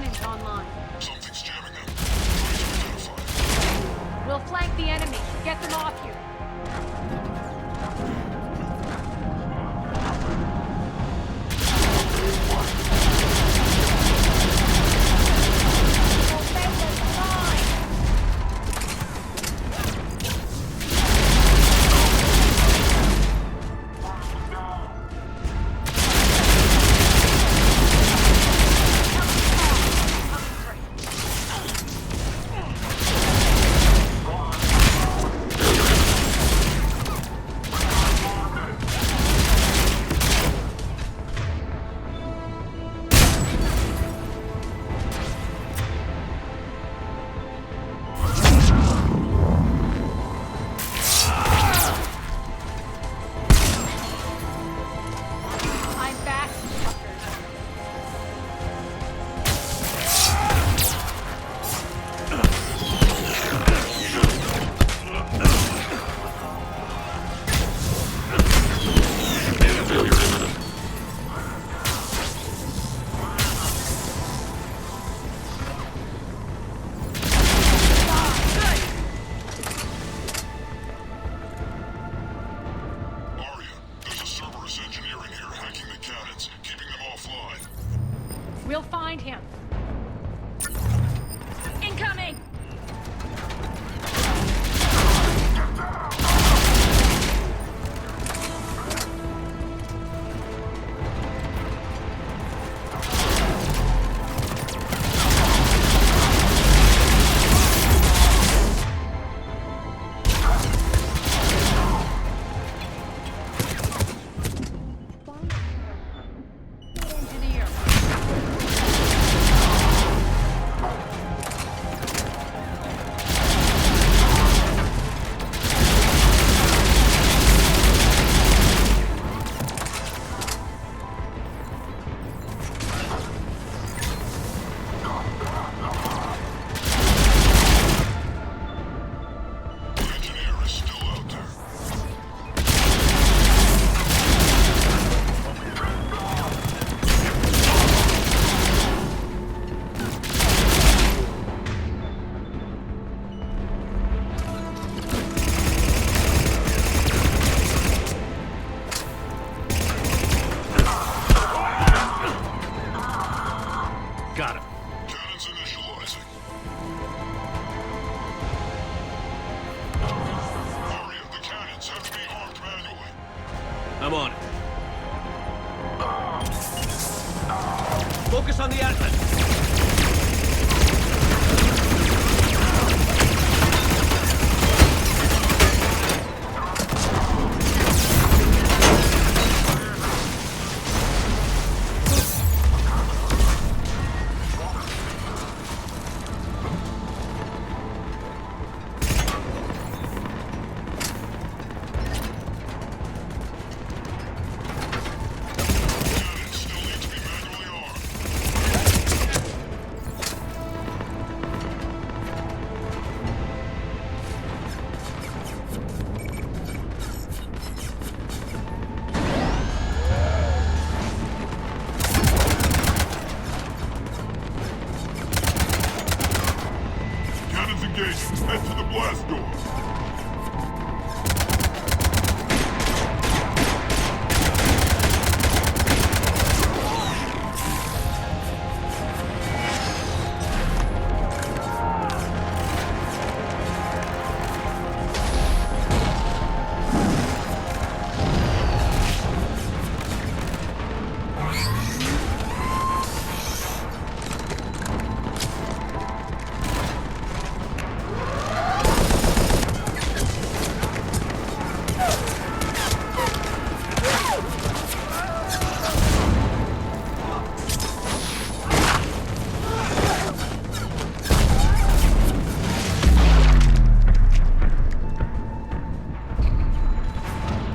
cannons online. Something's jamming them. Trying to identify. We'll flank the enemy. Get them off you. We'll find him. Incoming! Got him. Cannons initializing. Aria, the cannons have to be armed manually. I'm on it. Focus on the Atlas. Head to the blast door.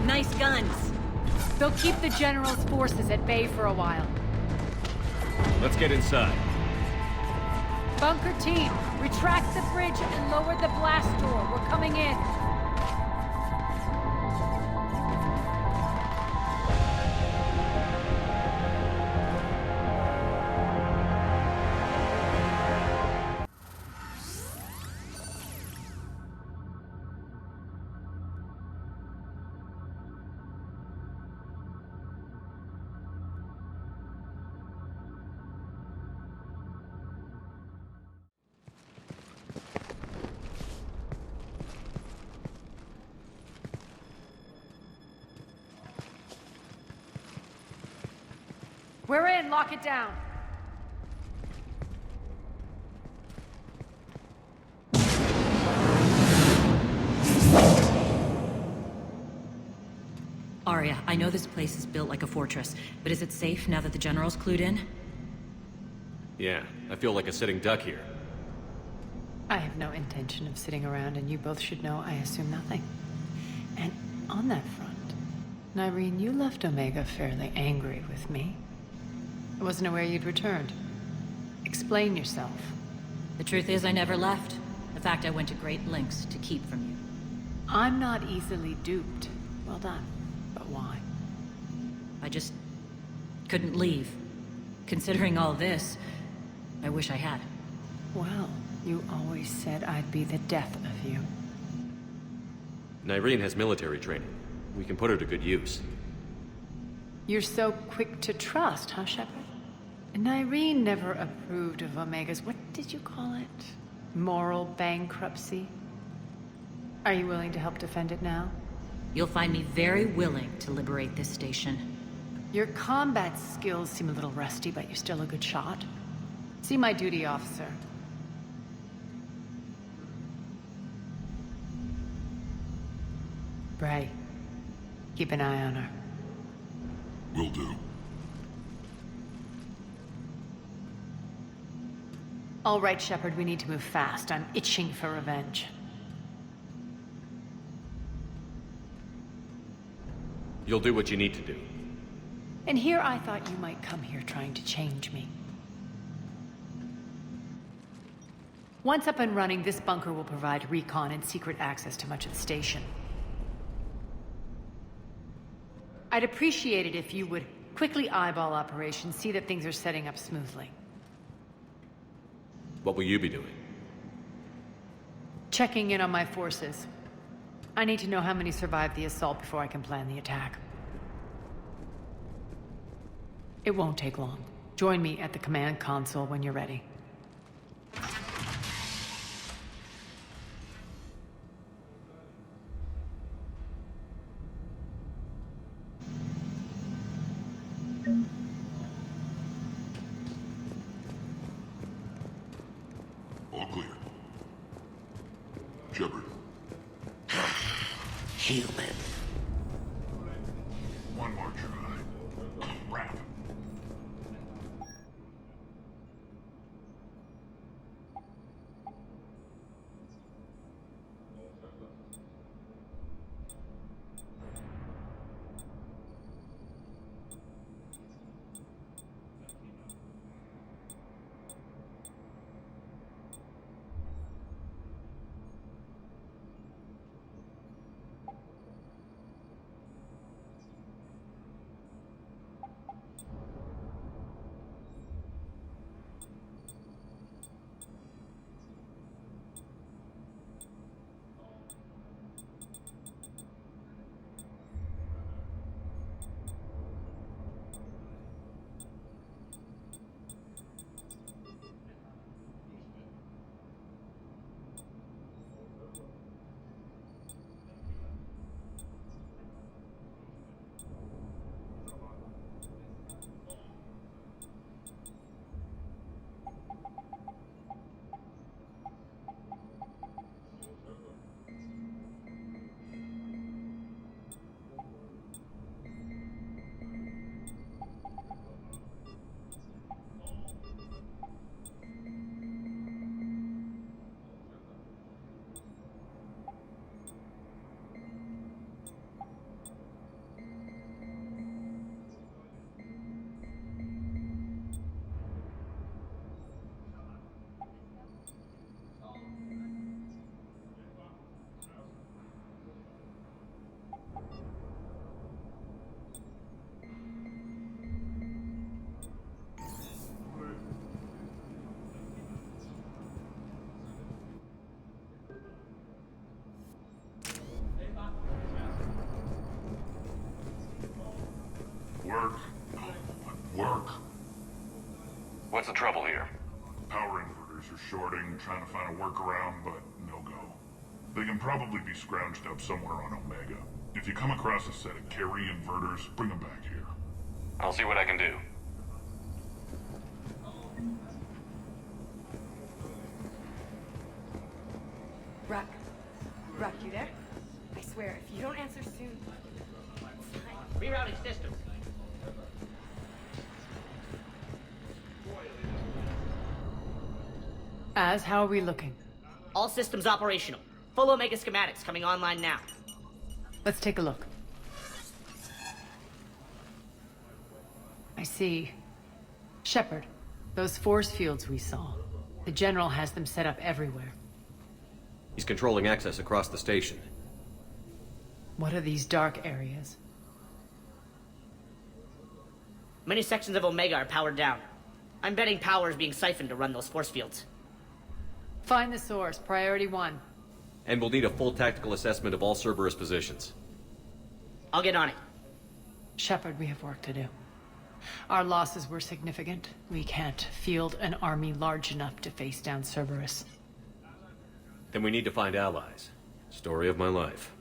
Nice guns. They'll keep the General's forces at bay for a while. Let's get inside. Bunker team, retract the bridge and lower the blast door. We're coming in. We're in. Lock it down. Arya, I know this place is built like a fortress, but is it safe now that the General's clued in? Yeah, I feel like a sitting duck here. I have no intention of sitting around, and you both should know I assume nothing. And on that front, Nyreen, you left Omega fairly angry with me. I wasn't aware you'd returned. Explain yourself. The truth is, I never left. The fact, I went to great lengths to keep from you. I'm not easily duped. Well done. But why? I just couldn't leave. Considering all this, I wish I had. Well, you always said I'd be the death of you. Nyreen has military training. We can put her to good use. You're so quick to trust, huh, Shepard? Nyreen never approved of Omega's, what did you call it? Moral bankruptcy? Are you willing to help defend it now? You'll find me very willing to liberate this station. Your combat skills seem a little rusty, but you're still a good shot. See my duty officer. Bray, keep an eye on her. Will do. All right, Shepard, we need to move fast. I'm itching for revenge. You'll do what you need to do. And here I thought you might come here trying to change me. Once up and running, this bunker will provide recon and secret access to much of the station. I'd appreciate it if you would quickly eyeball operations, see that things are setting up smoothly. What will you be doing? Checking in on my forces. I need to know how many survived the assault before I can plan the attack. It won't take long. Join me at the command console when you're ready. All clear. Shepard. Human. One more try. Crap. Work. Work. What's the trouble here? Power inverters are shorting, trying to find a workaround, but no go. They can probably be scrounged up somewhere on Omega. If you come across a set of carry inverters, bring them back here. I'll see what I can do. Rock, you there? I swear, if you don't answer soon... Rerouting system. How are we looking? All systems operational. Full Omega schematics coming online now. Let's take a look. I see. Shepard, those force fields we saw. The General has them set up everywhere. He's controlling access across the station. What are these dark areas? Many sections of Omega are powered down. I'm betting power is being siphoned to run those force fields. Find the source, priority 1. And we'll need a full tactical assessment of all Cerberus positions. I'll get on it. Shepard, we have work to do. Our losses were significant. We can't field an army large enough to face down Cerberus. Then we need to find allies. Story of my life.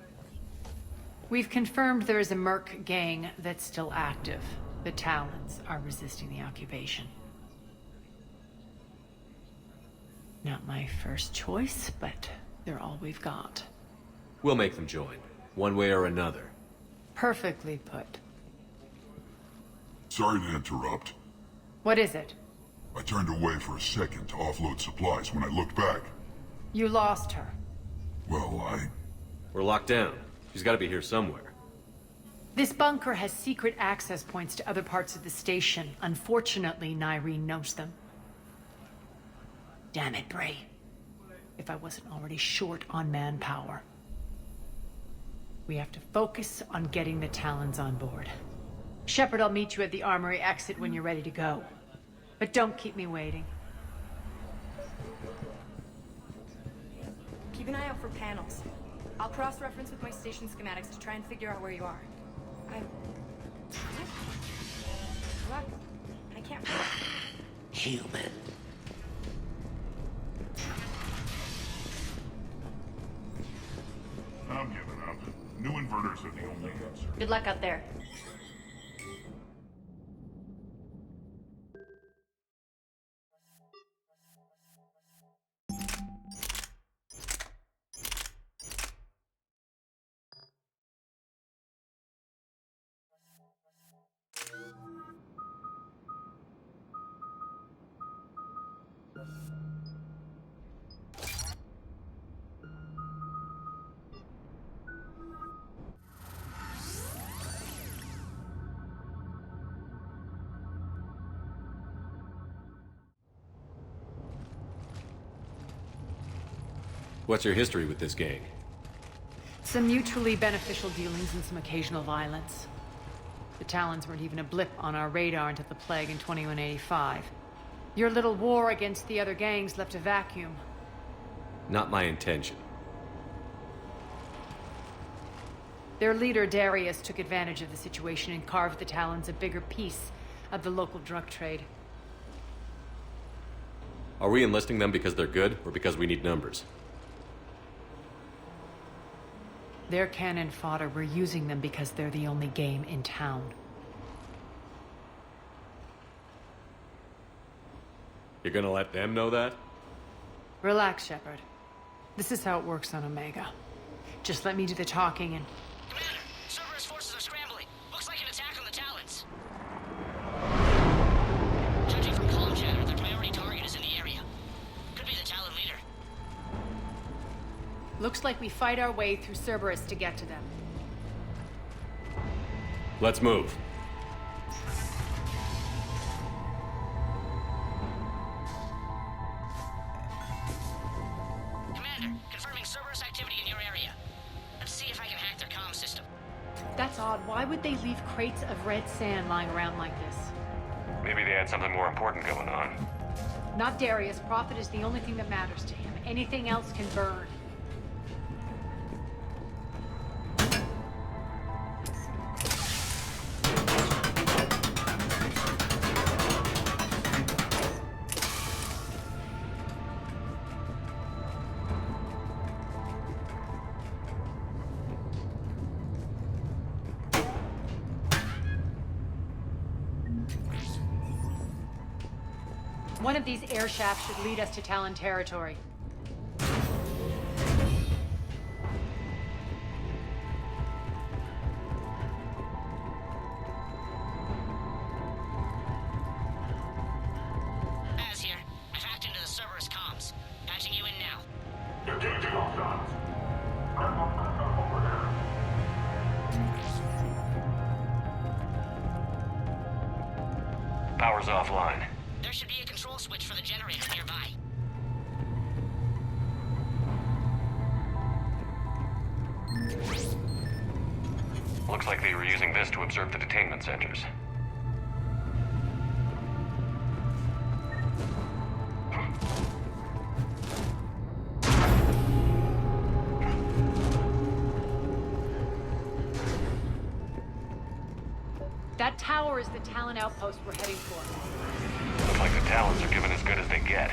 We've confirmed there is a Merc gang that's still active. The Talons are resisting the occupation. Not my first choice, but they're all we've got. We'll make them join, one way or another. Perfectly put. Sorry to interrupt. What is it? I turned away for a second to offload supplies when I looked back. You lost her. Well, We're locked down. She's got to be here somewhere. This bunker has secret access points to other parts of the station. Unfortunately, Nyreen knows them. Damn it, Bray. If I wasn't already short on manpower. We have to focus on getting the Talons on board. Shepard, I'll meet you at the armory exit when you're ready to go. But don't keep me waiting. Keep an eye out for panels. I'll cross-reference with my station schematics to try and figure out where you are. What? I can't... Human. I'm giving up. New inverters are the only answer. Good luck out there. What's your history with this gang? Some mutually beneficial dealings and some occasional violence. The Talons weren't even a blip on our radar until the plague in 2185. Your little war against the other gangs left a vacuum. Not my intention. Their leader, Darius, took advantage of the situation and carved the Talons a bigger piece of the local drug trade. Are we enlisting them because they're good, or because we need numbers? They're cannon fodder. We're using them because they're the only game in town. You're gonna let them know that? Relax, Shepard. This is how it works on Omega. Just let me do the talking and... Commander, Cerberus forces are scrambling. Looks like an attack on the Talons. Judging from comm chatter, their priority target is in the area. Could be the Talon leader. Looks like we fight our way through Cerberus to get to them. Let's move. Commander, confirming Cerberus activity in your area. Let's see if I can hack their comm system. That's odd. Why would they leave crates of red sand lying around like this? Maybe they had something more important going on. Not Darius. Profit is the only thing that matters to him. Anything else can burn. One of these air shafts should lead us to Talon territory. Power's offline. There should be a control switch for the generator nearby. Looks like they were using this to observe the detainment centers. That tower is the Talon outpost we're heading for. Looks like the Talons are given as good as they get.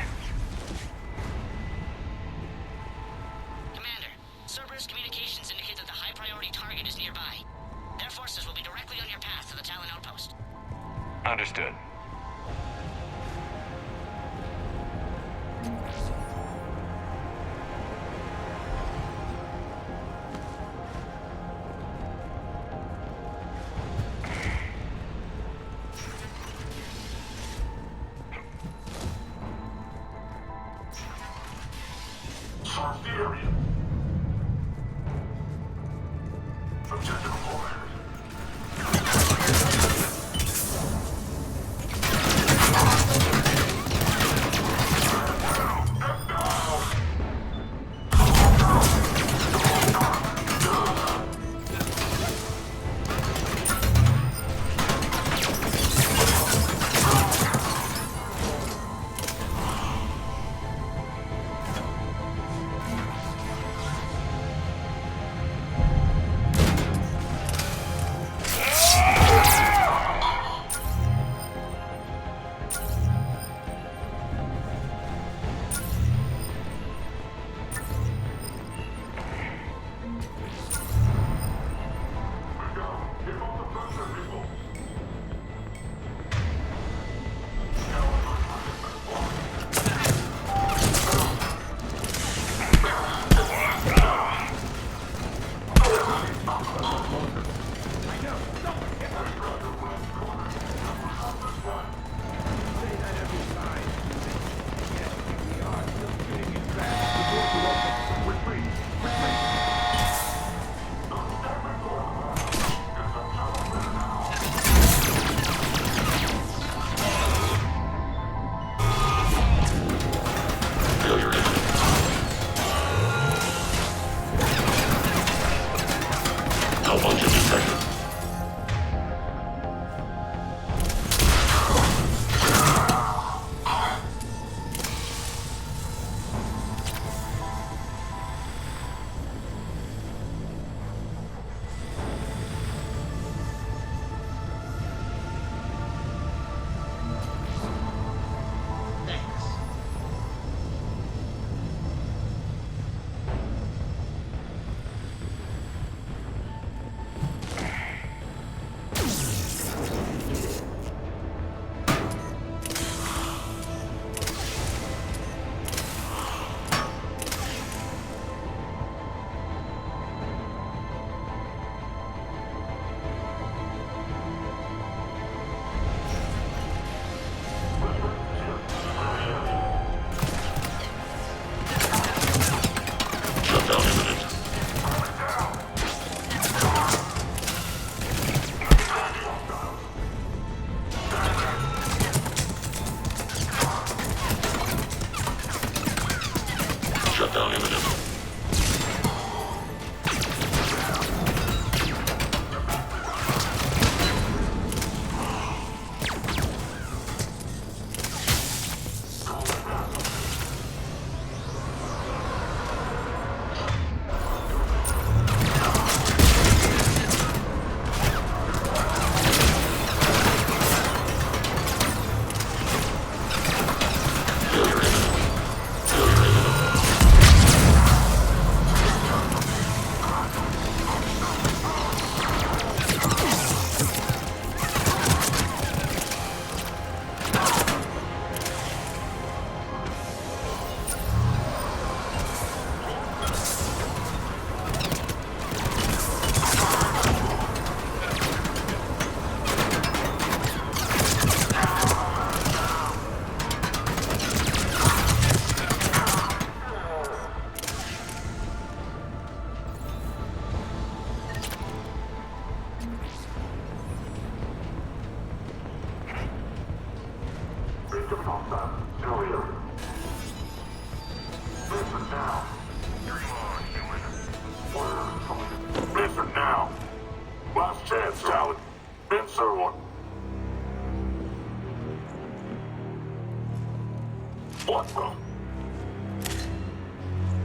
Commander, Cerberus communications indicate that the high-priority target is nearby. Their forces will be directly on your path to the Talon outpost. Understood. Search the area. Objective acquired.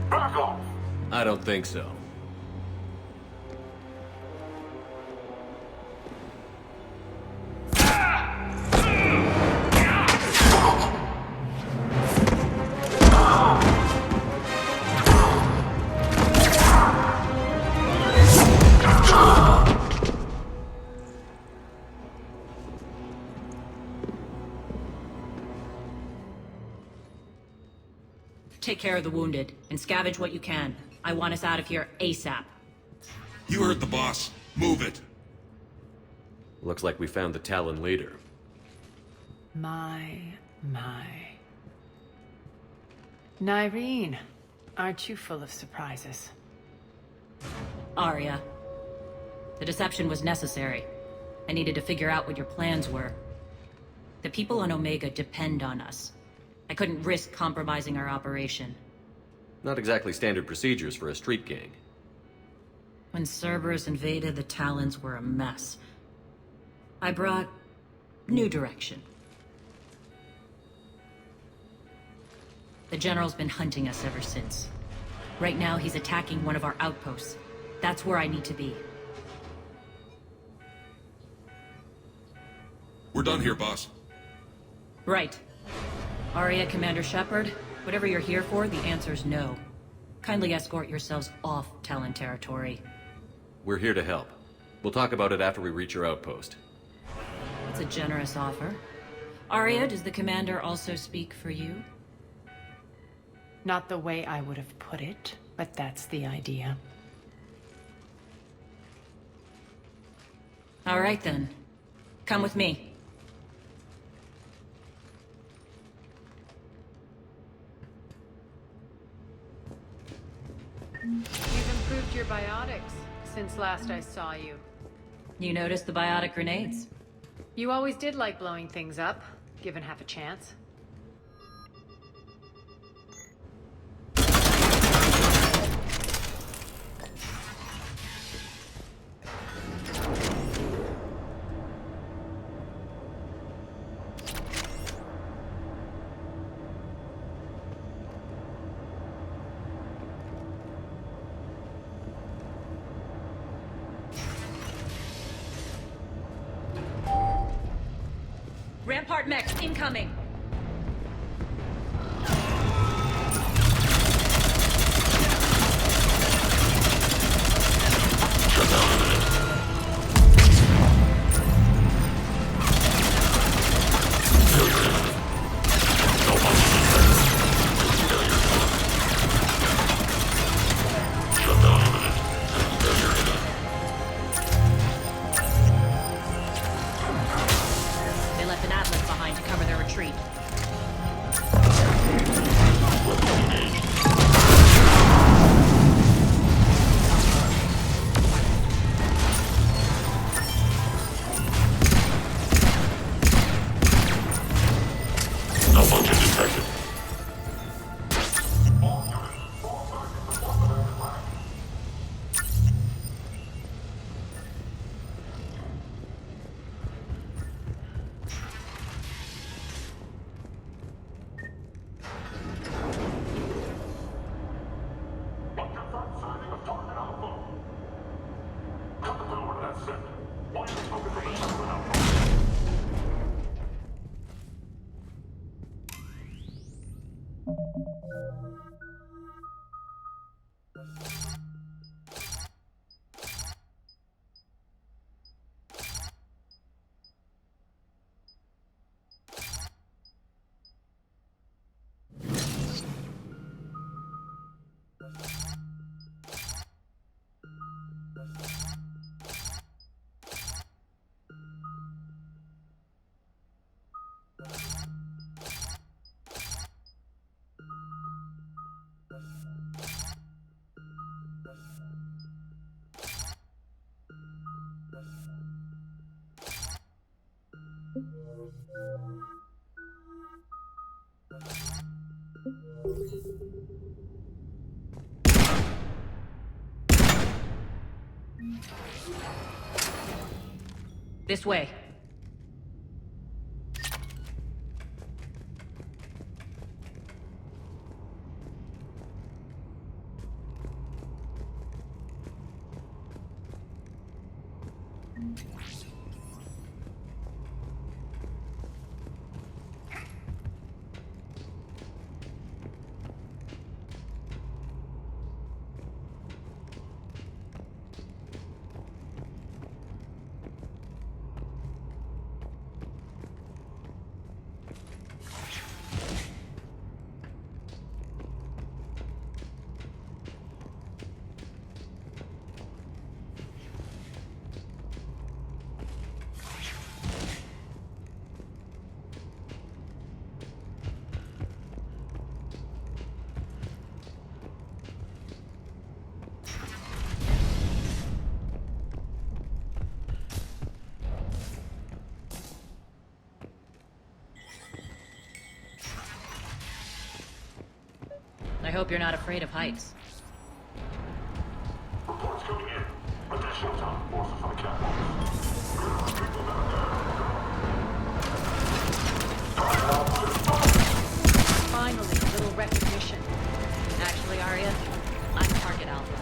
Back off! I don't think so. Take care of the wounded, and scavenge what you can. I want us out of here ASAP. You heard the boss. Move it. Looks like we found the Talon leader. My. Nyreen, aren't you full of surprises? Arya. The deception was necessary. I needed to figure out what your plans were. The people on Omega depend on us. I couldn't risk compromising our operation. Not exactly standard procedures for a street gang. When Cerberus invaded, the Talons were a mess. I brought new direction. The General's been hunting us ever since. Right now, he's attacking one of our outposts. That's where I need to be. We're done here, boss. Right. Arya, Commander Shepard, whatever you're here for, the answer's no. Kindly escort yourselves off Talon territory. We're here to help. We'll talk about it after we reach your outpost. It's a generous offer. Arya, does the Commander also speak for you? Not the way I would have put it, but that's the idea. All right then. Come with me. You've improved your biotics since last I saw you. You noticed the biotic grenades? You always did like blowing things up, given half a chance. Rampart mechs incoming! They left an atlas behind to cover their retreat. Malfunction detected. This way. I hope you're not afraid of heights. Reports coming in. Additional time forces on the catwalks. Finally, a little recognition. Actually, Arya, I'm target alpha.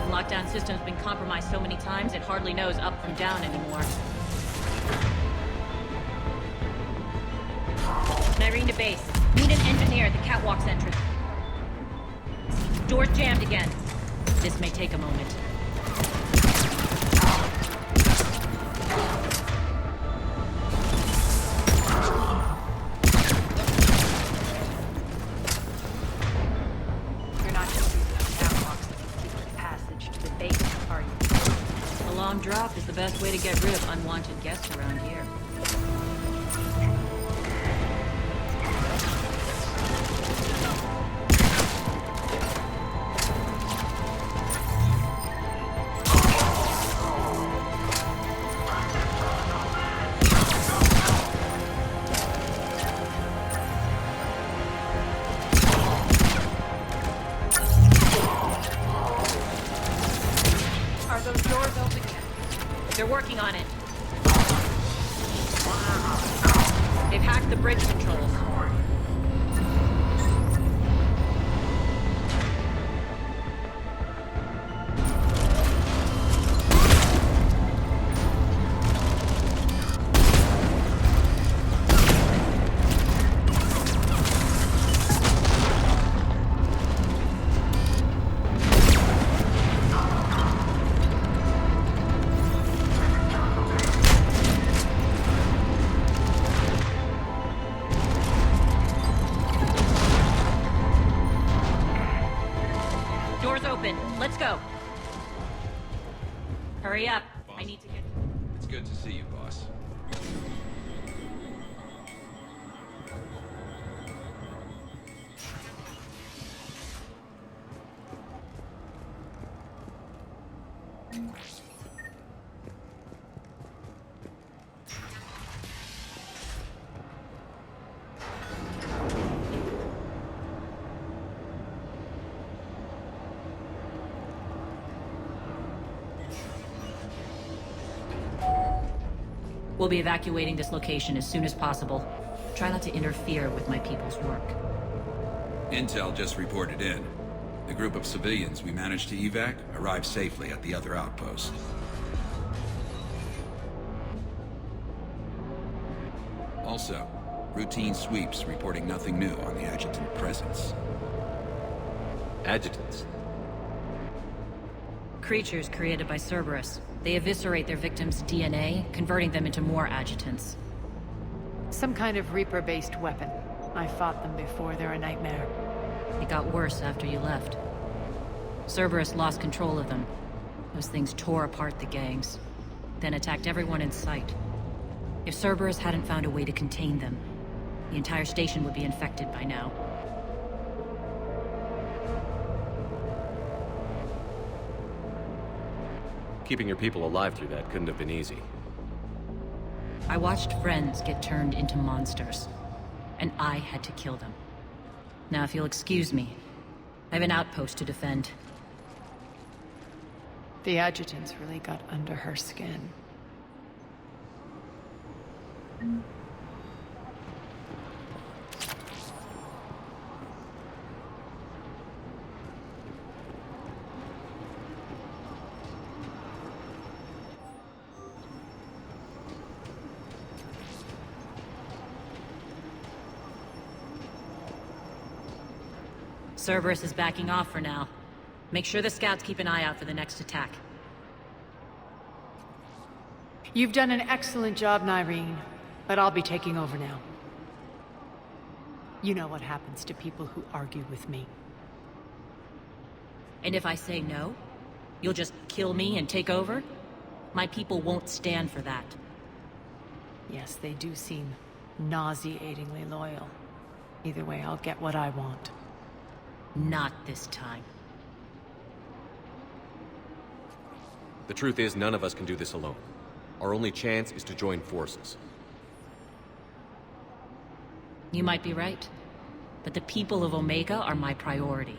Lockdown system's been compromised so many times it hardly knows up from down anymore. Nyrene to base. Need an engineer at the catwalk's entrance. Door's jammed again. This may take a moment. You're not just using the catwalks as a secret passage to the base, are you? A long drop is the best way to get rid of unwanted guests around here. Are those doors open yet? They're working on it. They've hacked the bridge controls. Doors open. Let's go. Hurry up. I need to get... It's good to see you, boss. We'll be evacuating this location as soon as possible. Try not to interfere with my people's work. Intel just reported in. The group of civilians we managed to evac arrived safely at the other outpost. Also, routine sweeps reporting nothing new on the adjutant presence. Adjutants. Creatures created by Cerberus. They eviscerate their victims' DNA, converting them into more adjutants. Some kind of Reaper-based weapon. I fought them before, they're a nightmare. It got worse after you left. Cerberus lost control of them. Those things tore apart the gangs, then attacked everyone in sight. If Cerberus hadn't found a way to contain them, the entire station would be infected by now. Keeping your people alive through that couldn't have been easy. I watched friends get turned into monsters, and I had to kill them. Now, if you'll excuse me, I have an outpost to defend. The adjutants really got under her skin. Cerberus is backing off for now. Make sure the scouts keep an eye out for the next attack. You've done an excellent job, Nyreen, but I'll be taking over now. You know what happens to people who argue with me. And if I say no, you'll just kill me and take over? My people won't stand for that. Yes, they do seem nauseatingly loyal. Either way, I'll get what I want. Not this time. The truth is, none of us can do this alone. Our only chance is to join forces. You might be right, but the people of Omega are my priority.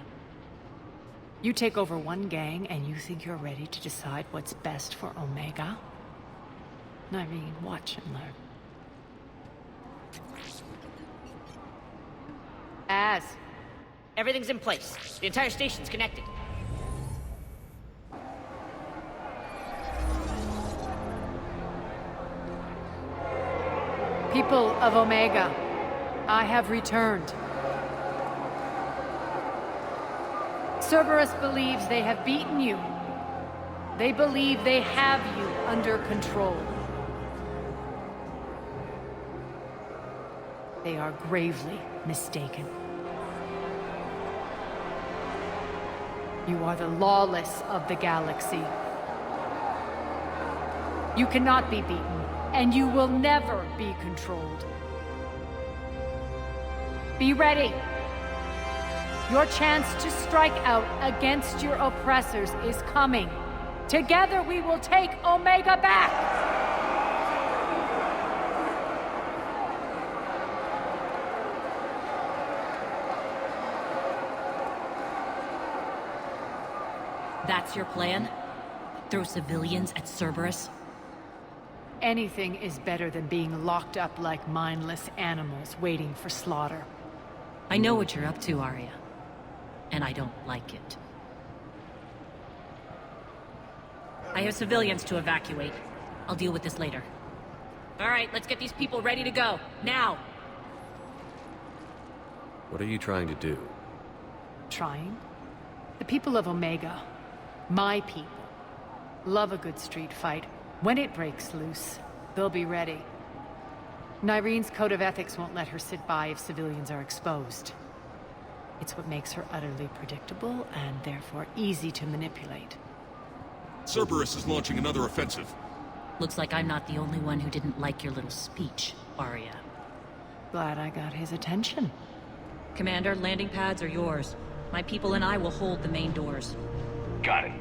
You take over one gang and you think you're ready to decide what's best for Omega? Nyreen, watch and learn. Everything's in place. The entire station's connected. People of Omega, I have returned. Cerberus believes they have beaten you. They believe they have you under control. They are gravely mistaken. You are the lawless of the galaxy. You cannot be beaten, and you will never be controlled. Be ready. Your chance to strike out against your oppressors is coming. Together we will take Omega back! That's your plan? Throw civilians at Cerberus? Anything is better than being locked up like mindless animals waiting for slaughter. I know what you're up to, Arya. And I don't like it. I have civilians to evacuate. I'll deal with this later. All right, let's get these people ready to go. Now! What are you trying to do? Trying? The people of Omega, my people, love a good street fight. When it breaks loose, they'll be ready. Nyreen's code of ethics won't let her sit by if civilians are exposed. It's what makes her utterly predictable and therefore easy to manipulate. Cerberus is launching another offensive. Looks like I'm not the only one who didn't like your little speech, Arya. Glad I got his attention. Commander, landing pads are yours. My people and I will hold the main doors. Got it.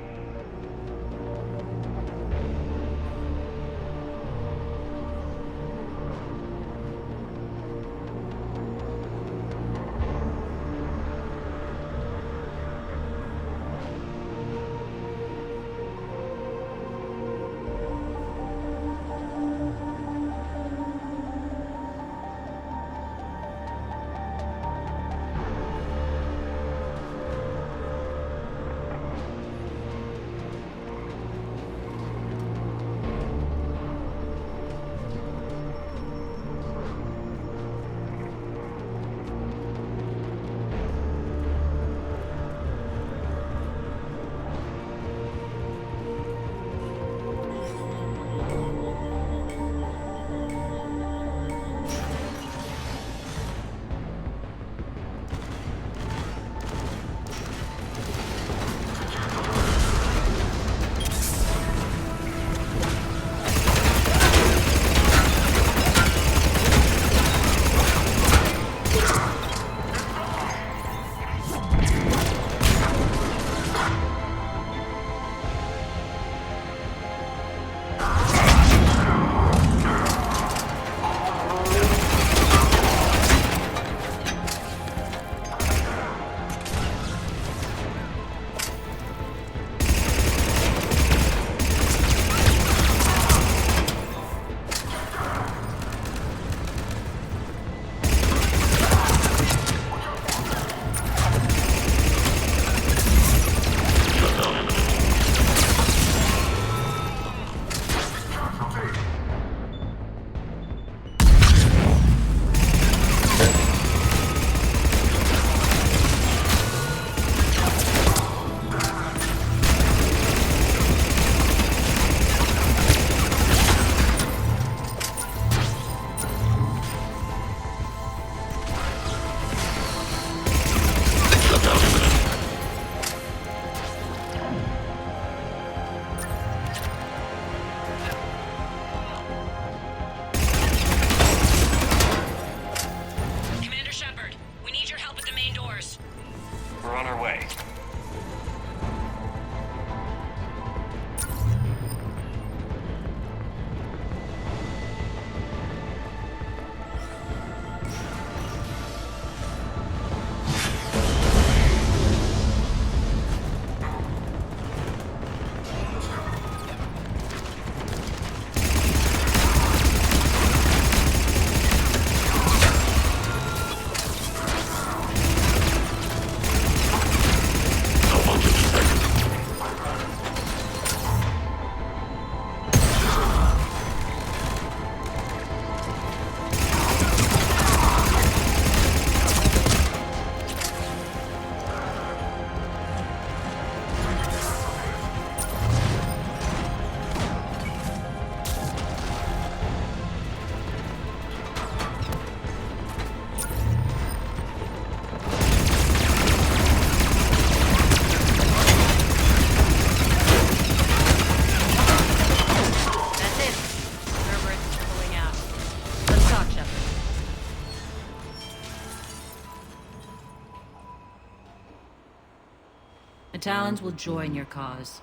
Talons will join your cause.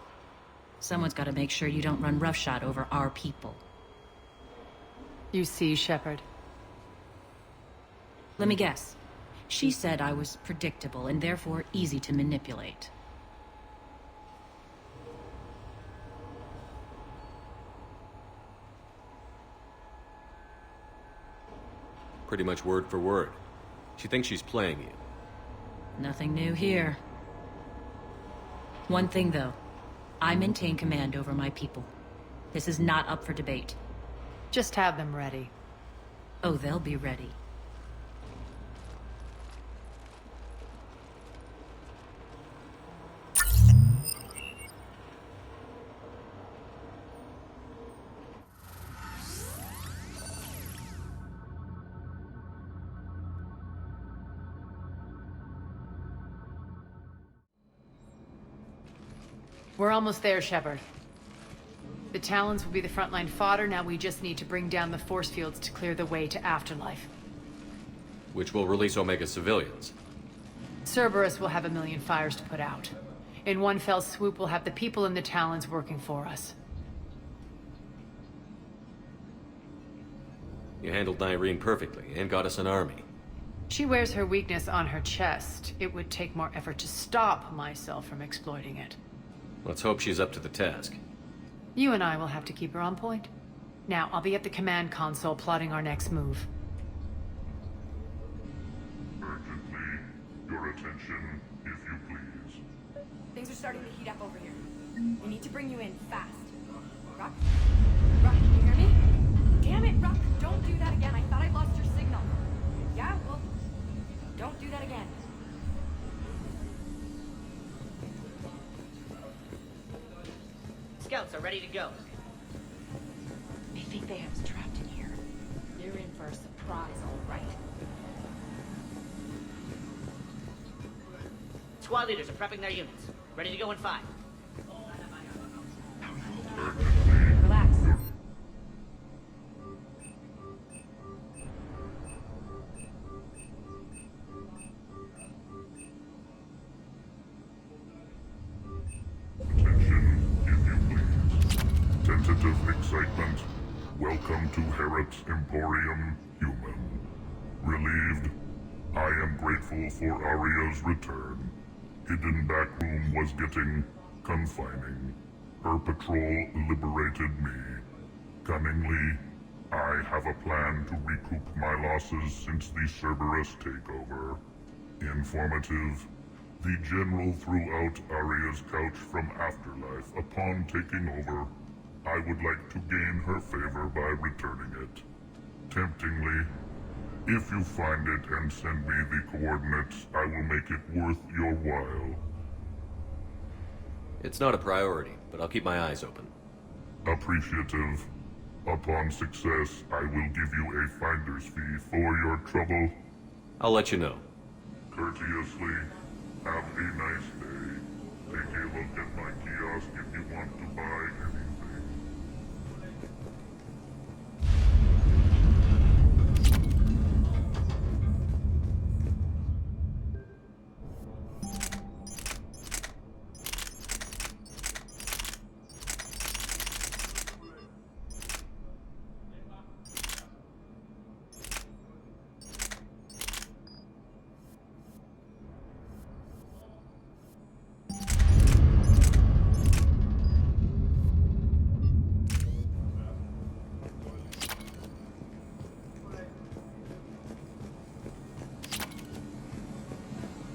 Someone's gotta make sure you don't run roughshod over our people. You see, Shepard. Let me guess. She said I was predictable and therefore easy to manipulate. Pretty much word for word. She thinks she's playing you. Nothing new here. One thing, though. I maintain command over my people. This is not up for debate. Just have them ready. Oh, they'll be ready. We're almost there, Shepard. The Talons will be the frontline fodder, now we just need to bring down the force fields to clear the way to Afterlife. Which will release Omega civilians. Cerberus will have a million fires to put out. In one fell swoop, we'll have the people in the Talons working for us. You handled Nyreen perfectly, and got us an army. She wears her weakness on her chest. It would take more effort to stop myself from exploiting it. Let's hope she's up to the task. You and I will have to keep her on point. Now, I'll be at the command console plotting our next move. Urgently, your attention, if you please. Things are starting to heat up over here. We need to bring you in fast. Rock? Rock, can you hear me? Damn it, Rock! Don't do that again. I thought I lost your signal. Yeah, well, don't do that again. Scouts are ready to go. I think they have us trapped in here. They're in for a surprise, all right. Squad leaders are prepping their units. Ready to go in 5. Relax. Attention, if you please. Tentative excitement. Welcome to Harrot's Emporium, Human. Relieved. I am grateful for Aria's return. Hidden back room was getting confining. Her patrol liberated me. Cunningly, I have a plan to recoup my losses since the Cerberus takeover. Informative. The General threw out Aria's couch from Afterlife upon taking over. I would like to gain her favor by returning it. Temptingly, if you find it and send me the coordinates, I will make it worth your while. It's not a priority, but I'll keep my eyes open. Appreciative. Upon success, I will give you a finder's fee for your trouble. I'll let you know. Courteously, have a nice day. Take a look at my kiosk if you want to buy anything.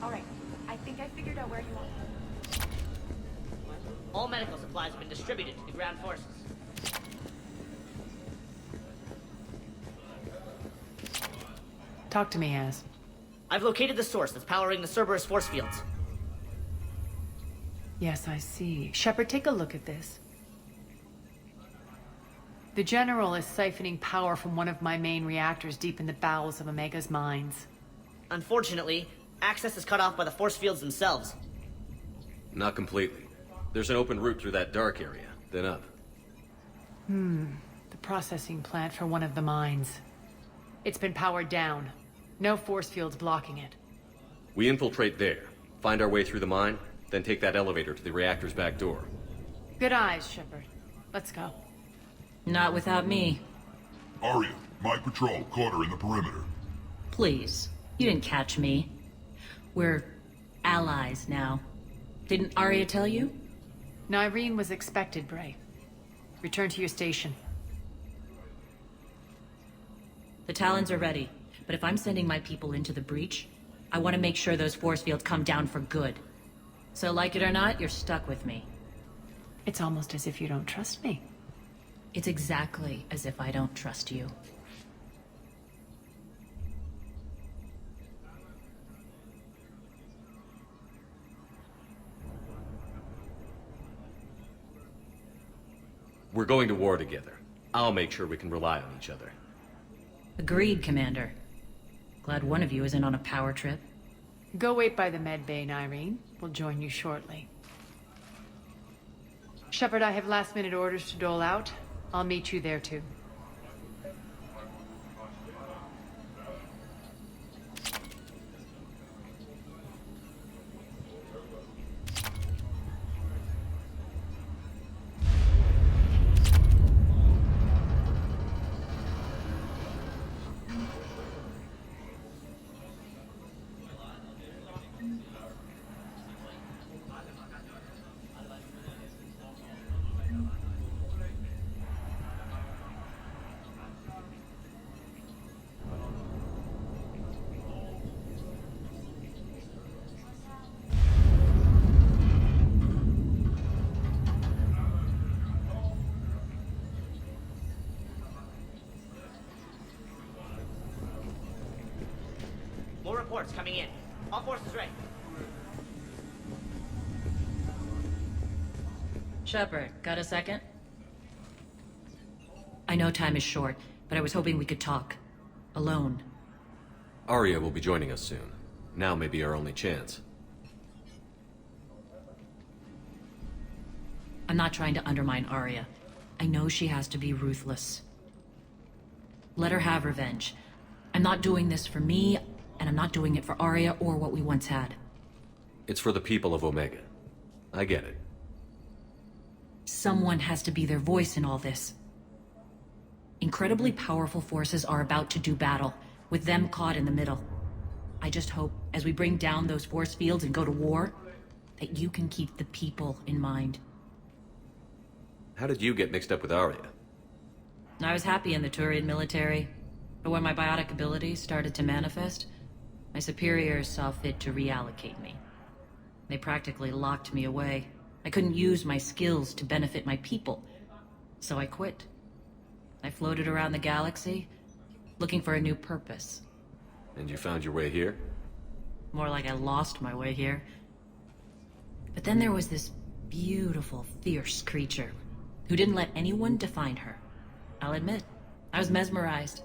Alright, I think I figured out where you are. All medical supplies have been distributed to the ground forces. Talk to me, Az. I've located the source that's powering the Cerberus force fields. Yes, I see. Shepard, take a look at this. The General is siphoning power from one of my main reactors deep in the bowels of Omega's mines. Unfortunately, access is cut off by the force fields themselves. Not completely. There's an open route through that dark area, then up. The processing plant for one of the mines. It's been powered down. No force fields blocking it. We infiltrate there, find our way through the mine, Then take that elevator to the reactor's back door. Good eyes, Shepard. Let's go. Not without me. Arya, my patrol caught her in the perimeter. Please. You didn't catch me. We're allies now. Didn't Arya tell you? Nyreen was expected, Bray. Return to your station. The Talons are ready, but if I'm sending my people into the breach, I want to make sure those force fields come down for good. So like it or not, you're stuck with me. It's almost as if you don't trust me. It's exactly as if I don't trust you. We're going to war together. I'll make sure we can rely on each other. Agreed, Commander. Glad one of you isn't on a power trip. Go wait by the med bay, Nyreen. We'll join you shortly. Shepard, I have last-minute orders to dole out. I'll meet you there, too. More reports coming in. All forces ready. Shepard, got a second? I know time is short, but I was hoping we could talk. Alone. Arya will be joining us soon. Now may be our only chance. I'm not trying to undermine Arya. I know she has to be ruthless. Let her have revenge. I'm not doing this for me, and I'm not doing it for Arya or what we once had. It's for the people of Omega. I get it. Someone has to be their voice in all this. Incredibly powerful forces are about to do battle, with them caught in the middle. I just hope, as we bring down those force fields and go to war, that you can keep the people in mind. How did you get mixed up with Arya? I was happy in the Turian military, but when my biotic abilities started to manifest, my superiors saw fit to reallocate me. They practically locked me away. I couldn't use my skills to benefit my people, so I quit. I floated around the galaxy, looking for a new purpose. And you found your way here? More like I lost my way here. But then there was this beautiful, fierce creature who didn't let anyone define her. I'll admit, I was mesmerized.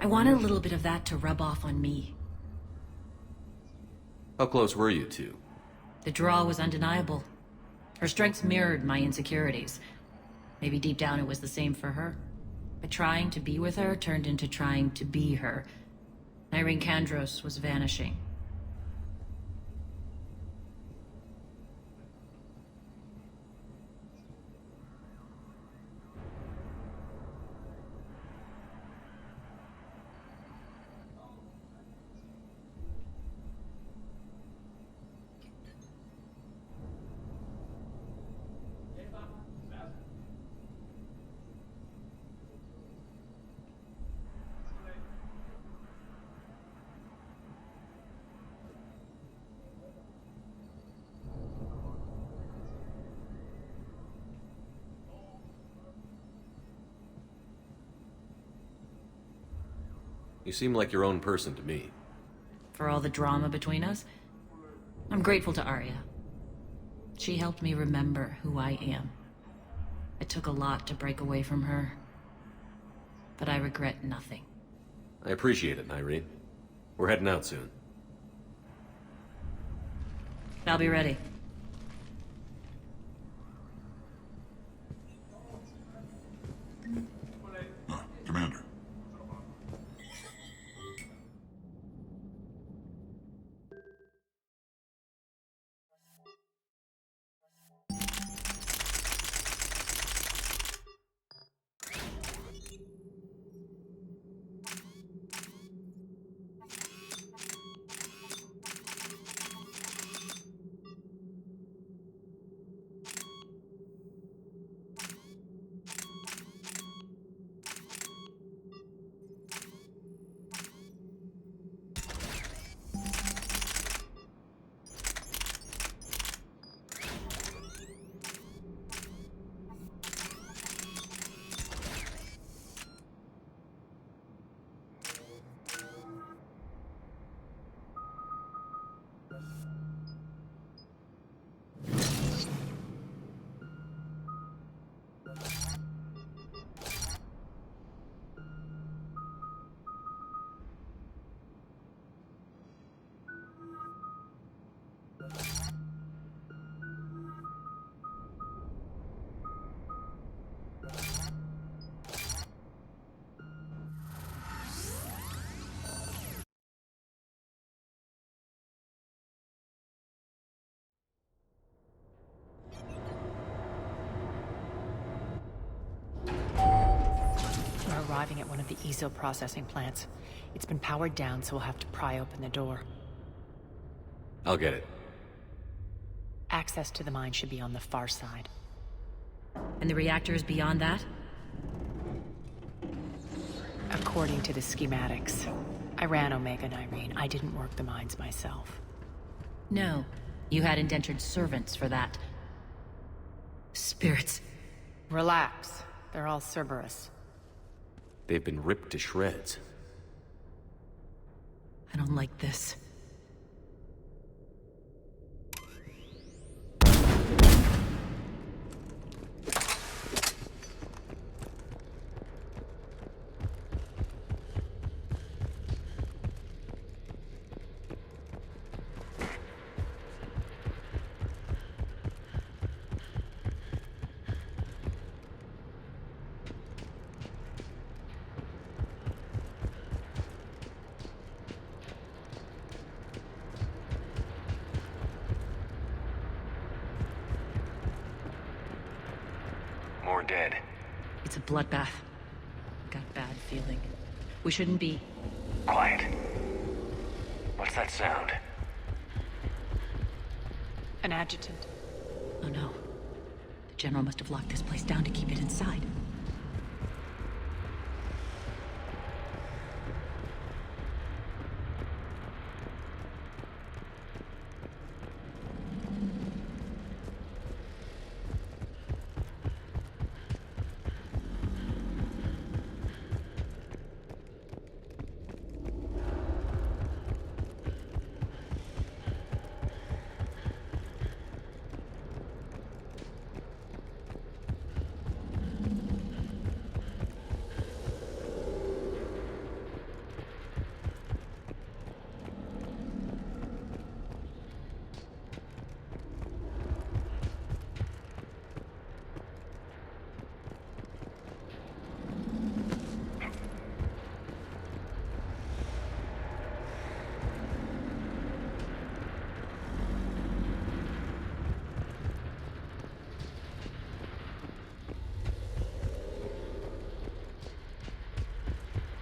I wanted a little bit of that to rub off on me. How close were you two? The draw was undeniable. Her strengths mirrored my insecurities. Maybe deep down it was the same for her. But trying to be with her turned into trying to be her. Irene Kandros was vanishing. You seem like your own person to me. For all the drama between us, I'm grateful to Arya. She helped me remember who I am. It took a lot to break away from her, but I regret nothing. I appreciate it, Nyreen. We're heading out soon. I'll be ready. Commander. arriving at one of the easel processing plants. It's been powered down, so we'll have to pry open the door. I'll get it. Access to the mine should be on the far side. And the reactor is beyond that? According to the schematics. I ran Omega, Irene. I didn't work the mines myself. No. You had indentured servants for that. Spirits. Relax. They're all Cerberus. They've been ripped to shreds. I don't like this. More dead. It's a bloodbath. Got a bad feeling. We shouldn't be... Quiet. What's that sound? An adjutant. Oh no. The General must have locked this place down to keep it inside.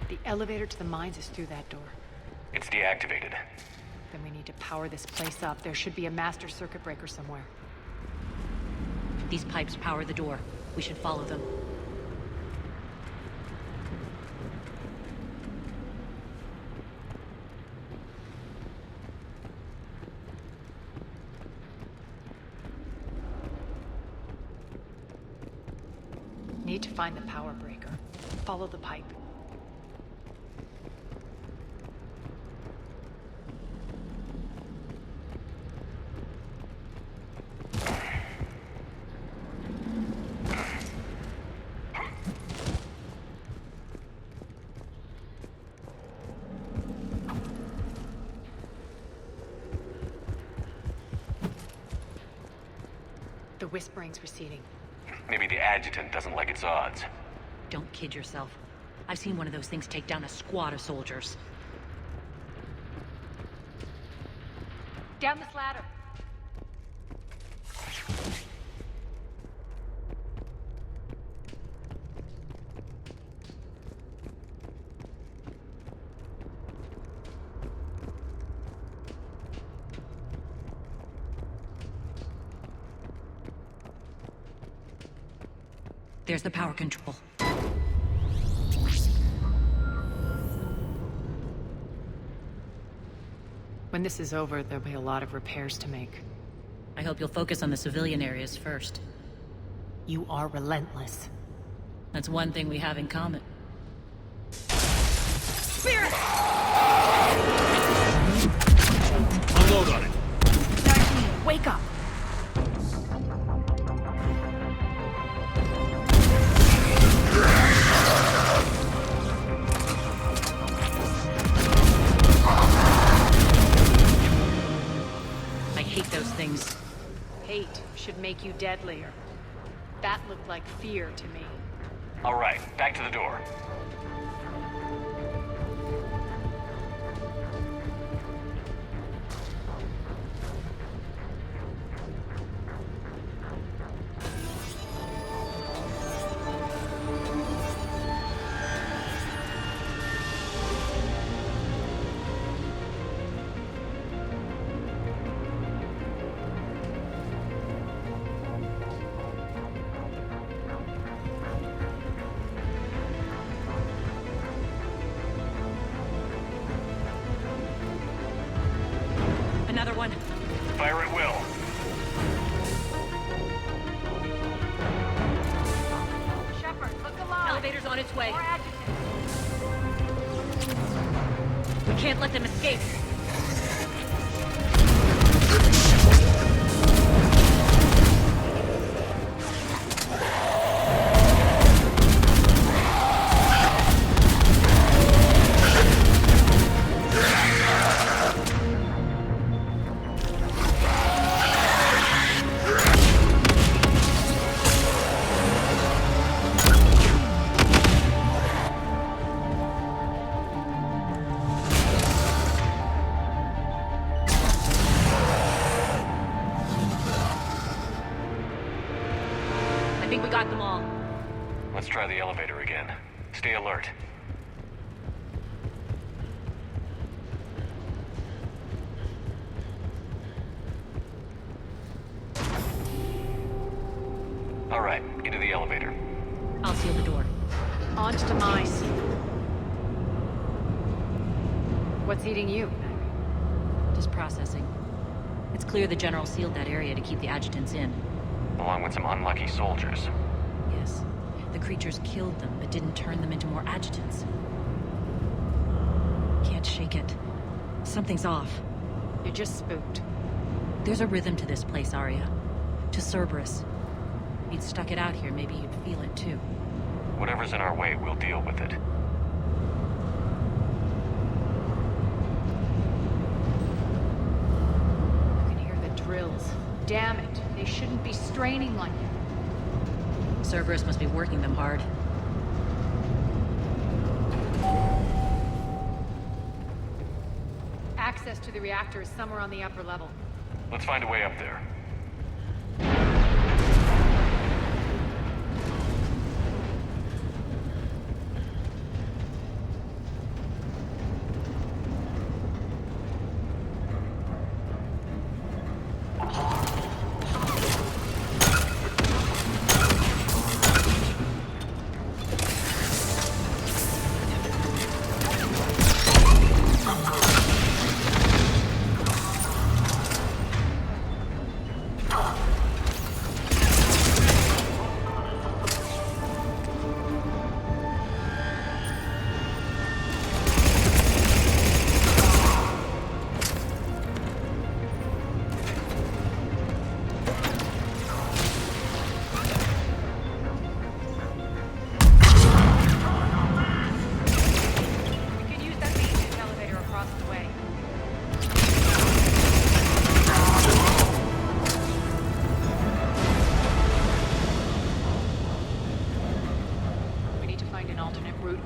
The elevator to the mines is through that door. It's deactivated. Then we need to power this place up. There should be a master circuit breaker somewhere. These pipes power the door. We should follow them. Need to find the power breaker. Follow the pipe. The whispering's receding. Maybe the adjutant doesn't like its odds. Don't kid yourself. I've seen one of those things take down a squad of soldiers. Down this ladder. There's the power control. When this is over, there'll be a lot of repairs to make. I hope you'll focus on the civilian areas first. You are relentless. That's one thing we have in common. Spirit! Unload on it. Darlene, wake up! I hate those things. Hate should make you deadlier. That looked like fear to me. All right, back to the door. on its way. More adjectives. We can't let them escape. I think we got them all. Let's try the elevator again. Stay alert. All right, into the elevator. I'll seal the door. On to demise. What's eating you? Just processing. It's clear the General sealed that area to keep the adjutants in. Along with some unlucky soldiers. Yes. The creatures killed them, but didn't turn them into more adjutants. Can't shake it. Something's off. You're just spooked. There's a rhythm to this place, Arya. To Cerberus. If you'd stuck it out here, maybe you'd feel it too. Whatever's in our way, we'll deal with it. You can hear the drills. Damn it. They shouldn't be straining like that. Cerberus must be working them hard. Access to the reactor is somewhere on the upper level. Let's find a way up there.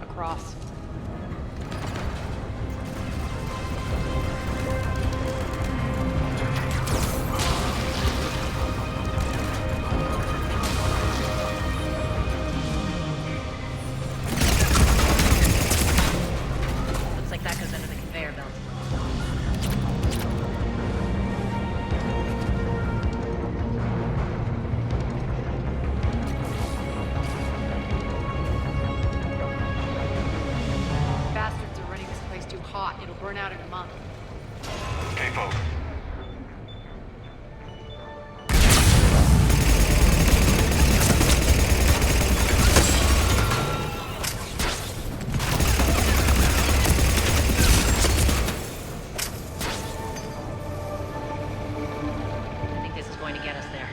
Across. Looks like that goes under the conveyor belt. Bastards are running this place too hot. It'll burn out in a month. Take over. I think this is going to get us there.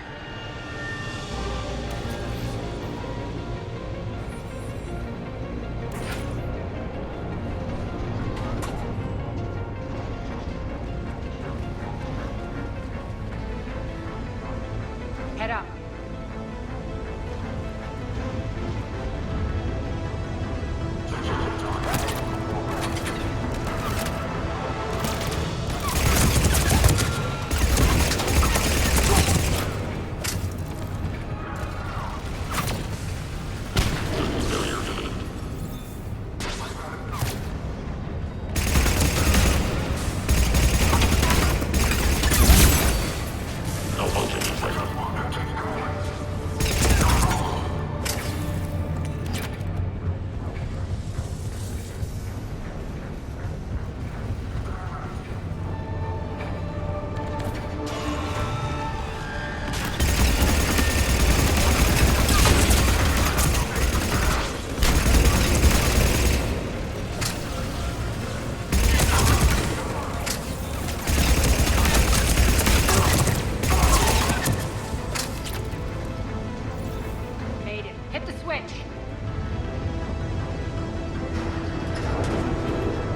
Hit the switch.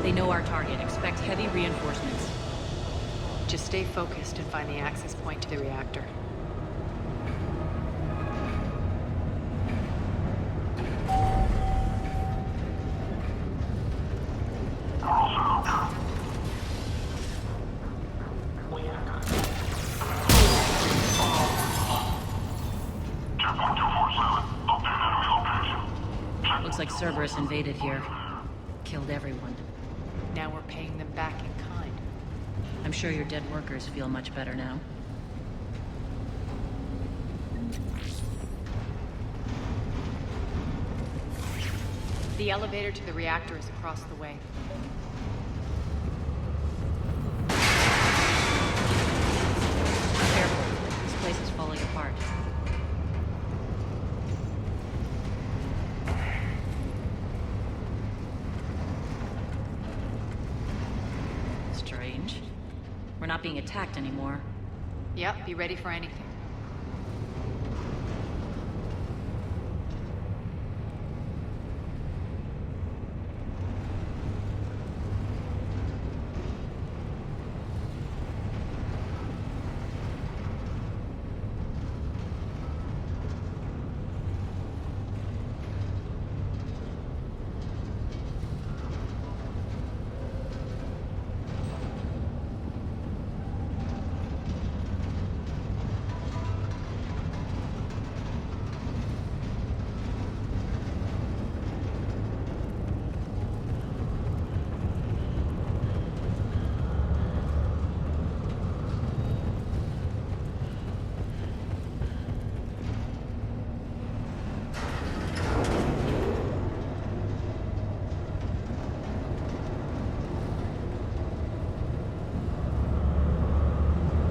They know our target. Expect heavy reinforcements. Just stay focused and find the access point to the reactor. Looks like Cerberus invaded here. Killed everyone. Now we're paying them back in kind. I'm sure your dead workers feel much better now. The elevator to the reactor is across the way. Careful. This place is falling apart. Strange. We're not being attacked anymore. Yep, be ready for anything.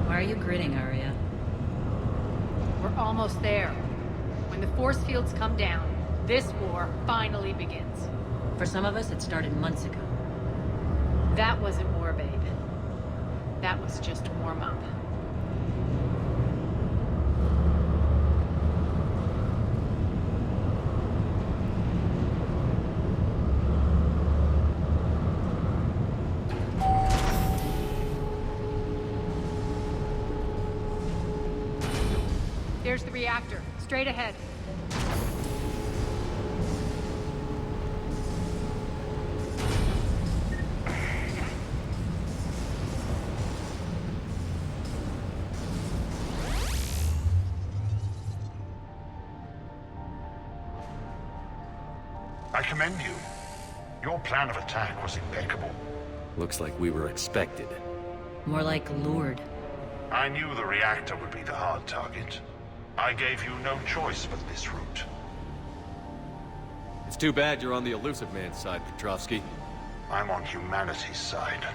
Why are you grinning, Arya? We're almost there. When the force fields come down, this war finally begins. For some of us, it started months ago. That wasn't war, babe. That was just warm-up. There's the reactor, straight ahead. I commend you. Your plan of attack was impeccable. Looks like we were expected. More like lured. I knew the reactor would be the hard target. I gave you no choice but this route. It's too bad you're on the Illusive Man's side, Petrovsky. I'm on humanity's side.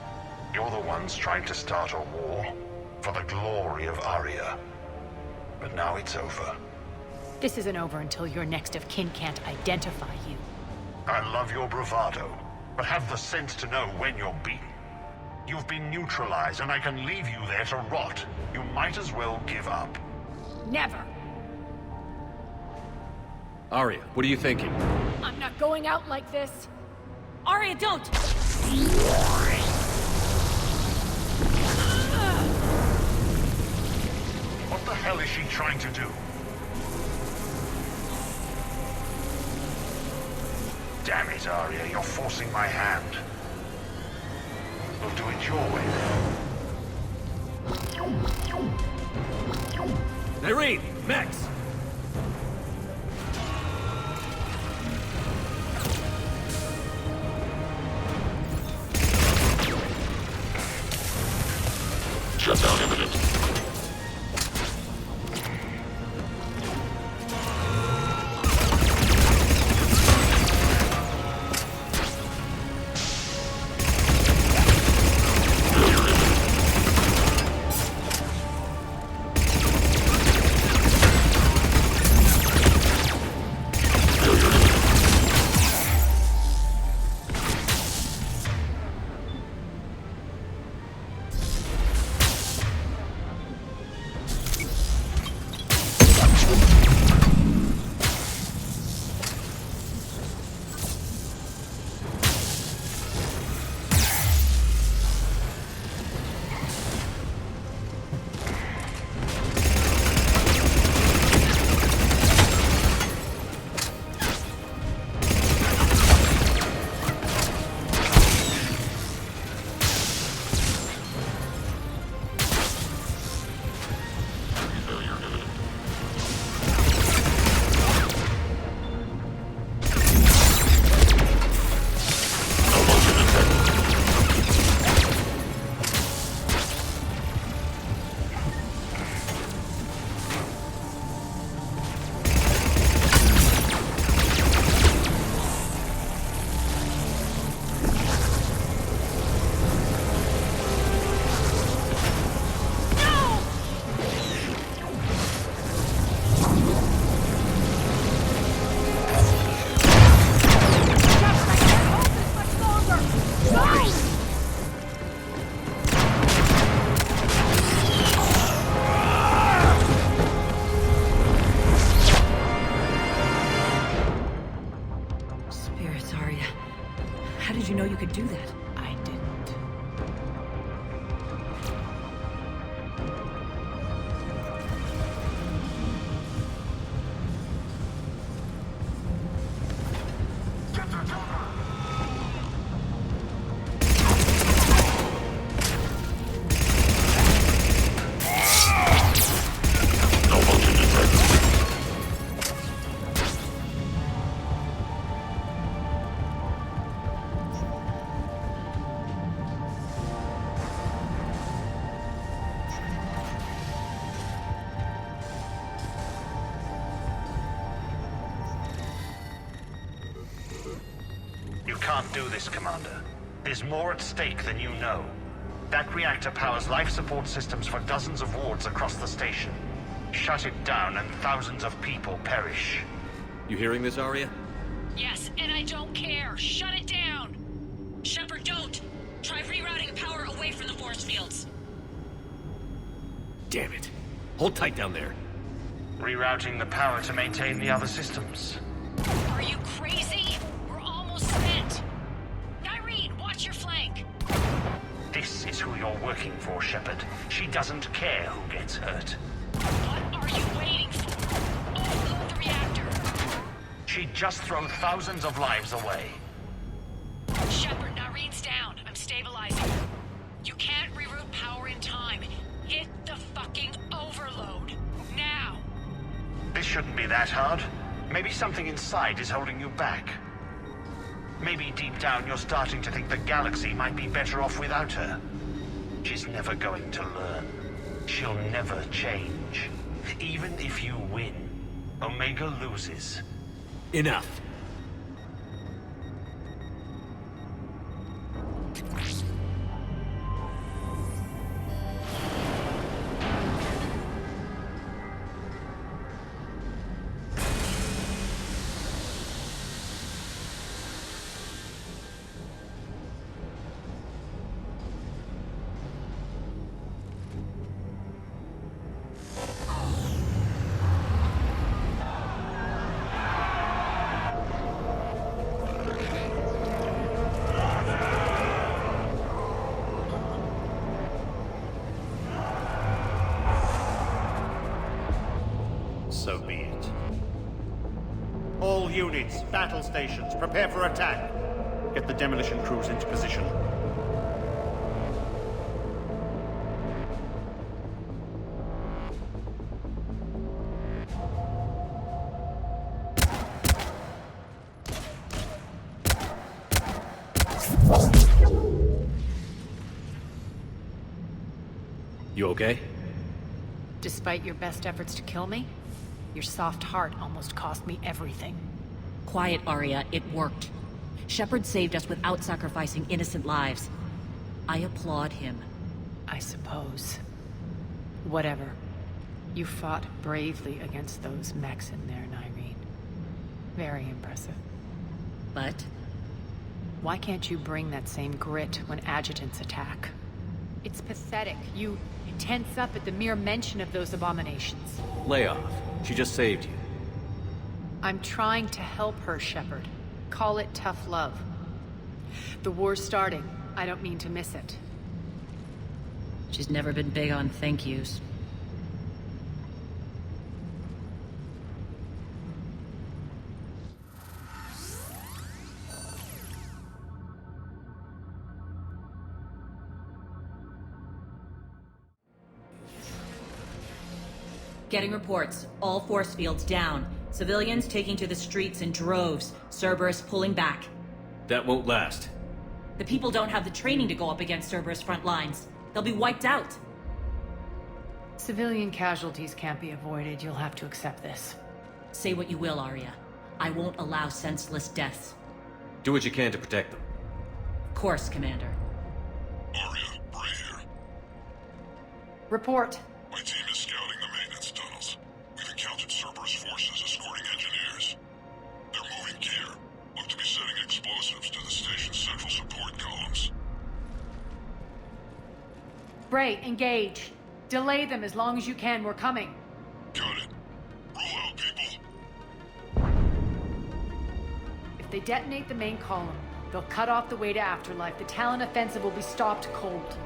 You're the ones trying to start a war for the glory of Arya. But now it's over. This isn't over until your next of kin can't identify you. I love your bravado, but have the sense to know when you're beaten. You've been neutralized, and I can leave you there to rot. You might as well give up. Never! Arya, what are you thinking? I'm not going out like this! Arya, don't! What the hell is she trying to do? Damn it, Arya, you're forcing my hand. We'll do it your way, then. Irene! Max! Shutdown imminent. did you know you could do that? I didn't. You can't do this, Commander. There's more at stake than you know. That reactor powers life support systems for dozens of wards across the station. Shut it down and thousands of people perish. You hearing this, Arya? Yes, and I don't care. Shut it down! Shepard, don't! Try rerouting power away from the force fields. Damn it. Hold tight down there. Rerouting the power to maintain the other systems. Are you crazy? We're almost spent. Nyreen, watch your flank. This is who you're working for, Shepard. She doesn't care who gets hurt. What are you waiting for? Overload the reactor. She'd just throw thousands of lives away. Shepard, Nyreen's down. I'm stabilizing. You can't reroute power in time. Hit the fucking overload. Now! This shouldn't be that hard. Maybe something inside is holding you back. Maybe deep down you're starting to think the galaxy might be better off without her. She's never going to learn. She'll never change. Even if you win, Omega loses. Enough. So be it. All units, battle stations, prepare for attack. Get the demolition crews into position. You okay? Despite your best efforts to kill me, your soft heart almost cost me everything. Quiet, Arya. It worked. Shepard saved us without sacrificing innocent lives. I applaud him. I suppose. Whatever. You fought bravely against those mechs in there, Nyreen. Very impressive. But? Why can't you bring that same grit when adjutants attack? It's pathetic. You tense up at the mere mention of those abominations. Lay off. She just saved you. I'm trying to help her, Shepard. Call it tough love. The war's starting. I don't mean to miss it. She's never been big on thank yous. Getting reports. All force fields down. Civilians taking to the streets in droves. Cerberus pulling back. That won't last. The people don't have the training to go up against Cerberus front lines. They'll be wiped out. Civilian casualties can't be avoided. You'll have to accept this. Say what you will, Arya. I won't allow senseless deaths. Do what you can to protect them. Of course, Commander. Arya, Bray here. Report. My team is scouting the maintenance tunnels. We've encountered Cerberus forces escorting engineers. They're moving gear. Look to be setting explosives to the station's central support columns. Bray, engage. Delay them as long as you can. We're coming. Got it. Roll out, people. If they detonate the main column, They'll cut off the way to Afterlife. The Talon offensive will be stopped cold.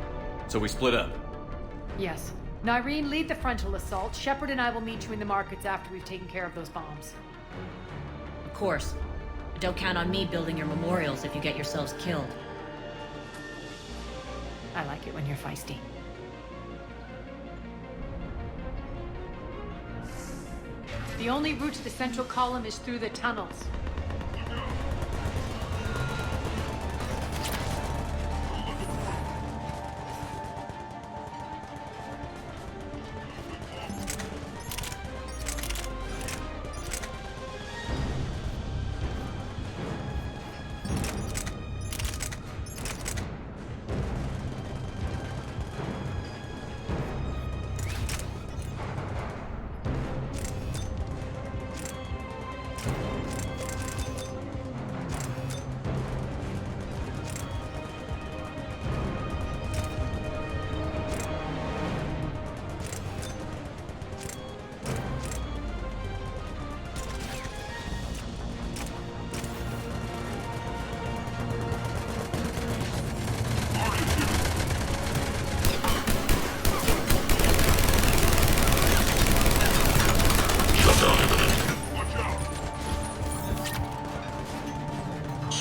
So we split up. Yes. Nyreen, lead the frontal assault. Shepard and I will meet you in the markets after we've taken care of those bombs. Of course. But don't count on me building your memorials if you get yourselves killed. I like it when you're feisty. The only route to the central column is through the tunnels.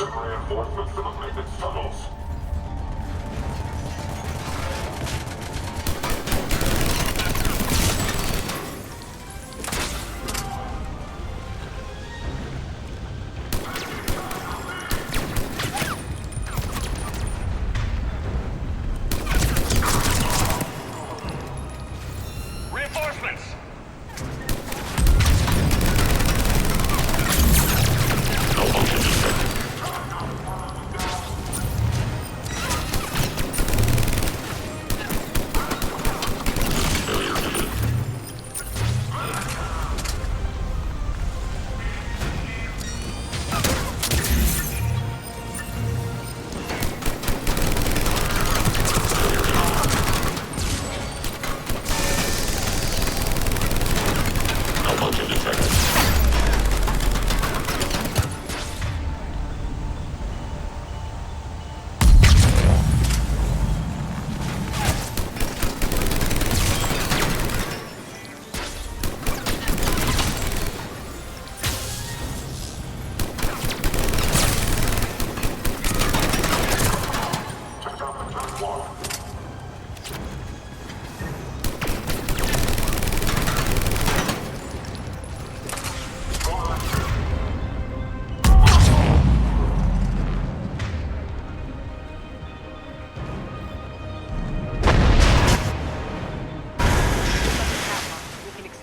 Reinforcements to the maintenance tunnels. Reinforcements!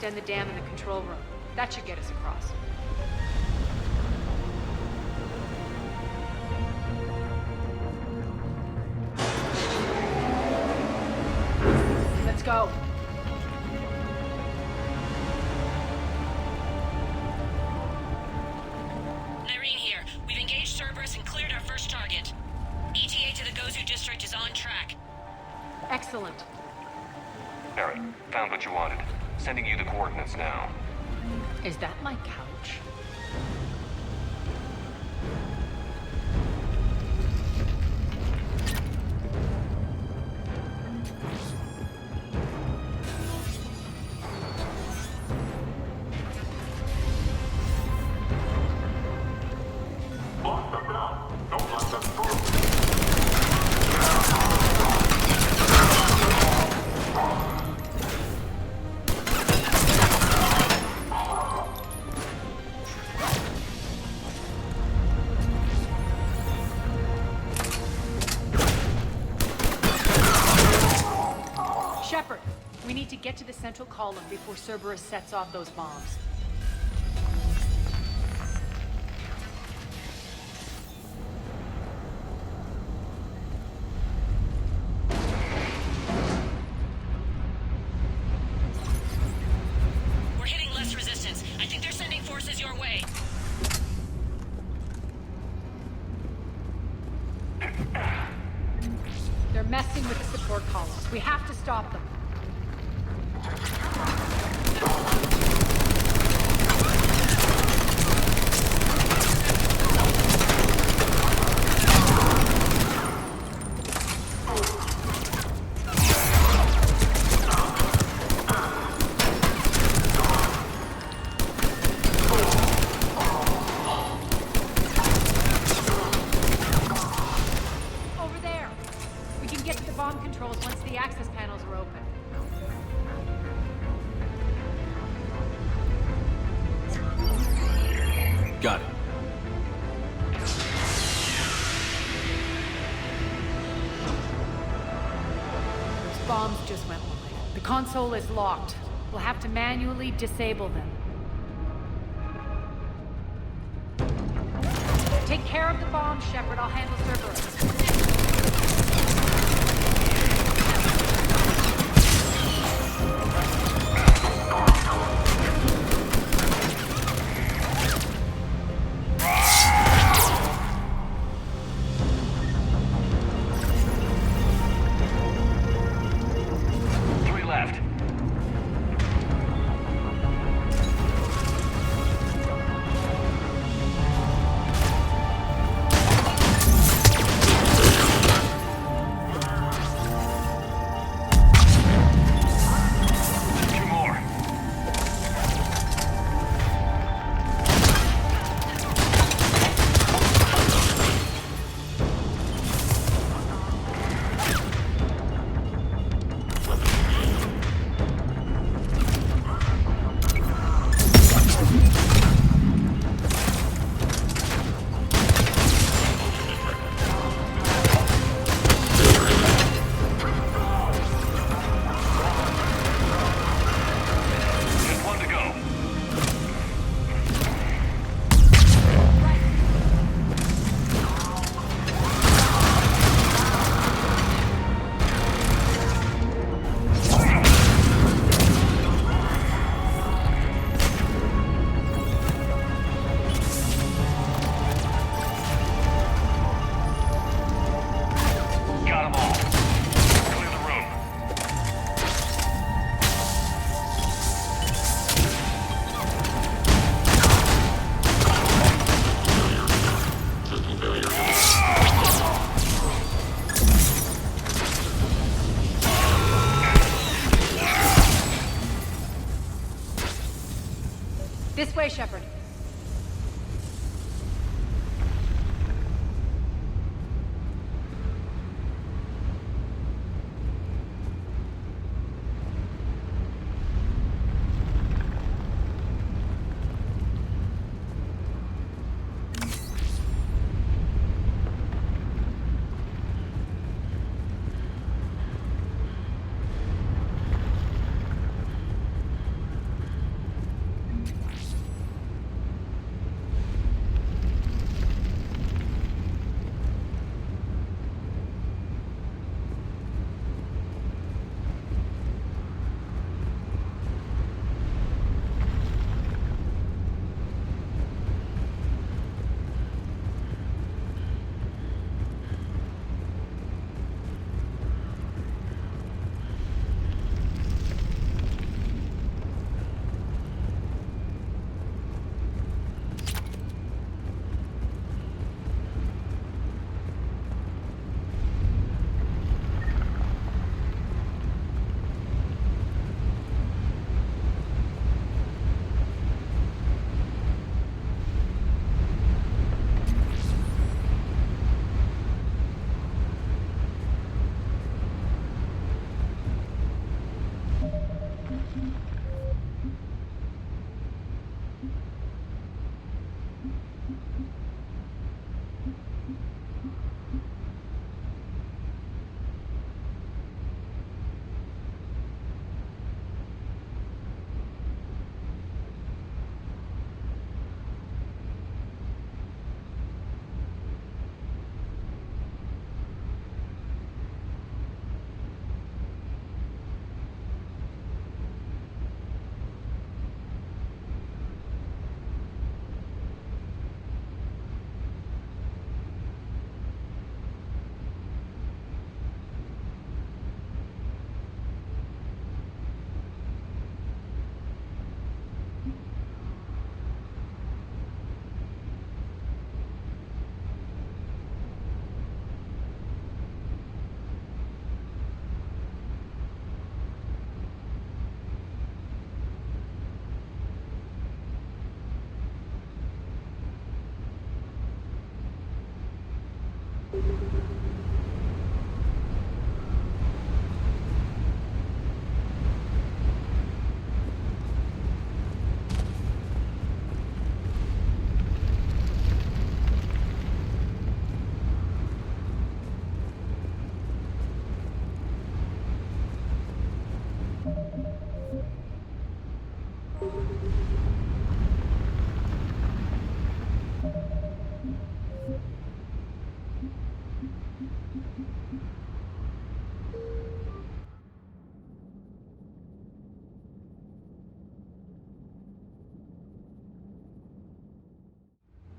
The dam in the control room. That should get us across. Let's go. Nyreen here. We've engaged Cerberus and cleared our first target. ETA to the Gozu district is on track. Excellent. Barrett, found what you wanted. Sending you the coordinates now. Is that my couch? Lock them down. Don't let them through. Shepard, we need to get to the central column before Cerberus sets off those bombs. We're hitting less resistance. I think they're sending forces your way. They're messing with the support columns. We have to stop them. Got it. Those bombs just went live. The console is locked. We'll have to manually disable them. Take care of the bombs, Shepard. I'll handle Cerberus. Three left. Two more. Just one to go. Got 'em all. Clear the room. This way, Shepard.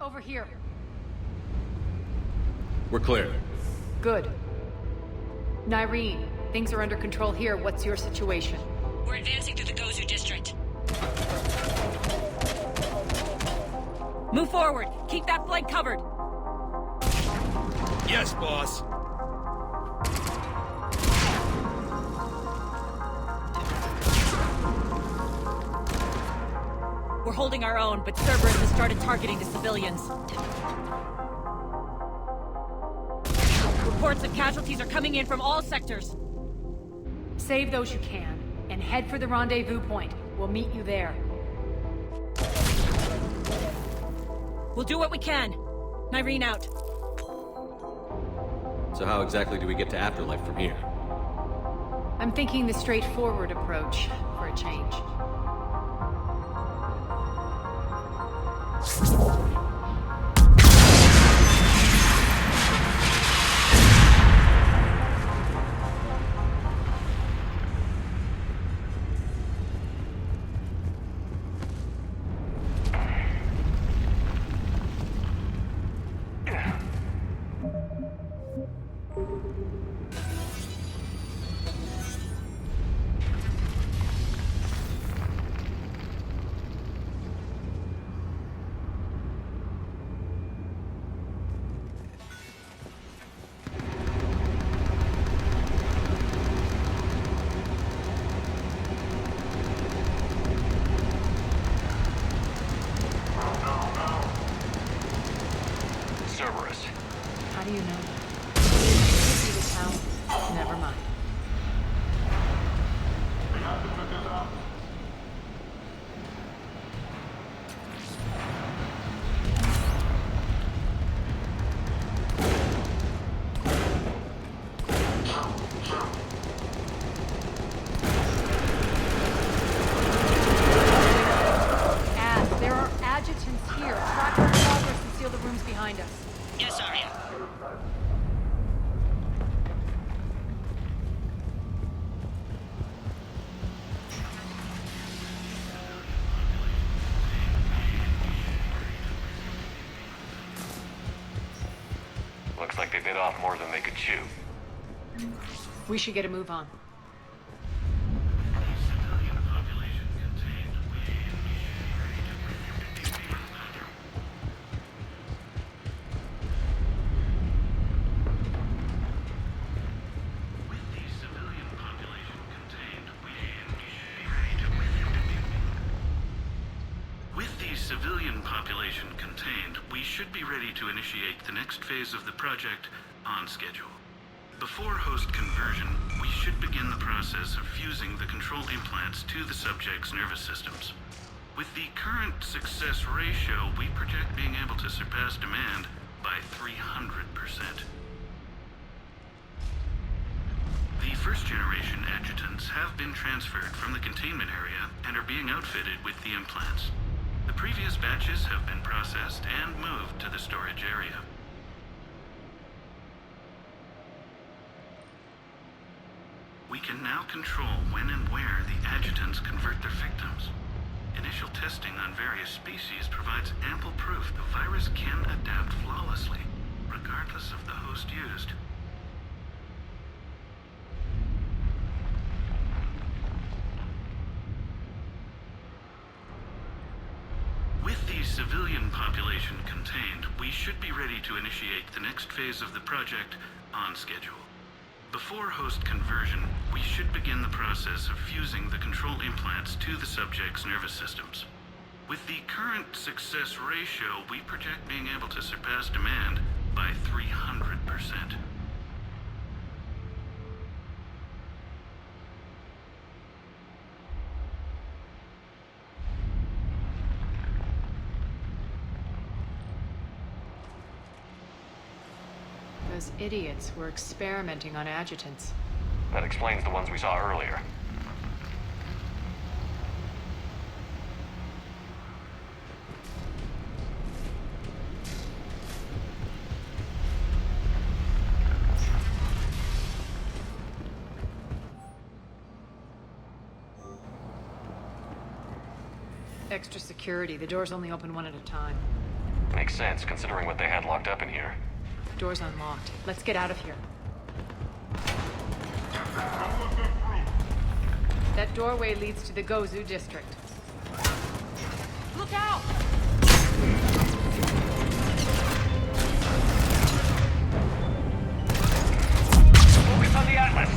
Over here. We're clear. Good. Nyreen, things are under control here. What's your situation? We're advancing through the Gozu district. Move forward. Keep that flank covered. Yes, boss. We're holding our own, but Cerberus has started targeting the civilians. Reports of casualties are coming in from all sectors. Save those you can, and head for the rendezvous point. We'll meet you there. We'll do what we can. Nyreen out. So how exactly do we get to Afterlife from here? I'm thinking the straightforward approach, for a change. Cerberus. How do you know? Could be the town. Never mind. There are adjutants here. Track their progress and seal the rooms behind us. Yes, Arya. Looks like they bit off more than they could chew. We should get a move on. Civilian population contained, we should be ready to initiate the next phase of the project on schedule. Before host conversion, we should begin the process of fusing the control implants to the subject's nervous systems. With the current success ratio, we project being able to surpass demand by 300%. The first-generation adjutants have been transferred from the containment area and are being outfitted with the implants. The previous batches have been processed and moved to the storage area. We can now control when and where the adjutants convert their victims. Initial testing on various species provides ample proof the virus can adapt flawlessly, regardless of the host used. With the civilian population contained, we should be ready to initiate the next phase of the project on schedule. Before host conversion, we should begin the process of fusing the control implants to the subject's nervous systems. With the current success ratio, we project being able to surpass demand by 300%. Those idiots were experimenting on adjutants. That explains the ones we saw earlier. Extra security. The doors only open one at a time. Makes sense, considering what they had locked up in here. Door's unlocked. Let's get out of here. That doorway leads to the Gozu district. Look out! Focus on the Atlas!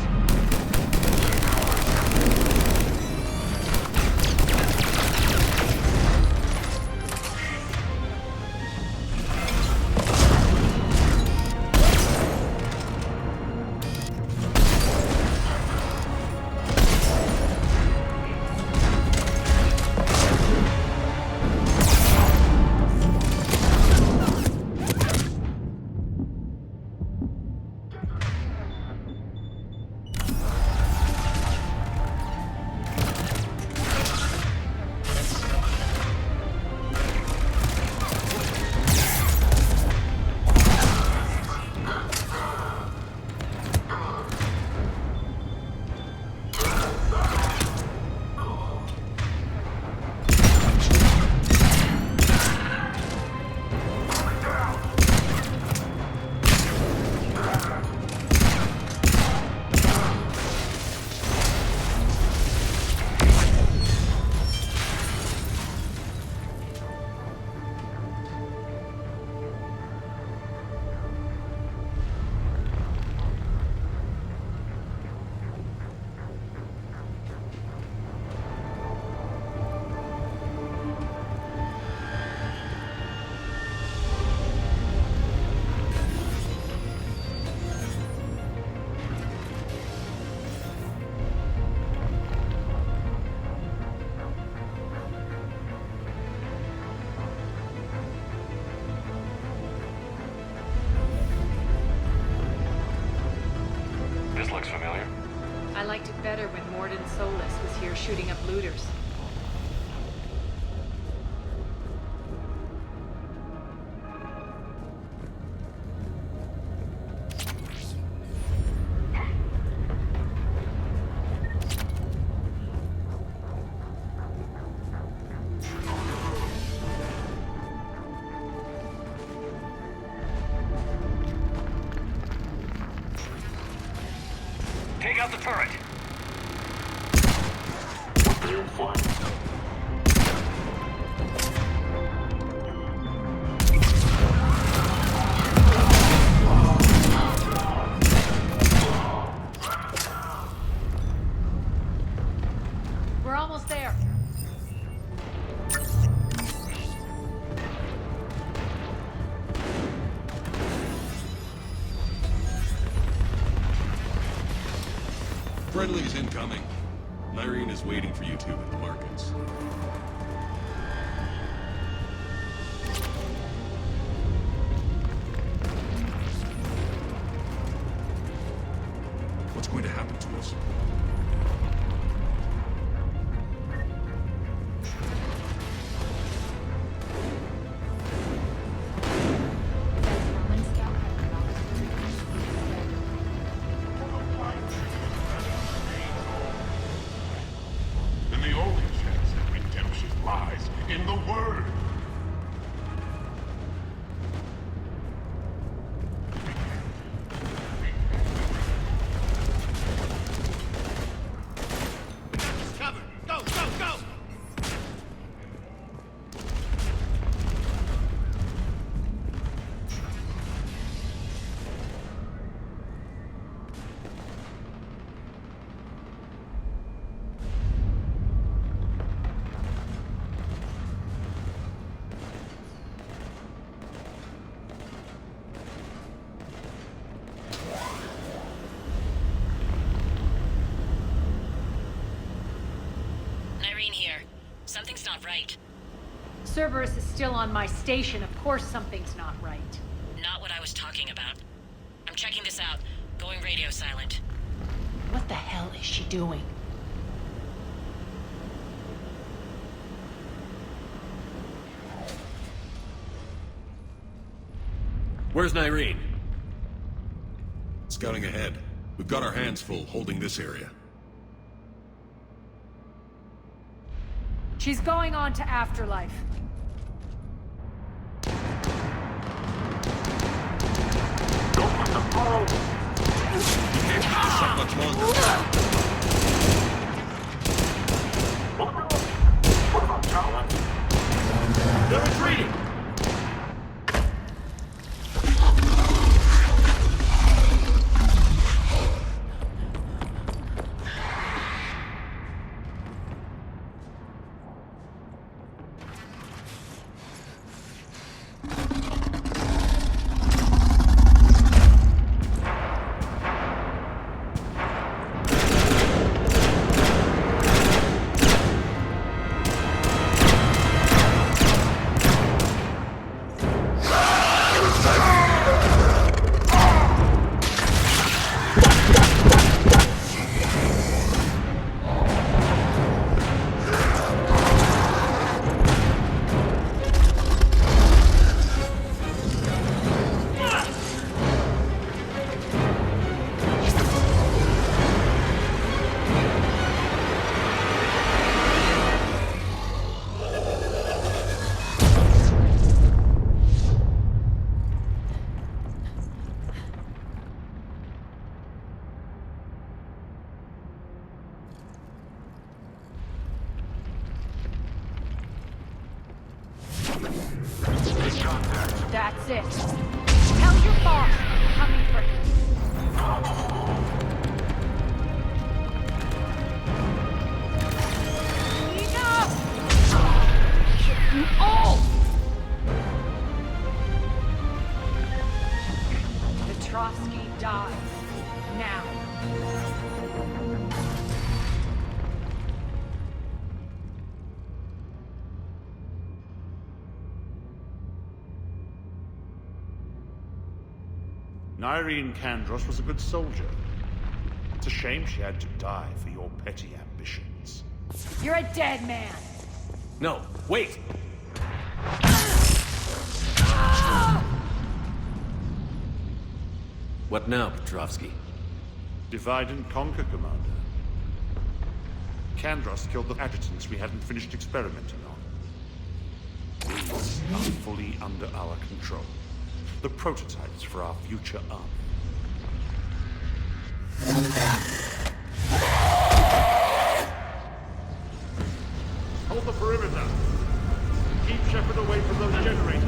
Looks familiar. I liked it better when Morden Solus was here shooting up looters. Take out the turret! We're almost there. Friendly's incoming. Irene is waiting for you two at the markets. What's going to happen to us? And the only chance at redemption lies in the Word. Cover! Go, go, go! Irene here. Something's not right. Cerberus is still on my station. Of course something's not right. Not what I was talking about. I'm checking this out. Going radio silent. What the hell is she doing? Where's Irene? Scouting ahead. We've got our hands full holding this area. She's going on to Afterlife. can't keep this up much longer. What about Talon? They're retreating! That's it. Tell your boss I'm coming for him. Enough! Kill you all! Petrovsky dies. Now. Irene Kandros was a good soldier. It's a shame she had to die for your petty ambitions. You're a dead man. No, wait! What now, Petrovsky? Divide and conquer, Commander. Kandros killed the adjutants we hadn't finished experimenting on. These are fully under our control. The prototypes for our future army. Hold the perimeter. Keep Shepard away from those generators.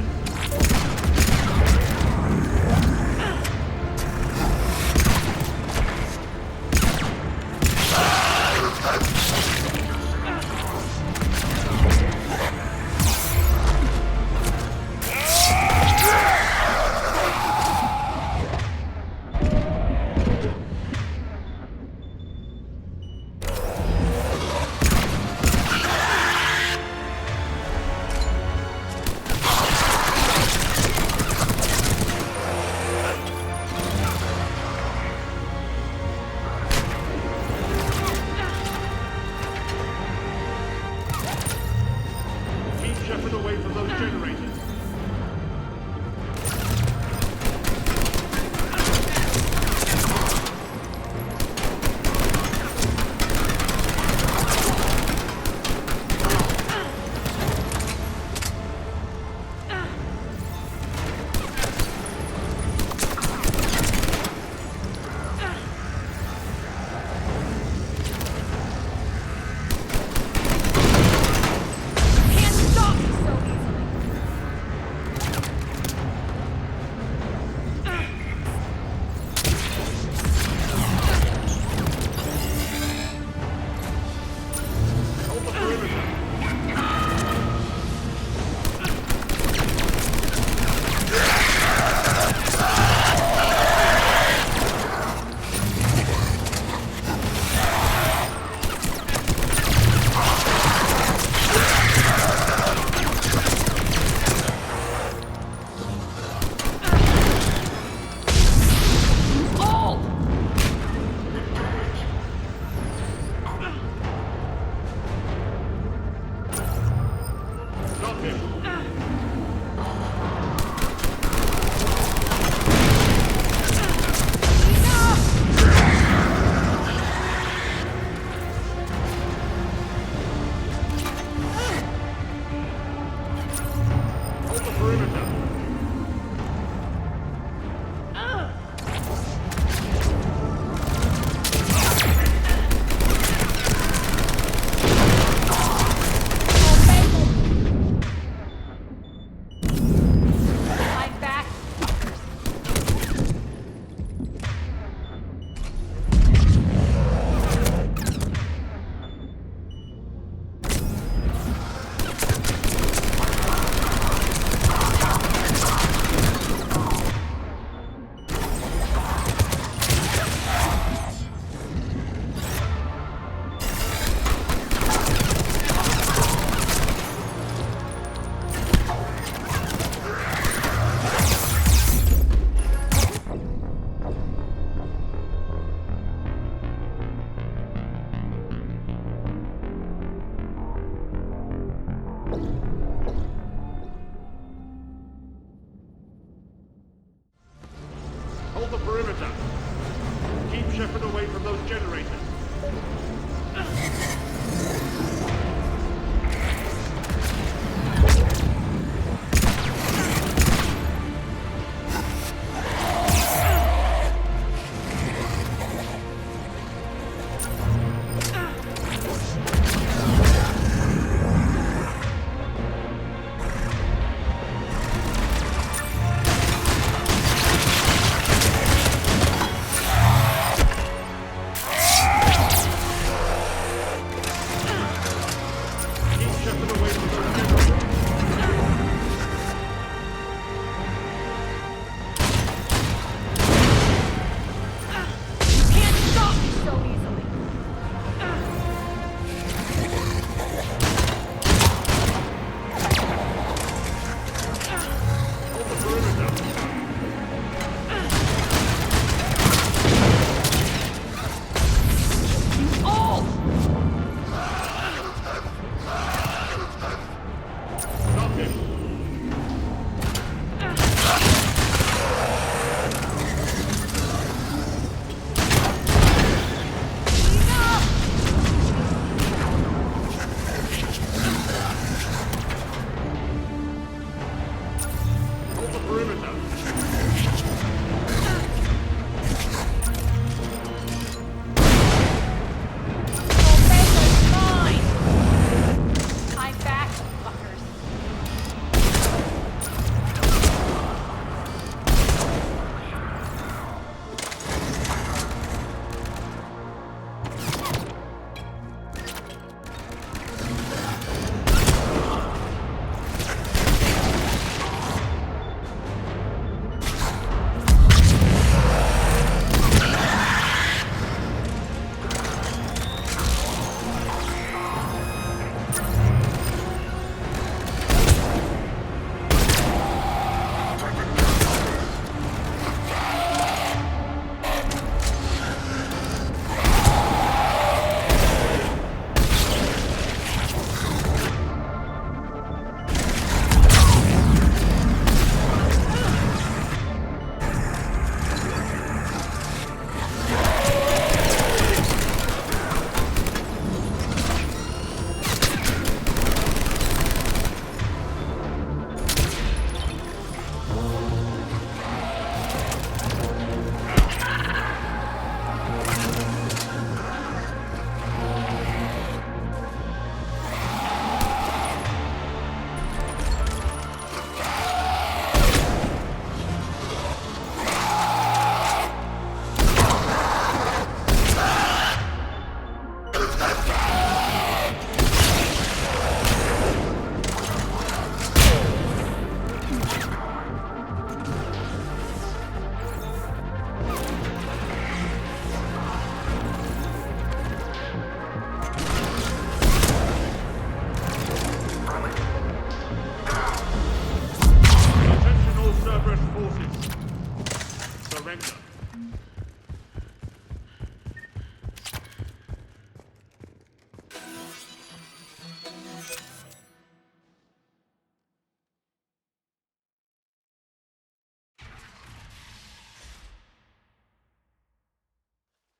Shepard away from those generators.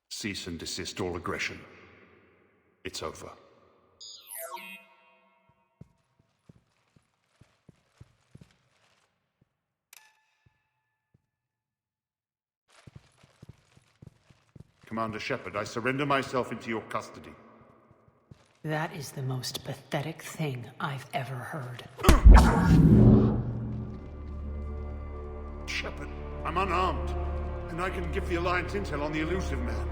Cease and desist all aggression. It's over. Commander Shepard, I surrender myself into your custody. That is the most pathetic thing I've ever heard. Shepard, I'm unarmed, and I can give the Alliance intel on the elusive man.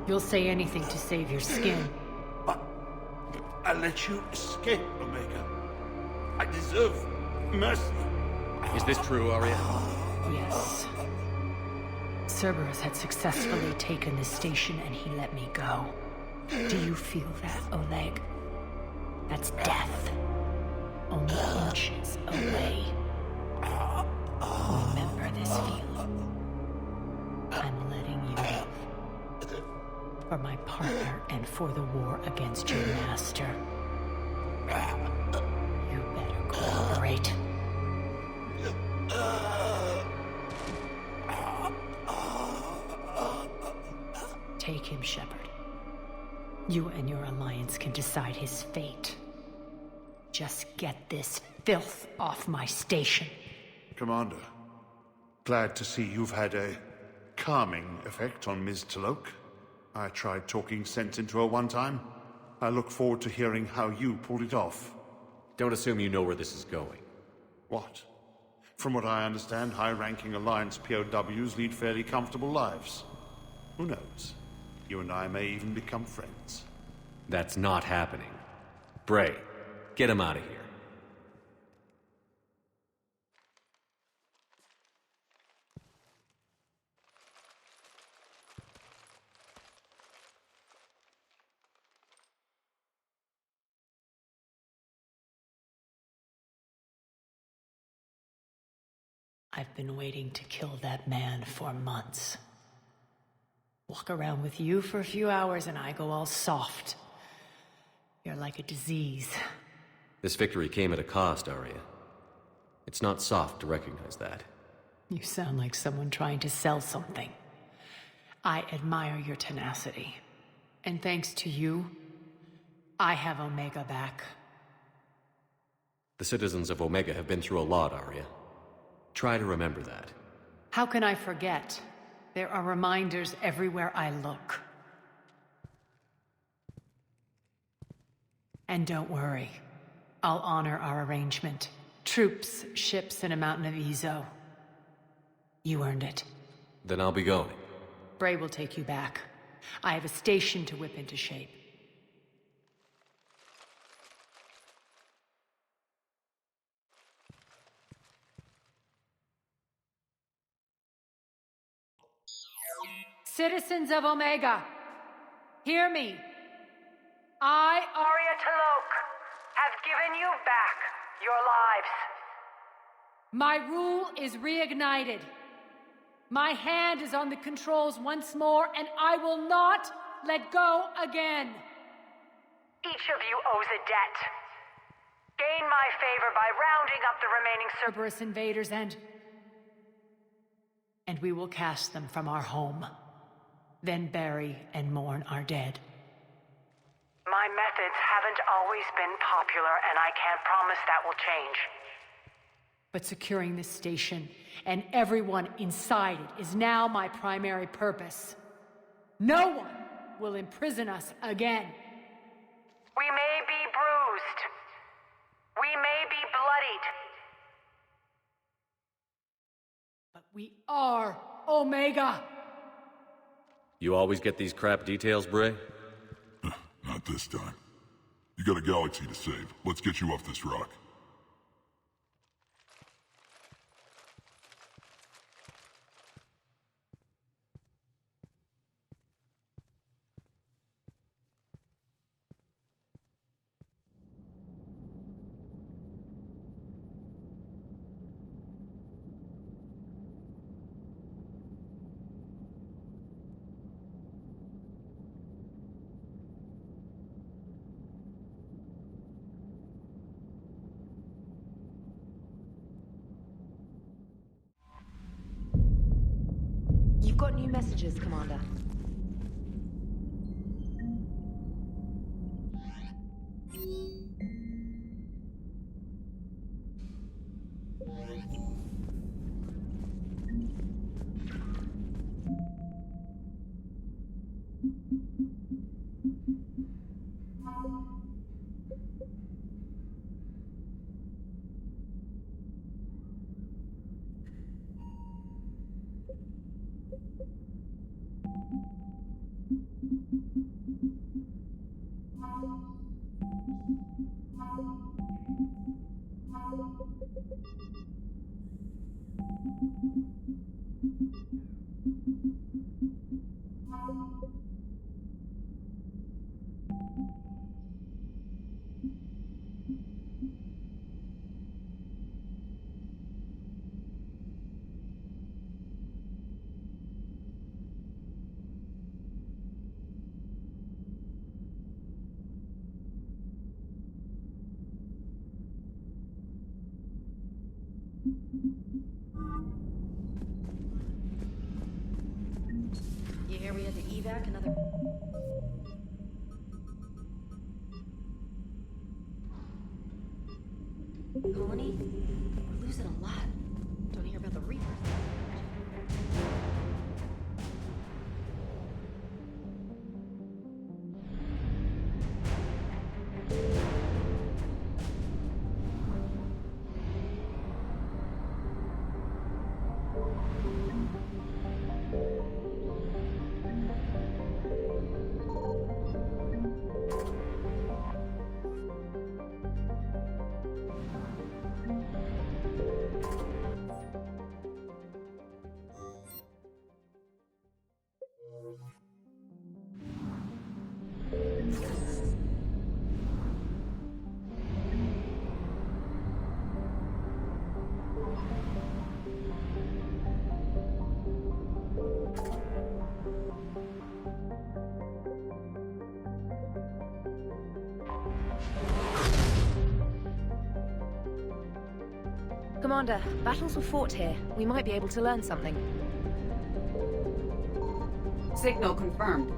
You'll say anything to save your skin. But I let you escape, Omega. I deserve mercy. Is this true, Arya? Yes. Cerberus had successfully taken the station and he let me go. Do you feel that, Oleg? That's death. Only inches away. Remember this feeling. I'm letting you live. For my partner and for the war against your master. You better cooperate. Take him, Shepard. You and your alliance can decide his fate. Just get this filth off my station. Commander, glad to see you've had a calming effect on Ms. Talok. I tried talking sense into her one time. I look forward to hearing how you pulled it off. Don't assume you know where this is going. What? From what I understand, high-ranking Alliance POWs lead fairly comfortable lives. Who knows? You and I may even become friends. That's not happening. Bray, get him out of here. I've been waiting to kill that man for months. Walk around with you for a few hours and I go all soft. You're like a disease. This victory came at a cost, Arya. It's not soft to recognize that. You sound like someone trying to sell something. I admire your tenacity. And thanks to you, I have Omega back. The citizens of Omega have been through a lot, Arya. Try to remember that. How can I forget? There are reminders everywhere I look. And don't worry. I'll honor our arrangement. Troops, ships, and a mountain of Ezo. You earned it. Then I'll be going. Bray will take you back. I have a station to whip into shape. Citizens of Omega, hear me. I, Arya Talok, have given you back your lives. My rule is reignited. My hand is on the controls once more, and I will not let go again. Each of you owes a debt. Gain my favor by rounding up the remaining Cerberus invaders and we will cast them from our home. Then bury and mourn our dead. My methods haven't always been popular, and I can't promise that will change. But securing this station and everyone inside it is now my primary purpose. No one will imprison us again. We may be bruised. We may be bloodied. But we are Omega. You always get these crap details, Bray? Not this time. You got a galaxy to save. Let's get you off this rock. You've got new messages, Commander. Colony? We're losing a lot. Don't hear about the Reapers. Commander, battles were fought here. We might be able to learn something. Signal confirmed.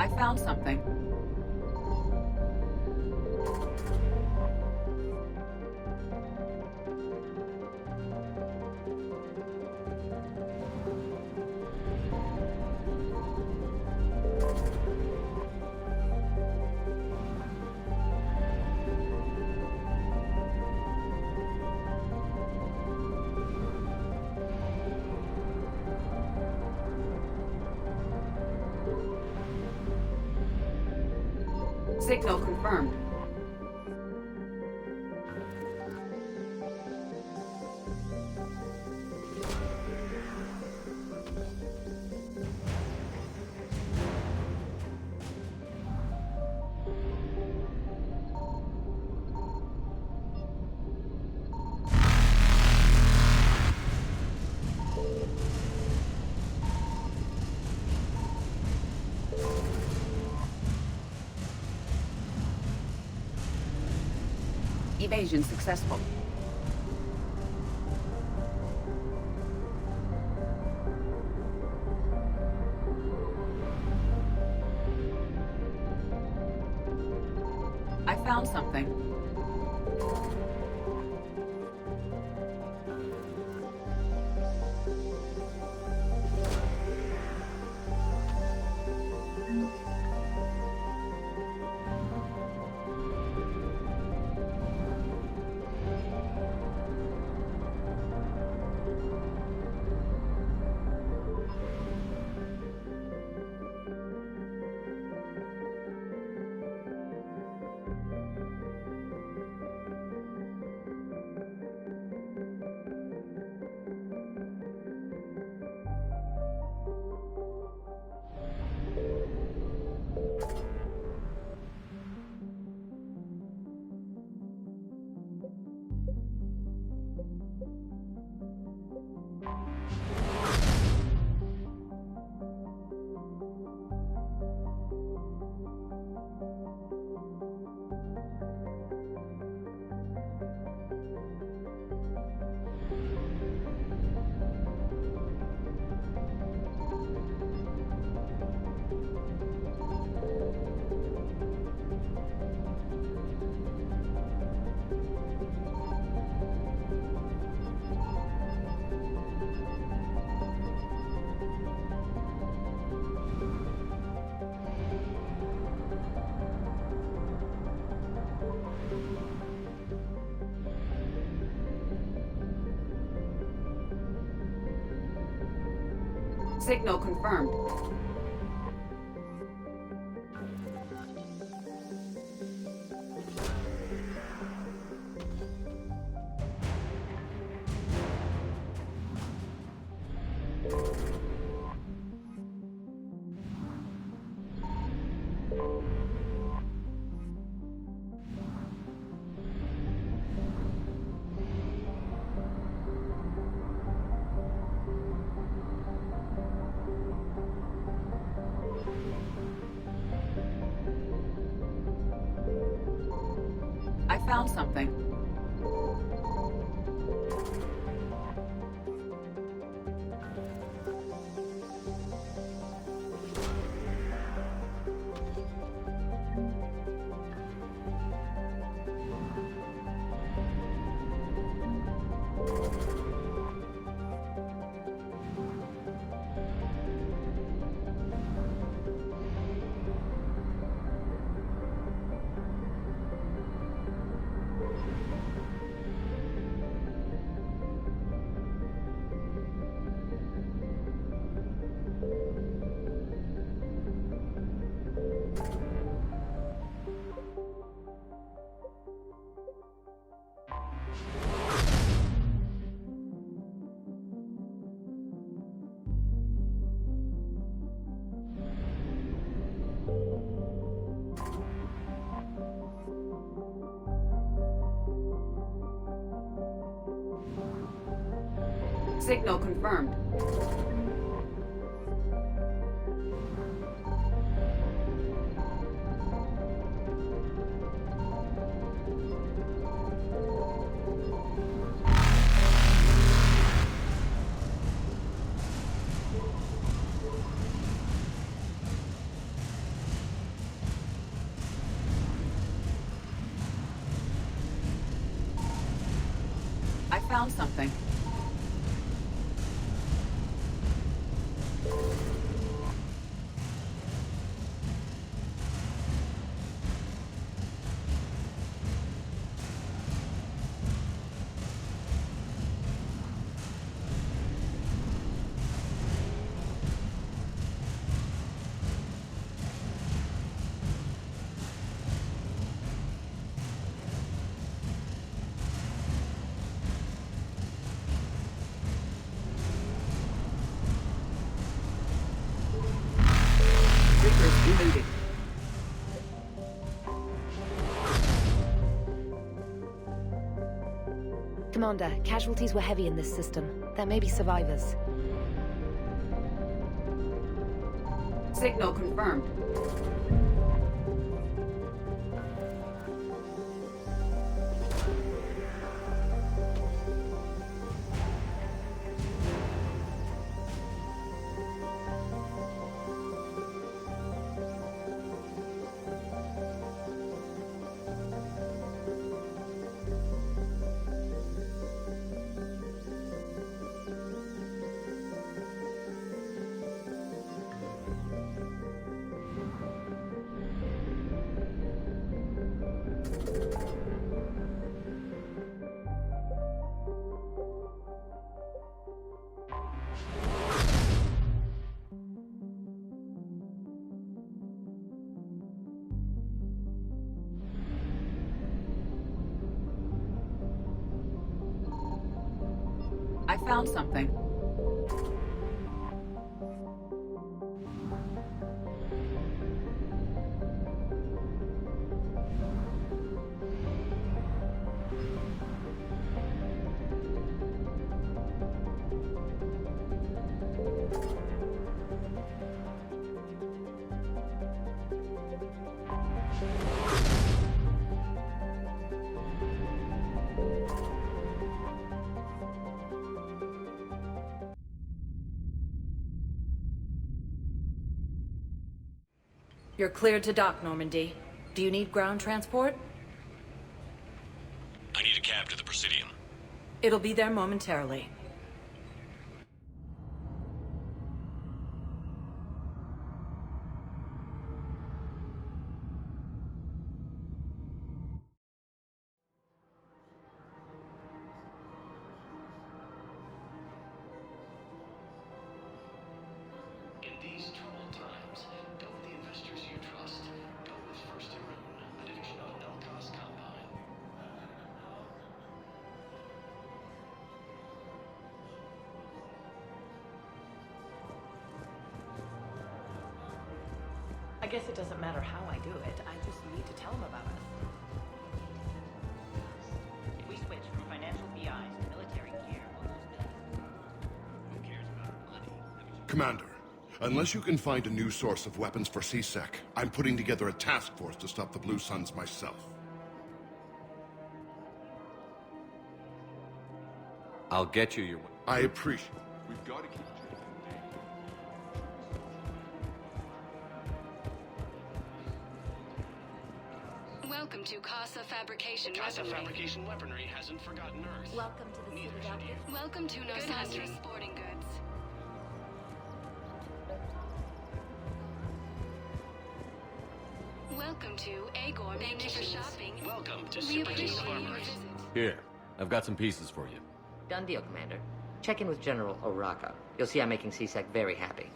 I found something. Signal confirmed. Evasion successful. I found something. Signal confirmed. I found something. Signal confirmed. I found something. Reloading. Commander, casualties were heavy in this system. There may be survivors. Signal confirmed. I found something. You're cleared to dock, Normandy. Do you need ground transport? I need a cab to the Presidium. It'll be there momentarily. guess it doesn't matter how I do it. I just need to tell him about us. If we switch from financial BIs to military gear, who cares about money? Commander, unless you can find a new source of weapons for C-Sec, I'm putting together a task force to stop the Blue Suns myself. I'll get you your... I appreciate... We've got to keep Welcome to Casa Fabrication Casa Weaponry. Fabrication Weaponry hasn't forgotten Earth. Welcome to the Citadel. Welcome to Nostra Sporting Goods. Welcome to Agor Munitions. Shopping. Welcome to We appreciate Super your Armory. visit. Here, I've got some pieces for you. Done deal, Commander. Check in with General Oraka. You'll see I'm making C-Sec very happy.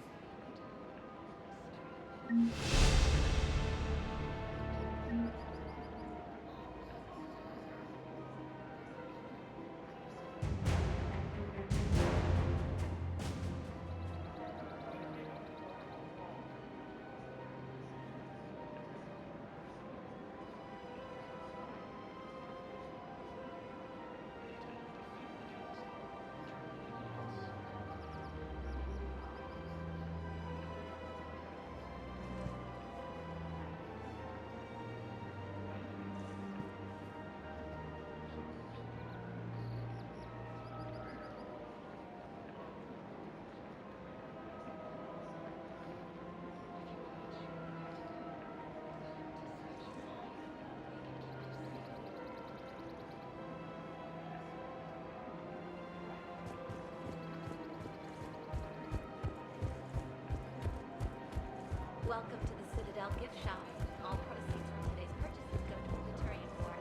Welcome to the Citadel gift shop. All proceeds from today's purchases go to the Turian War.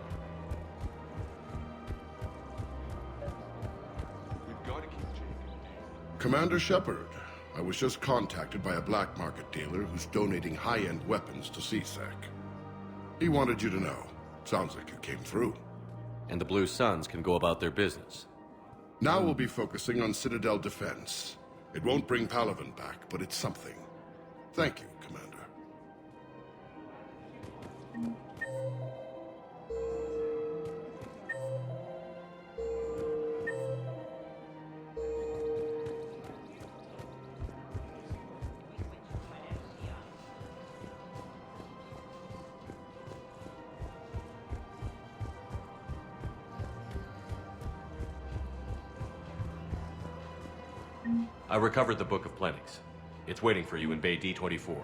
We've got to keep changing. Commander Shepard, I was just contacted by a black market dealer who's donating high-end weapons to C-Sec. He wanted you to know. Sounds like you came through. And the Blue Suns can go about their business. Now we'll be focusing on Citadel defense. It won't bring Palaven back, but it's something. Thank you, Commander. I recovered the Book of Plenix. It's waiting for you in Bay D-24.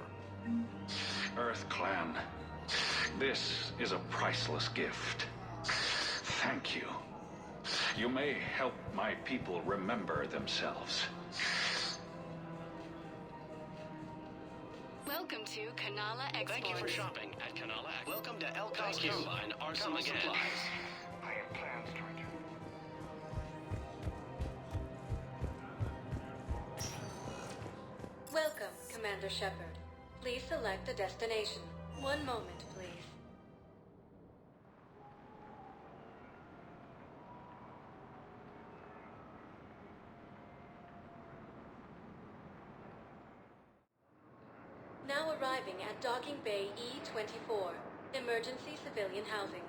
Earth Clan, this is a priceless gift. Thank you. You may help my people remember themselves. Welcome to Kanala Exports. Thank you for shopping at Kanala. Welcome to Elkos Combine Arsenal again. I have plans, Director. Welcome, Commander Shepard. Please select a destination. One moment, please. Now arriving at Docking Bay E-24, emergency civilian housing.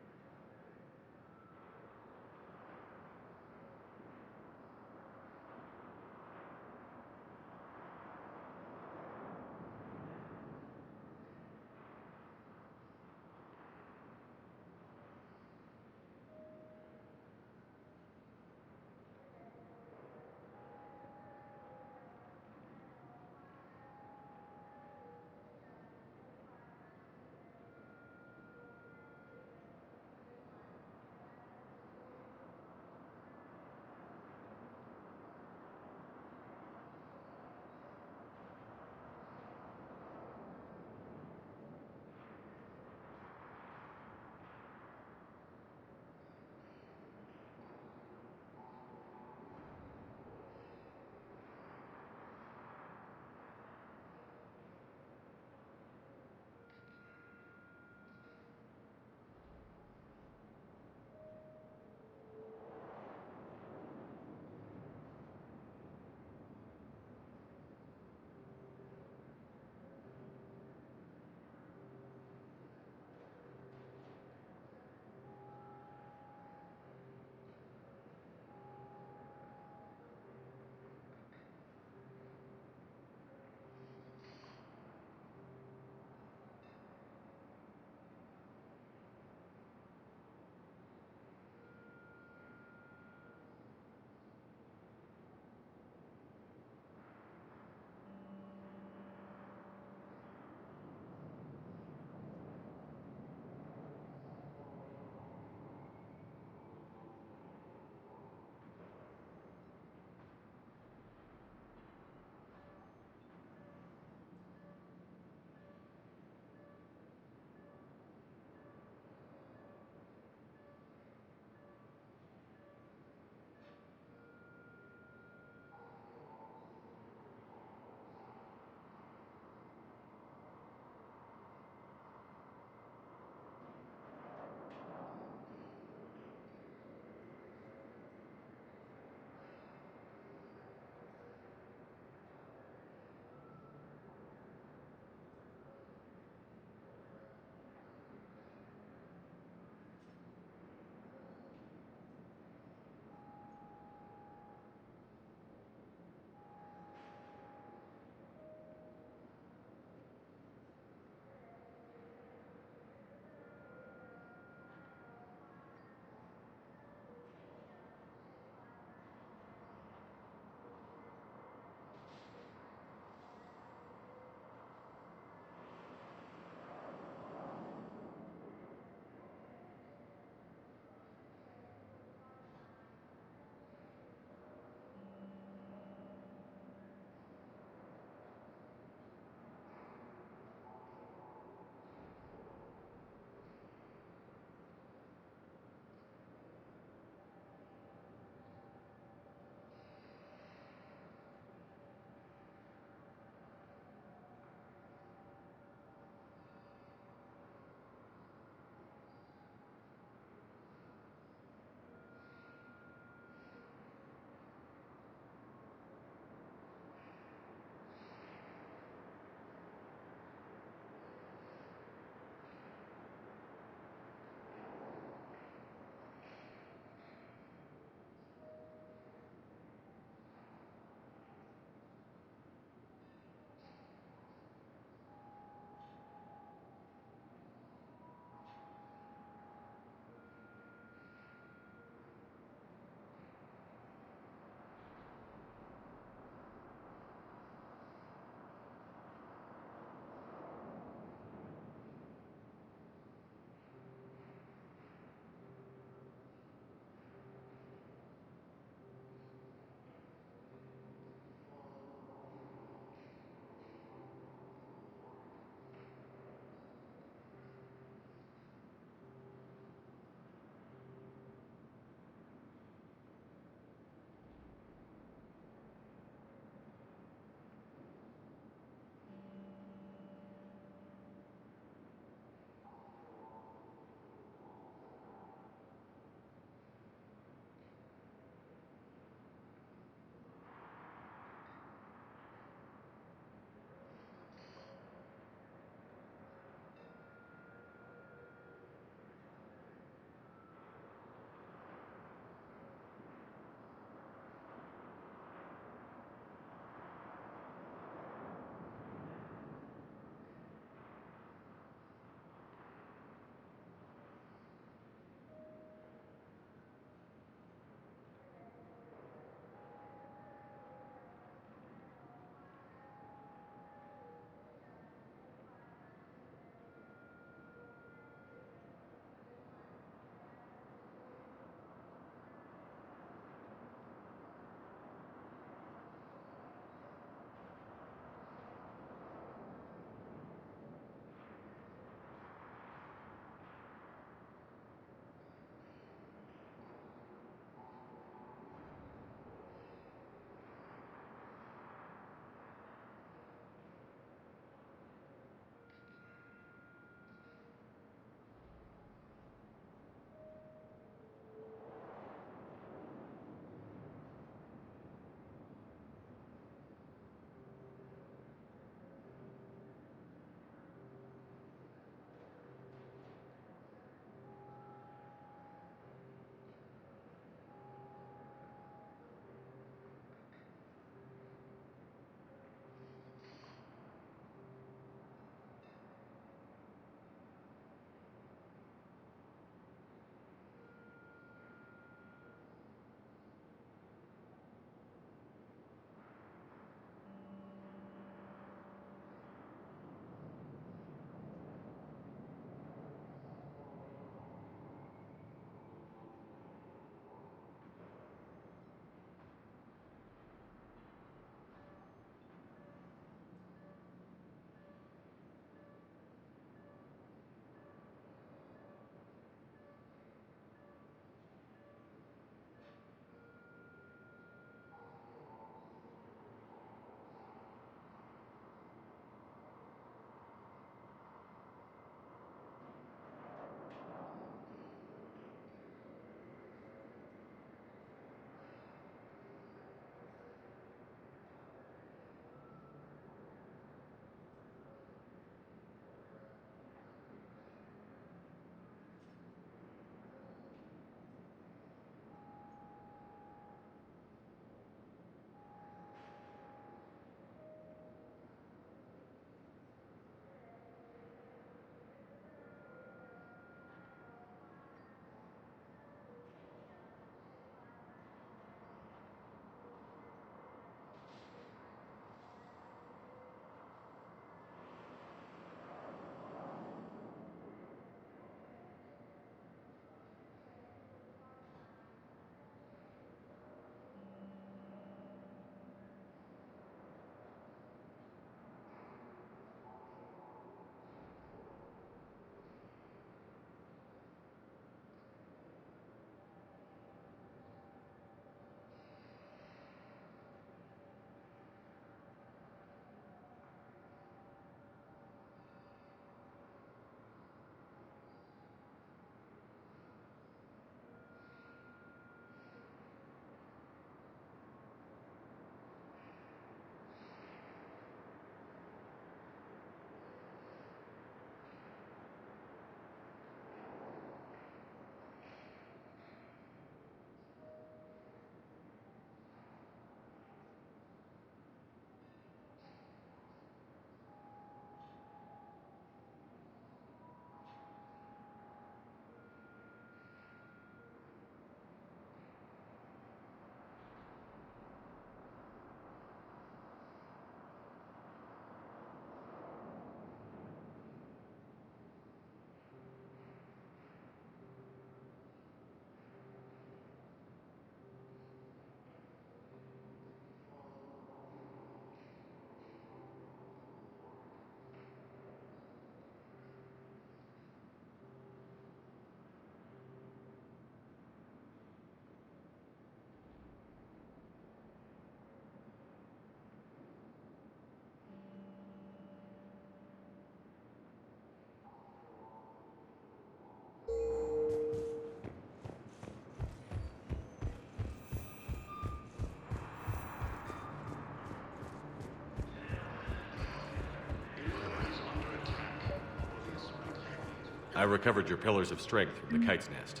I recovered your pillars of strength from the kite's nest.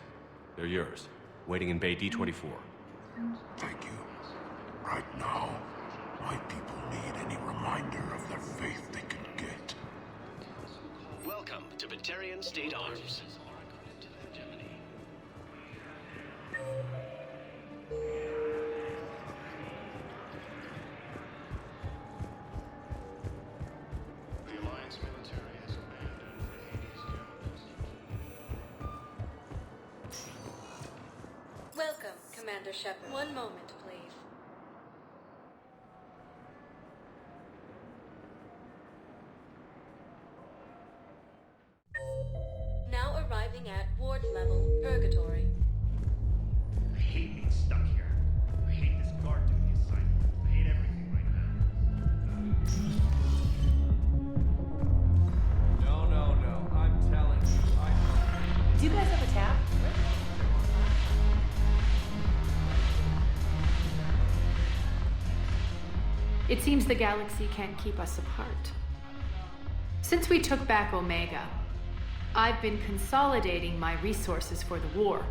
They're yours, waiting in Bay D-24. Thank you. Right now, my people need any reminder of their faith they can get. Welcome to Batarian State Arms. The Alliance military has abandoned Hades' capital. Welcome, Commander Shepard. One moment, please. Now arriving at ward level, Purgatory. I hate being stuck here. I hate this guard duty assignment. I hate everything right now. No. I'm telling you. Do you guys have a tap? It seems the galaxy can't keep us apart. Since we took back Omega, I've been consolidating my resources for the war.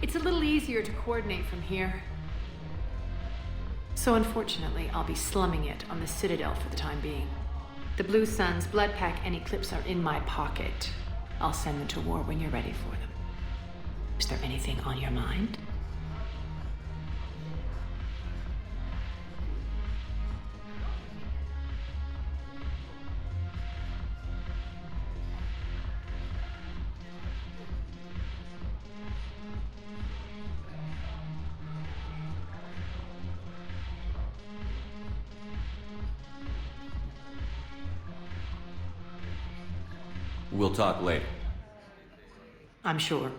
It's a little easier to coordinate from here. So unfortunately, I'll be slumming it on the Citadel for the time being. The Blue Suns, Blood Pack, and Eclipse are in my pocket. I'll send them to war when you're ready for them. Is there anything on your mind? We'll talk later. I'm sure.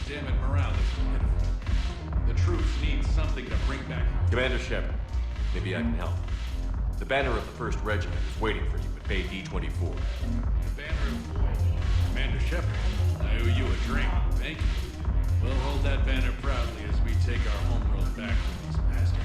Damn it, morale is pitiful. The troops need something to bring back. Commander Shepard, maybe I can help. The banner of the 1st Regiment is waiting for you at Bay D-24. The banner of Commander Shepard, I owe you a drink. Thank you. We'll hold that banner proudly as we take our homeworld back from these bastards.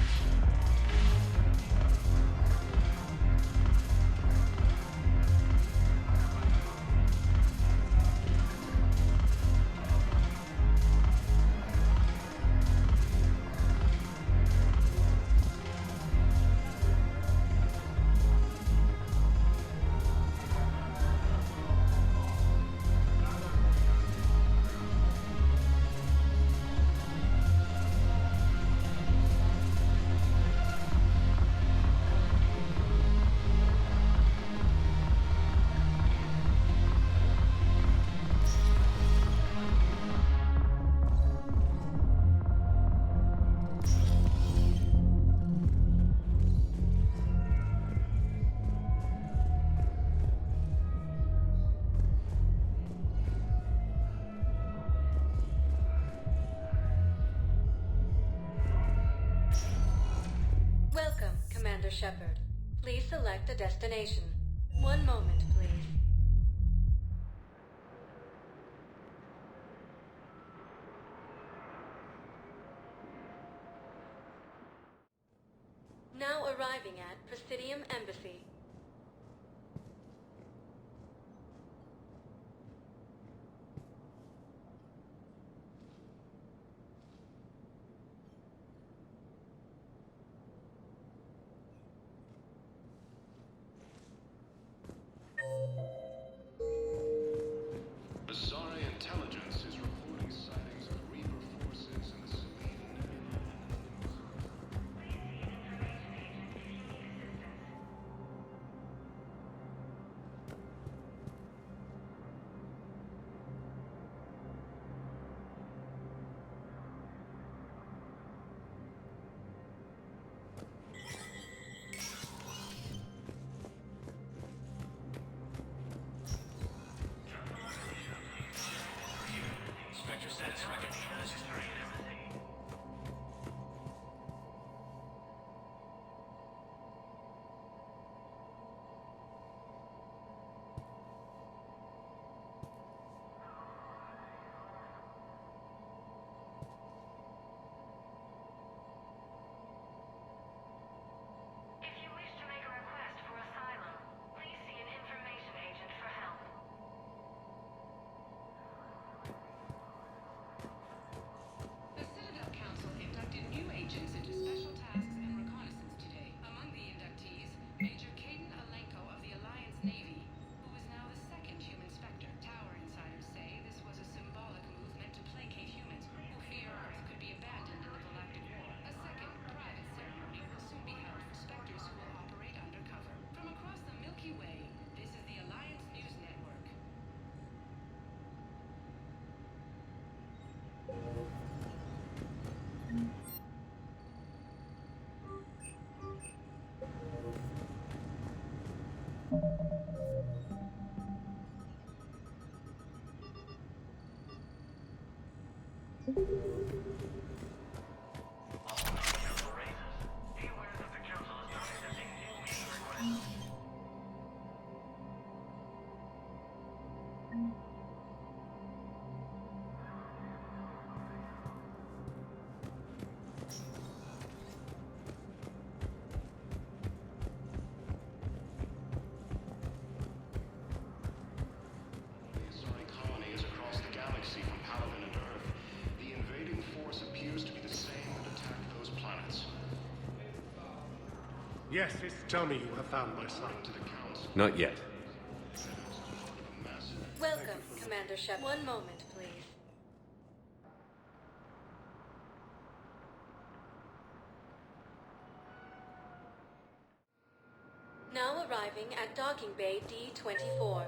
Welcome, Commander Shepard. Please select a destination. One moment, please. Now arriving at Presidium Embassy. Bizarre intelligence is reporting sightings of Reaper forces in the Serene. Yes, tell me you have found my son. Not yet. Welcome, Commander Shepard. One moment, please. Now arriving at docking bay D-24.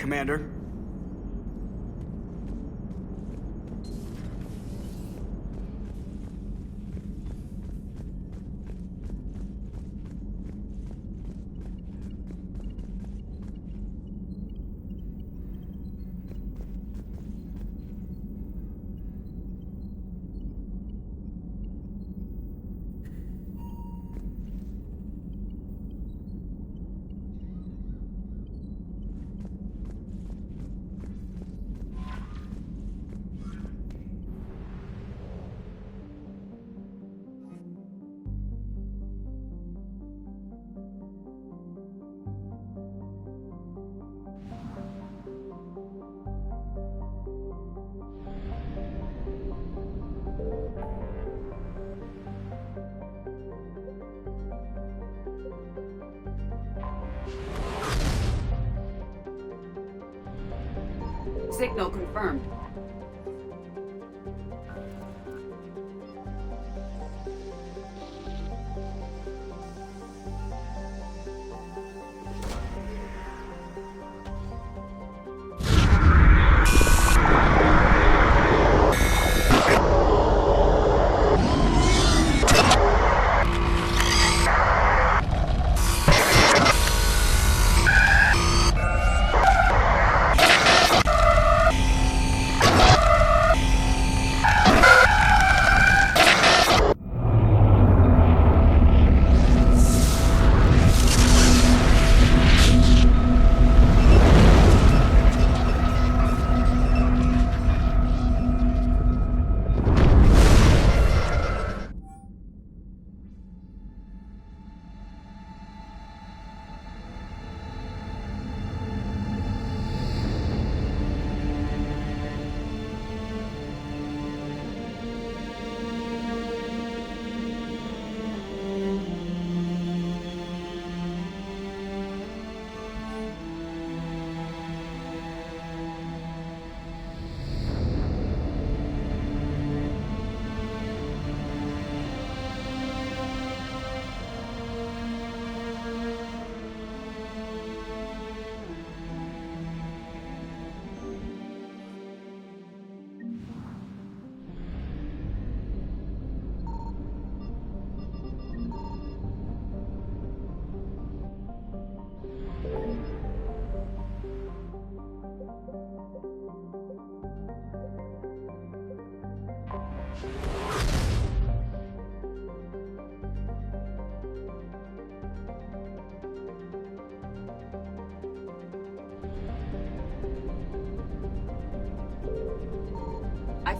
Commander? Signal confirmed.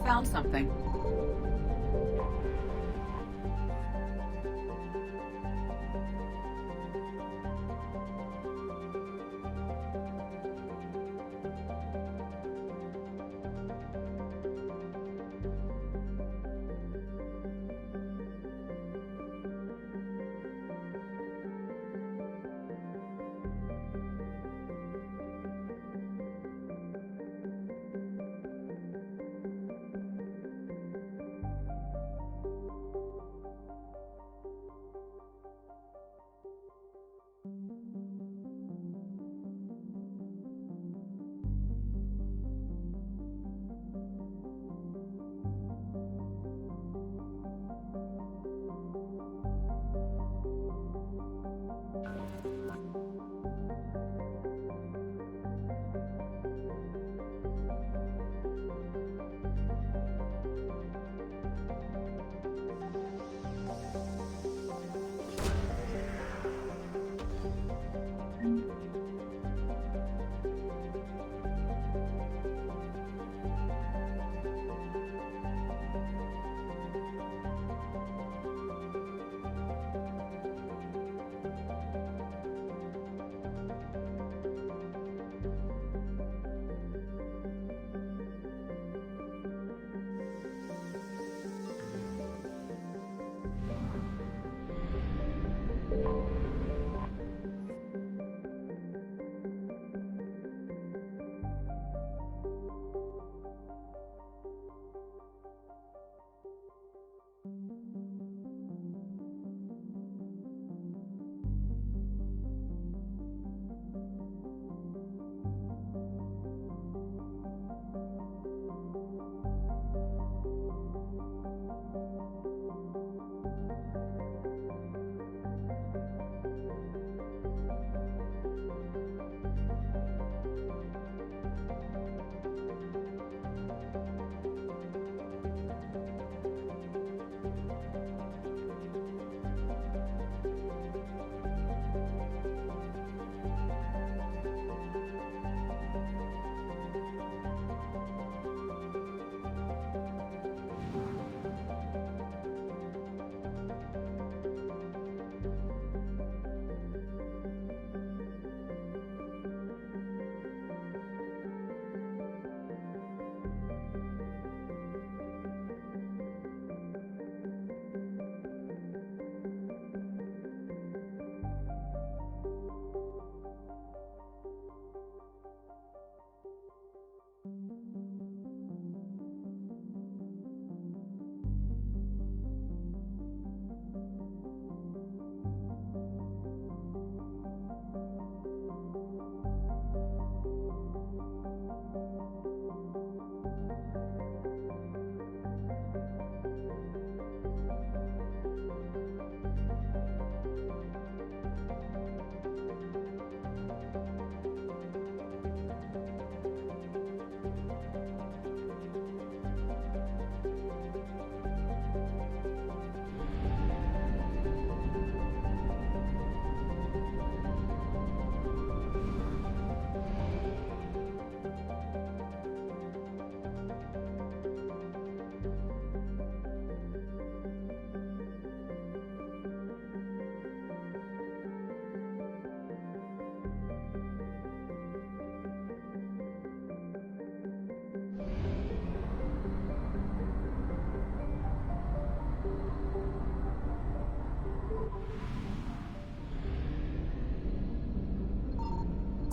found something.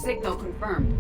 Signal confirmed.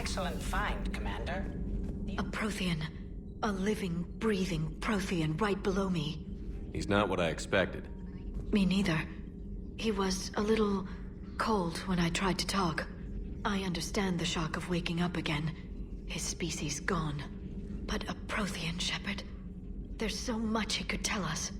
excellent find, Commander. A Prothean. A living, breathing Prothean right below me. He's not what I expected. Me neither. He was a little cold when I tried to talk. I understand the shock of waking up again. His species gone. But a Prothean, Shepard. There's so much he could tell us.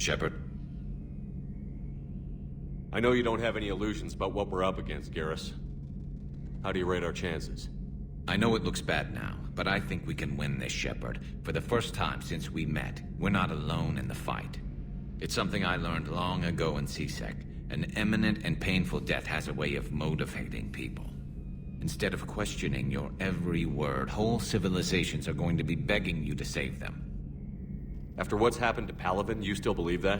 Shepard. I know you don't have any illusions about what we're up against, Garrus. How do you rate our chances? I know it looks bad now, but I think we can win this, Shepard. For the first time since we met, we're not alone in the fight. It's something I learned long ago in CSEC. An imminent and painful death has a way of motivating people. Instead of questioning your every word, whole civilizations are going to be begging you to save them. After what's happened to Palaven, you still believe that?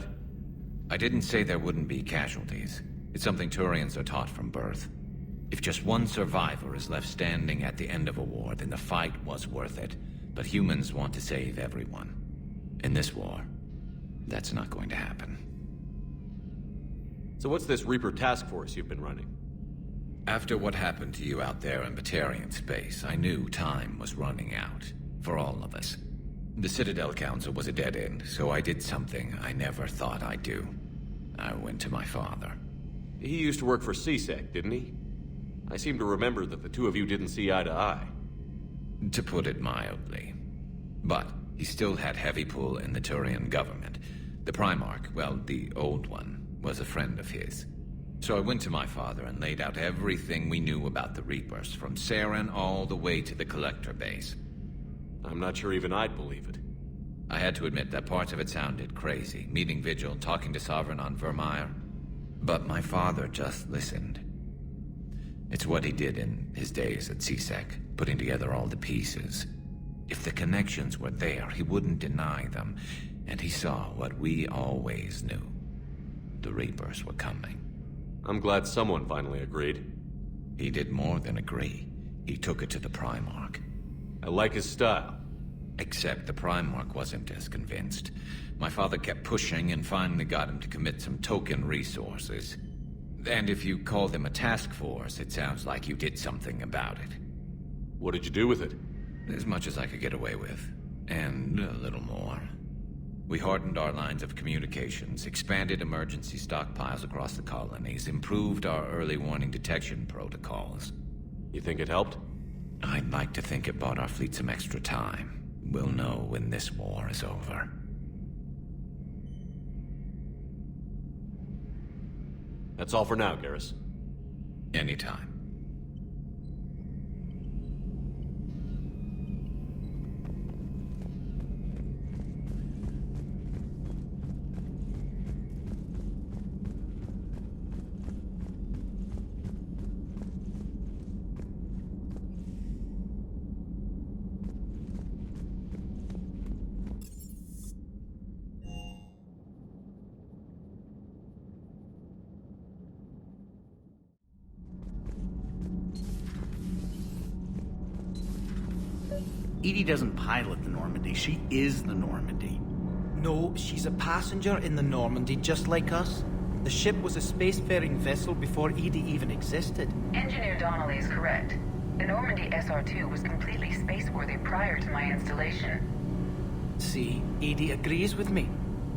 I didn't say there wouldn't be casualties. It's something Turians are taught from birth. If just one survivor is left standing at the end of a war, then the fight was worth it. But humans want to save everyone. In this war, that's not going to happen. So what's this Reaper task force you've been running? After what happened to you out there in Batarian space, I knew time was running out. For all of us. The Citadel Council was a dead end, so I did something I never thought I'd do. I went to my father. He used to work for CSEC, didn't he? I seem to remember that the two of you didn't see eye to eye. To put it mildly. But he still had heavy pull in the Turian government. The Primarch, well, the old one, was a friend of his. So I went to my father and laid out everything we knew about the Reapers, from Saren all the way to the Collector base. I'm not sure even I'd believe it. I had to admit that parts of it sounded crazy, meeting Vigil, talking to Sovereign on Vermeer. But my father just listened. It's what he did in his days at CSEC, putting together all the pieces. If the connections were there, he wouldn't deny them, and he saw what we always knew. The Reapers were coming. I'm glad someone finally agreed. He did more than agree. He took it to the Primarch. I like his style. Except the Primarch wasn't as convinced. My father kept pushing and finally got him to commit some token resources. And if you call them a task force, it sounds like you did something about it. What did you do with it? As much as I could get away with. And a little more. We hardened our lines of communications, expanded emergency stockpiles across the colonies, improved our early warning detection protocols. You think it helped? I'd like to think it bought our fleet some extra time. We'll know when this war is over. That's all for now, Garrus. Anytime. Edie doesn't pilot the Normandy. She is the Normandy. No, she's a passenger in the Normandy, just like us. The ship was a spacefaring vessel before Edie even existed. Engineer Donnelly is correct. The Normandy SR-2 was completely spaceworthy prior to my installation. See, Edie agrees with me.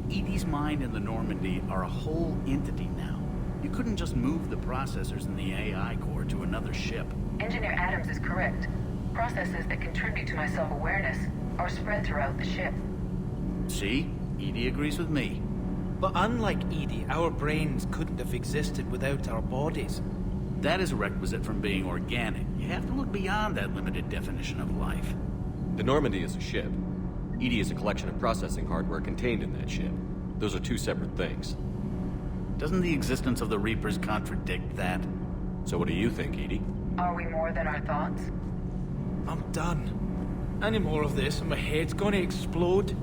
Edie's mind and the Normandy are a whole entity now. You couldn't just move the processors in the AI core to another ship. Engineer Adams is correct. Processes that contribute to my self-awareness are spread throughout the ship. See? Edie agrees with me. But unlike Edie, our brains couldn't have existed without our bodies. That is a requisite from being organic. You have to look beyond that limited definition of life. The Normandy is a ship. Edie is a collection of processing hardware contained in that ship. Those are two separate things. Doesn't the existence of the Reapers contradict that? So what do you think, Edie? Are we more than our thoughts? I'm done. Any more of this and my head's gonna explode.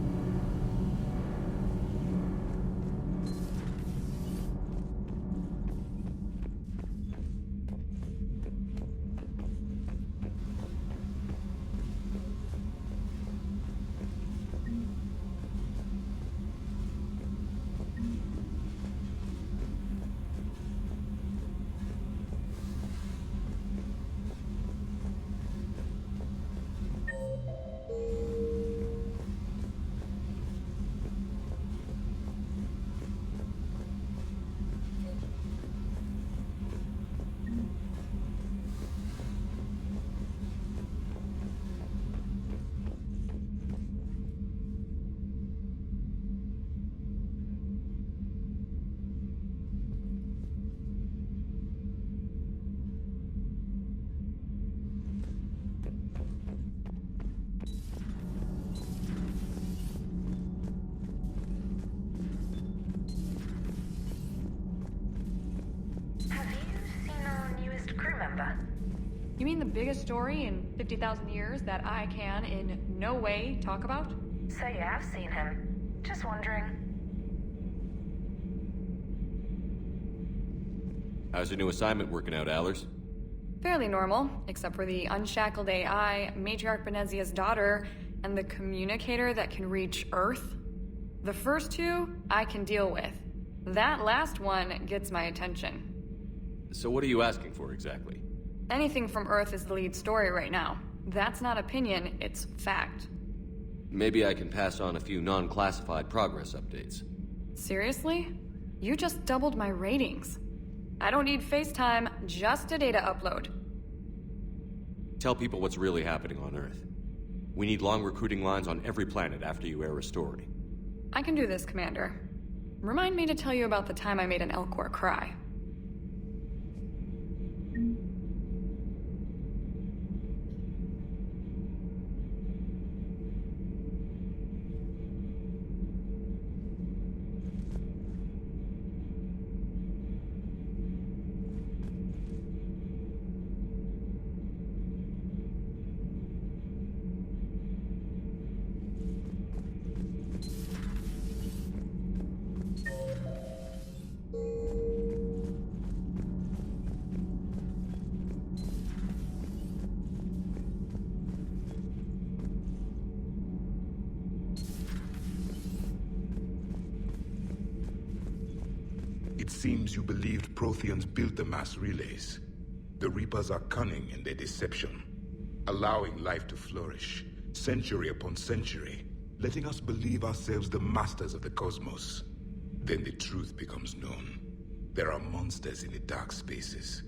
You mean the biggest story in 50,000 years that I can in no way talk about? So you have seen him. Just wondering. How's your new assignment working out, Allers? Fairly normal, except for the unshackled AI, Matriarch Benezia's daughter, and the communicator that can reach Earth. The first two, I can deal with. That last one gets my attention. So what are you asking for exactly? Anything from Earth is the lead story right now. That's not opinion, it's fact. Maybe I can pass on a few non-classified progress updates. Seriously? You just doubled my ratings. I don't need FaceTime, just a data upload. Tell people what's really happening on Earth. We need long recruiting lines on every planet after you air a story. I can do this, Commander. Remind me to tell you about the time I made an Elcor cry. It seems you believed Protheans built the mass relays. The Reapers are cunning in their deception, allowing life to flourish, century upon century, letting us believe ourselves the masters of the cosmos. Then the truth becomes known. There are monsters in the dark spaces,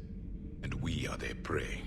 and we are their prey.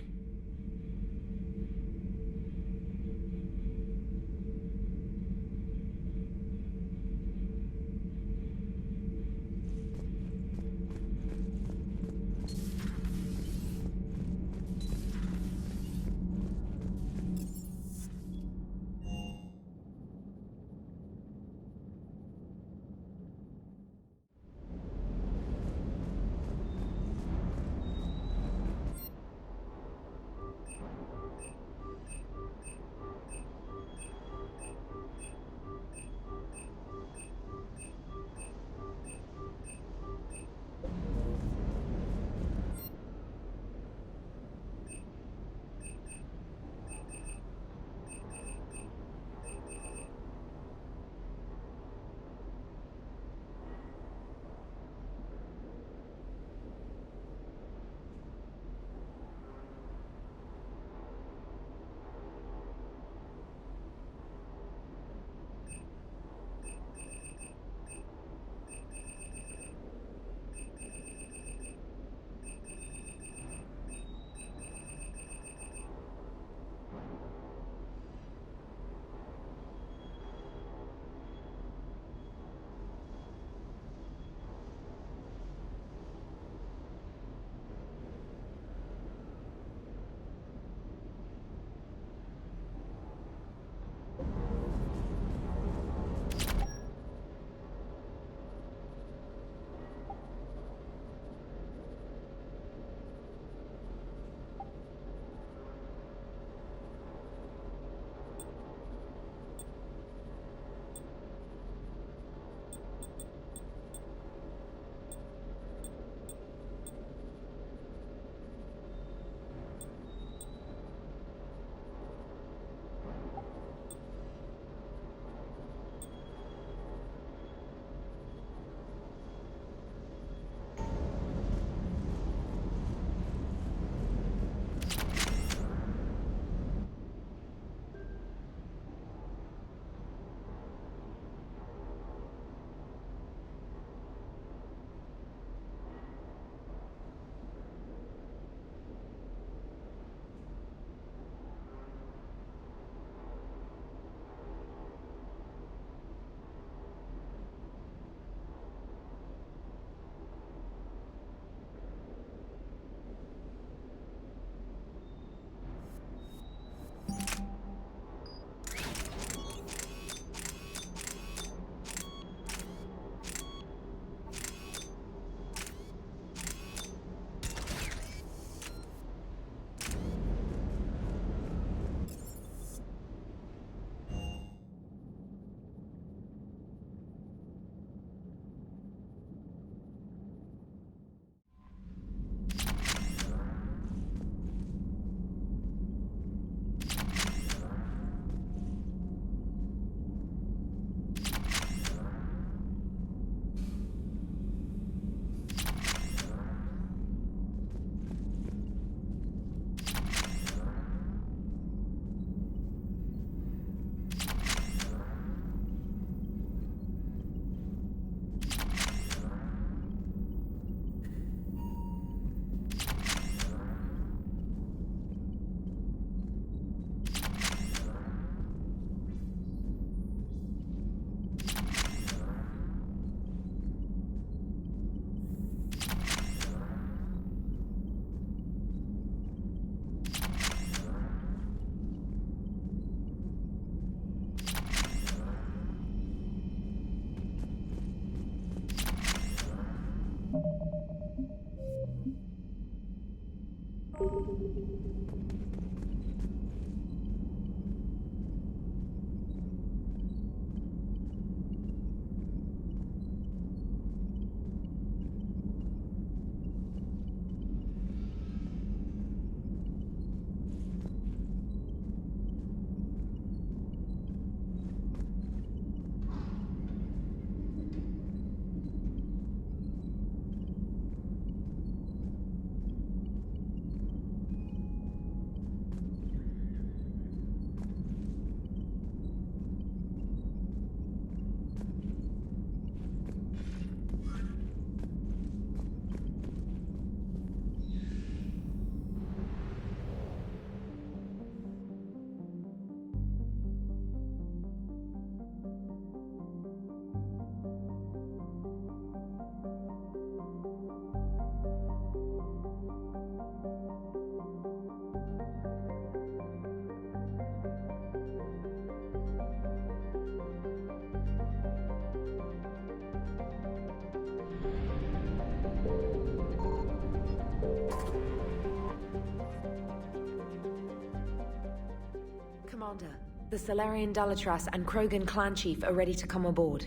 The Solarian Dalatras and Krogan clan chief are ready to come aboard.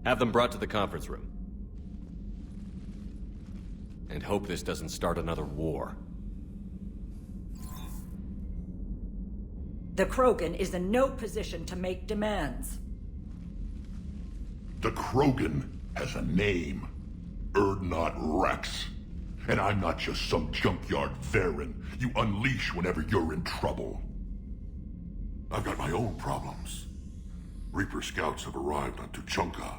Have them brought to the conference room. And hope this doesn't start another war. The Krogan is in no position to make demands. The Krogan has a name. Urdnot Rex. And I'm not just some junkyard Varen you unleash whenever you're in trouble. I've got my own problems. Reaper scouts have arrived on Tuchanka.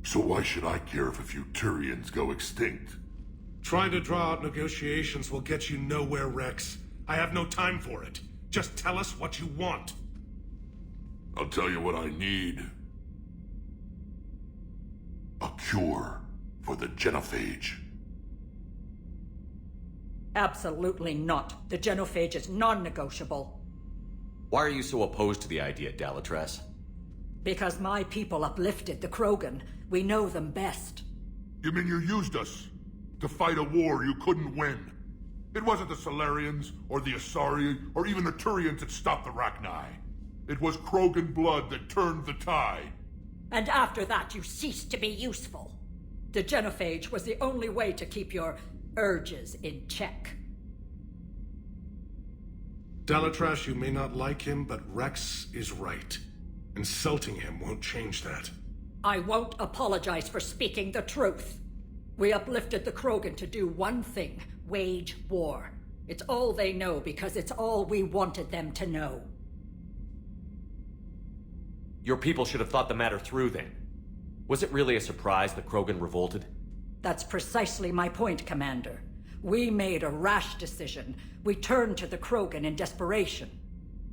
So why should I care if a few Turians go extinct? Trying to draw out negotiations will get you nowhere, Rex. I have no time for it. Just tell us what you want. I'll tell you what I need. A cure for the genophage. Absolutely not. The genophage is non-negotiable. Why are you so opposed to the idea, Dalatras? Because my people uplifted the Krogan. We know them best. You mean you used us to fight a war you couldn't win? It wasn't the Solarians, or the Asari, or even the Turians that stopped the Rachni. It was Krogan blood that turned the tide. And after that, you ceased to be useful. The genophage was the only way to keep your urges in check. Dalatras, you may not like him, but Rex is right. Insulting him won't change that. I won't apologize for speaking the truth. We uplifted the Krogan to do one thing: wage war. It's all they know because it's all we wanted them to know. Your people should have thought the matter through then. Was it really a surprise that Krogan revolted? That's precisely my point, Commander. We made a rash decision. We turned to the Krogan in desperation.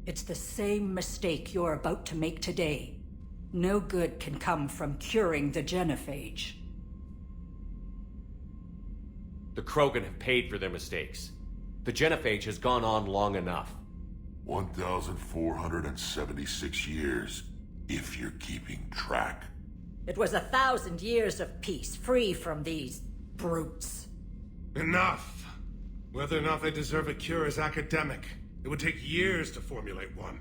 It's the same mistake you're about to make today. No good can come from curing the genophage. The Krogan have paid for their mistakes. The genophage has gone on long enough. 1,476 years, if you're keeping track. It was 1,000 years of peace, free from these brutes. Enough! Whether or not they deserve a cure is academic. It would take years to formulate one.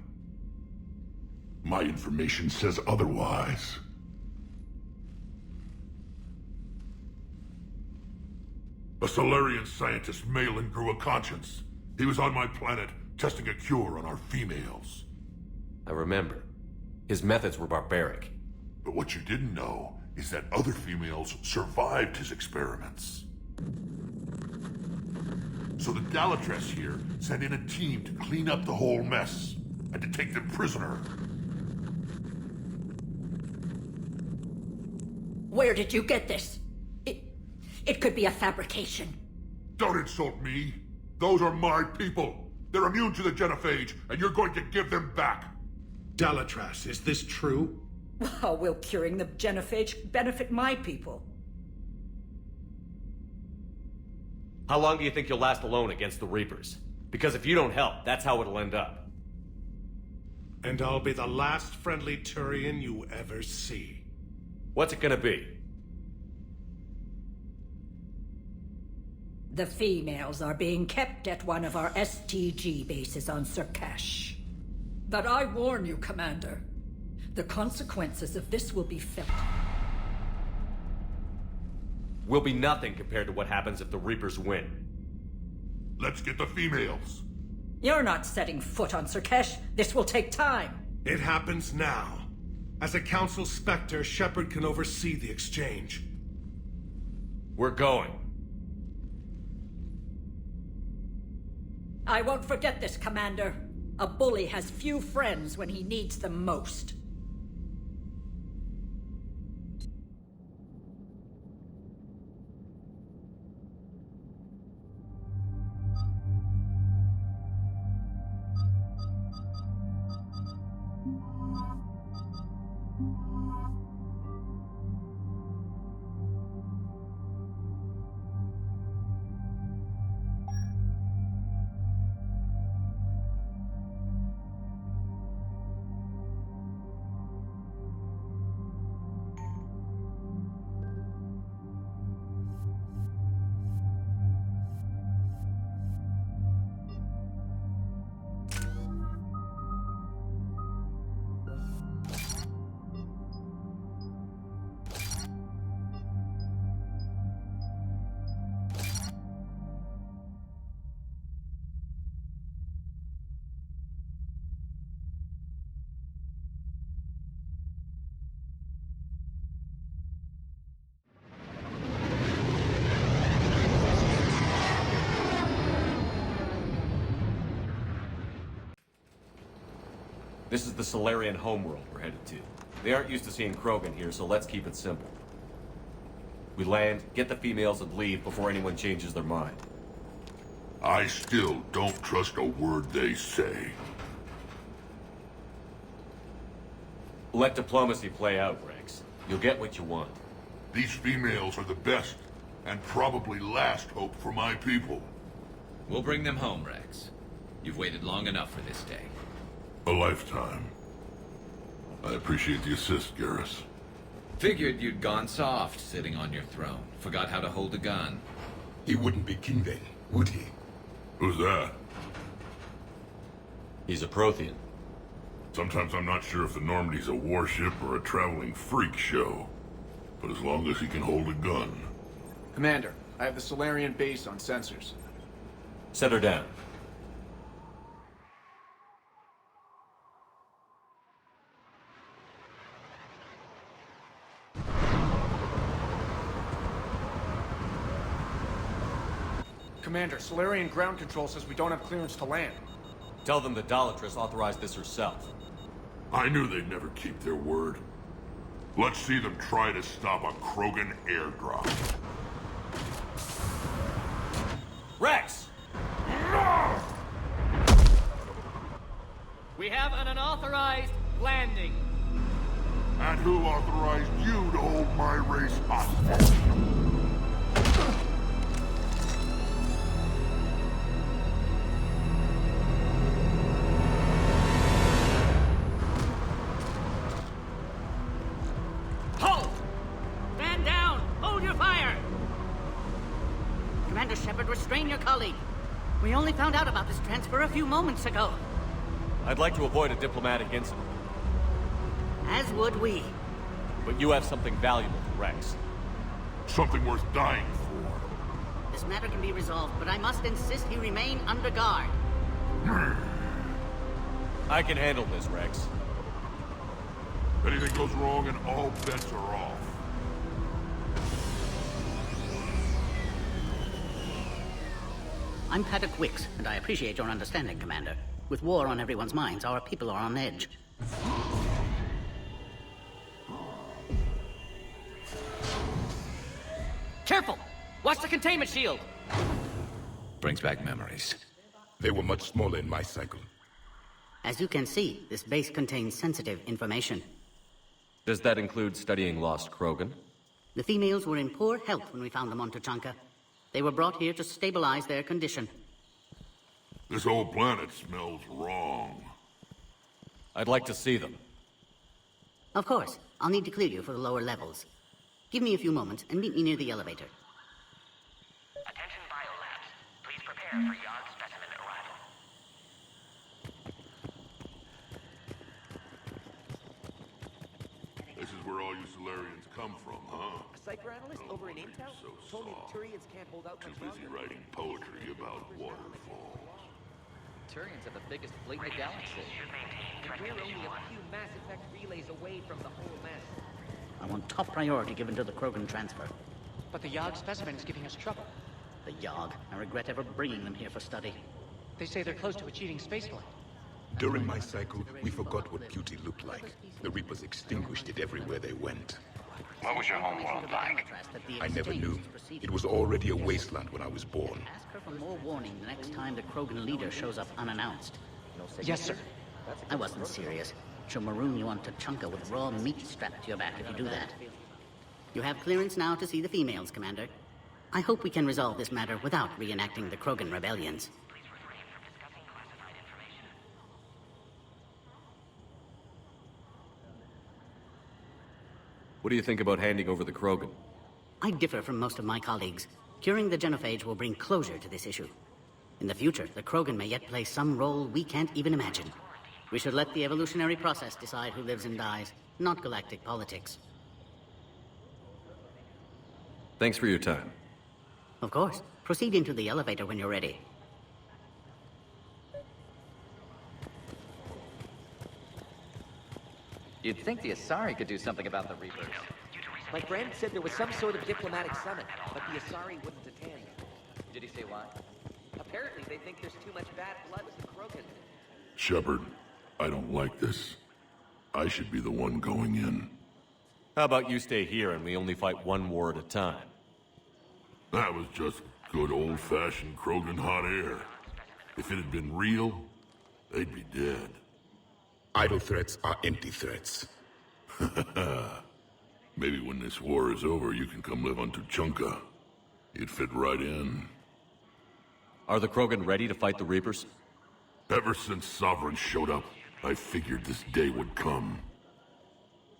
My information says otherwise. A Solarian scientist, Malin, grew a conscience. He was on my planet, testing a cure on our females. I remember. His methods were barbaric. But what you didn't know is that other females survived his experiments. So the Dalatras here sent in a team to clean up the whole mess, and to take them prisoner. Where did you get this? It could be a fabrication. Don't insult me. Those are my people. They're immune to the genophage, and you're going to give them back. Dalatras, is this true? How will curing the genophage benefit my people? How long do you think you'll last alone against the Reapers? Because if you don't help, that's how it'll end up. And I'll be the last friendly Turian you ever see. What's it gonna be? The females are being kept at one of our STG bases on Surkash. But I warn you, Commander, the consequences of this will be felt. Will be nothing compared to what happens if the Reapers win. Let's get the females. You're not setting foot on Surkash. This will take time. It happens now. As a Council Spectre, Shepard can oversee the exchange. We're going. I won't forget this, Commander. A bully has few friends when he needs them most. This is the Solarian homeworld we're headed to. They aren't used to seeing Krogan here, so let's keep it simple. We land, get the females, and leave before anyone changes their mind. I still don't trust a word they say. Let diplomacy play out, Rex. You'll get what you want. These females are the best, and probably last hope for my people. We'll bring them home, Rex. You've waited long enough for this day. A lifetime. I appreciate the assist, Garrus. Figured you'd gone soft sitting on your throne. Forgot how to hold a gun. He wouldn't be king then, would he? Who's that? He's a Prothean. Sometimes I'm not sure if the Normandy's a warship or a traveling freak show. But as long as he can hold a gun. Commander, I have the Solarian base on sensors. Set her down. Commander, Solarian ground control says we don't have clearance to land. Tell them the Dolatress authorized this herself. I knew they'd never keep their word. Let's see them try to stop a Krogan airdrop. Rex! We have an unauthorized landing. And who authorized you to hold my race hostage? Halt! Stand down! Hold your fire! Commander Shepard, restrain your colleague. We only found out about this transfer a few moments ago. I'd like to avoid a diplomatic incident. As would we. But you have something valuable to Rex. Something worth dying for. This matter can be resolved, but I must insist he remain under guard. I can handle this, Rex. If anything goes wrong and all bets are off. I'm Paddock Wicks, and I appreciate your understanding, Commander. With war on everyone's minds, our people are on edge. Careful! Watch the containment shield! Brings back memories. They were much smaller in my cycle. As you can see, this base contains sensitive information. Does that include studying lost Krogan? The females were in poor health when we found them on Tuchanka. They were brought here to stabilize their condition. This whole planet smells wrong. I'd like to see them. Of course. I'll need to clear you for the lower levels. Give me a few moments and meet me near the elevator. Attention biolabs. Please prepare for yard specimen arrival. This is where all you Solarians come from, huh? A psychoanalyst over in Intel told me the Turians can't hold out much Too busy longer. writing poetry about waterfalls. Turians have the biggest fleet in the galaxy. And we're only a few Mass Effect relays away from the whole mess. I want top priority given to the Krogan transfer. But the Yogg specimen is giving us trouble. The Yogg. I regret ever bringing them here for study. They say they're close to achieving spaceflight. During my cycle, we forgot what beauty looked like. The Reapers extinguished it everywhere they went. What was your homeworld like? I never knew. It was already a wasteland when I was born. Ask her for more warning the next time the Krogan leader shows up unannounced. Yes, sir. I wasn't serious. She'll maroon you on Tuchanka with raw meat strapped to your back if you do that. You have clearance now to see the females, Commander. I hope we can resolve this matter without reenacting the Krogan rebellions. What do you think about handing over the Krogan? I differ from most of my colleagues. Curing the genophage will bring closure to this issue. In the future, the Krogan may yet play some role we can't even imagine. We should let the evolutionary process decide who lives and dies, not galactic politics. Thanks for your time. Of course. Proceed into the elevator when you're ready. You'd think the Asari could do something about the Reapers. My friend said there was some sort of diplomatic summit, but the Asari wouldn't attend. Did he say why? Apparently they think there's too much bad blood with the Krogan. Shepard, I don't like this. I should be the one going in. How about you stay here and we only fight one war at a time? That was just good old-fashioned Krogan hot air. If it had been real, they'd be dead. Idle threats are empty threats. Maybe when this war is over, you can come live on Tuchanka. You'd fit right in. Are the Krogan ready to fight the Reapers? Ever since Sovereign showed up, I figured this day would come.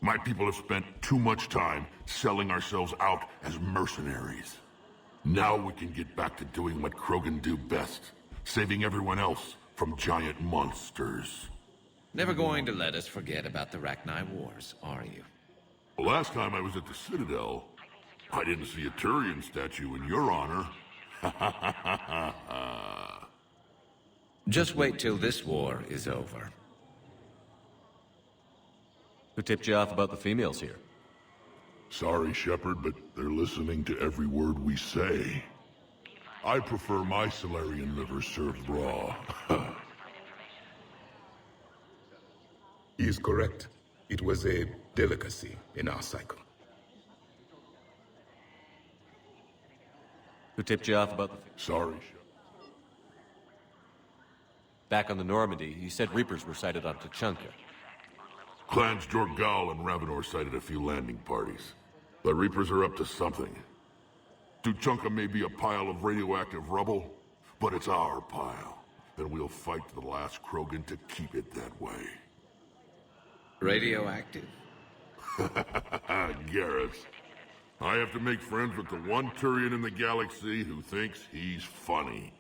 My people have spent too much time selling ourselves out as mercenaries. Now we can get back to doing what Krogan do best, saving everyone else from giant monsters. Never going to let us forget about the Rachni Wars, are you? Last time I was at the Citadel, I didn't see a Turian statue in your honor. Just wait till this war is over. Who tipped you off about the females here? Sorry, Shepard, but they're listening to every word we say. I prefer my Solarian liver served raw. He is correct. It was a delicacy in our cycle. Who tipped you off about the... Sorry, Shepard. Back on the Normandy, you said Reapers were sighted on Tuchanka. Clans Jorgal and Ravenor sighted a few landing parties. The Reapers are up to something. Tuchanka may be a pile of radioactive rubble, but it's our pile. And we'll fight to the last Krogan to keep it that way. Radioactive? Garrus. I have to make friends with the one Turian in the galaxy who thinks he's funny.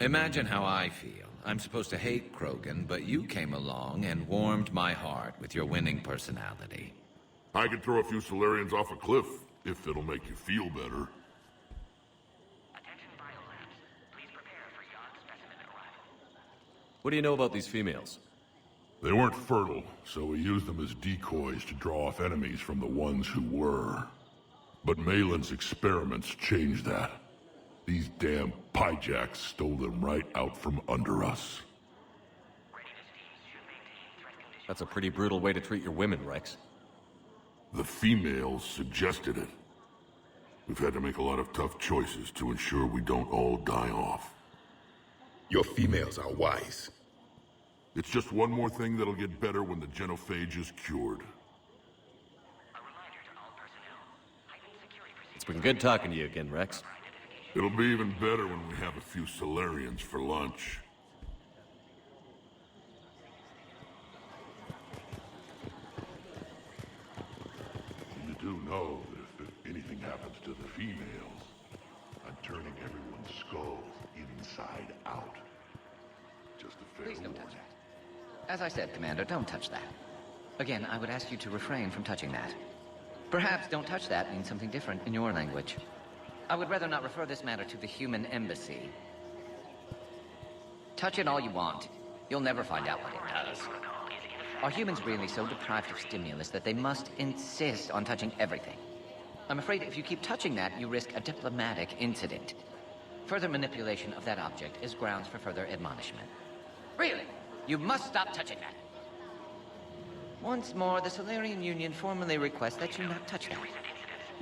Imagine how I feel. I'm supposed to hate Krogan, but you came along and warmed my heart with your winning personality. I could throw a few Solarians off a cliff, if it'll make you feel better. What do you know about these females? They weren't fertile, so we used them as decoys to draw off enemies from the ones who were. But Malin's experiments changed that. These damn pyjacks stole them right out from under us. That's a pretty brutal way to treat your women, Rex. The females suggested it. We've had to make a lot of tough choices to ensure we don't all die off. Your females are wise. It's just one more thing that'll get better when the genophage is cured. It's been good talking to you again, Rex. It'll be even better when we have a few Solarians for lunch. You do know that if anything happens to the females, I'm turning everyone's skulls inside out. Just a fair Please don't touch warning. that. As I said, Commander, don't touch that. Again, I would ask you to refrain from touching that. Perhaps don't touch that means something different in your language. I would rather not refer this matter to the human embassy. Touch it all you want. You'll never find out what it does. Are humans really so deprived of stimulus that they must insist on touching everything? I'm afraid if you keep touching that, you risk a diplomatic incident. Further manipulation of that object is grounds for further admonishment. Really? You must stop touching that. Once more, the Solarian Union formally requests that you not touch that.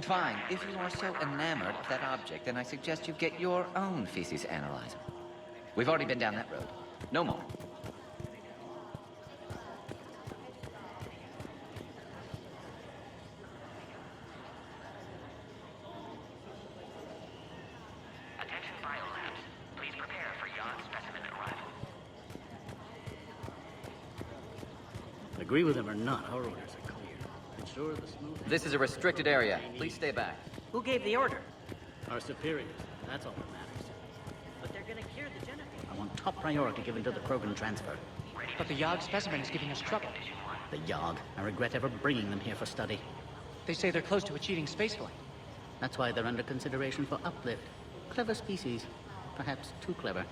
Fine. If you are so enamored of that object, then I suggest you get your own feces analyzer. We've already been down that road. No more. Attention biolabs. Please prepare for yon specimen arrival. Agree with him or not, our orders are clear. Ensure the smooth... This is a restricted area. Please stay back. Who gave the order? Our superiors. That's all that matters. But they're gonna cure the genophage. I want top priority given to the Krogan transfer. But the Yogg specimen is giving us trouble. The Yogg. I regret ever bringing them here for study. They say they're close to achieving spaceflight. That's why they're under consideration for uplift. Clever species. Perhaps too clever.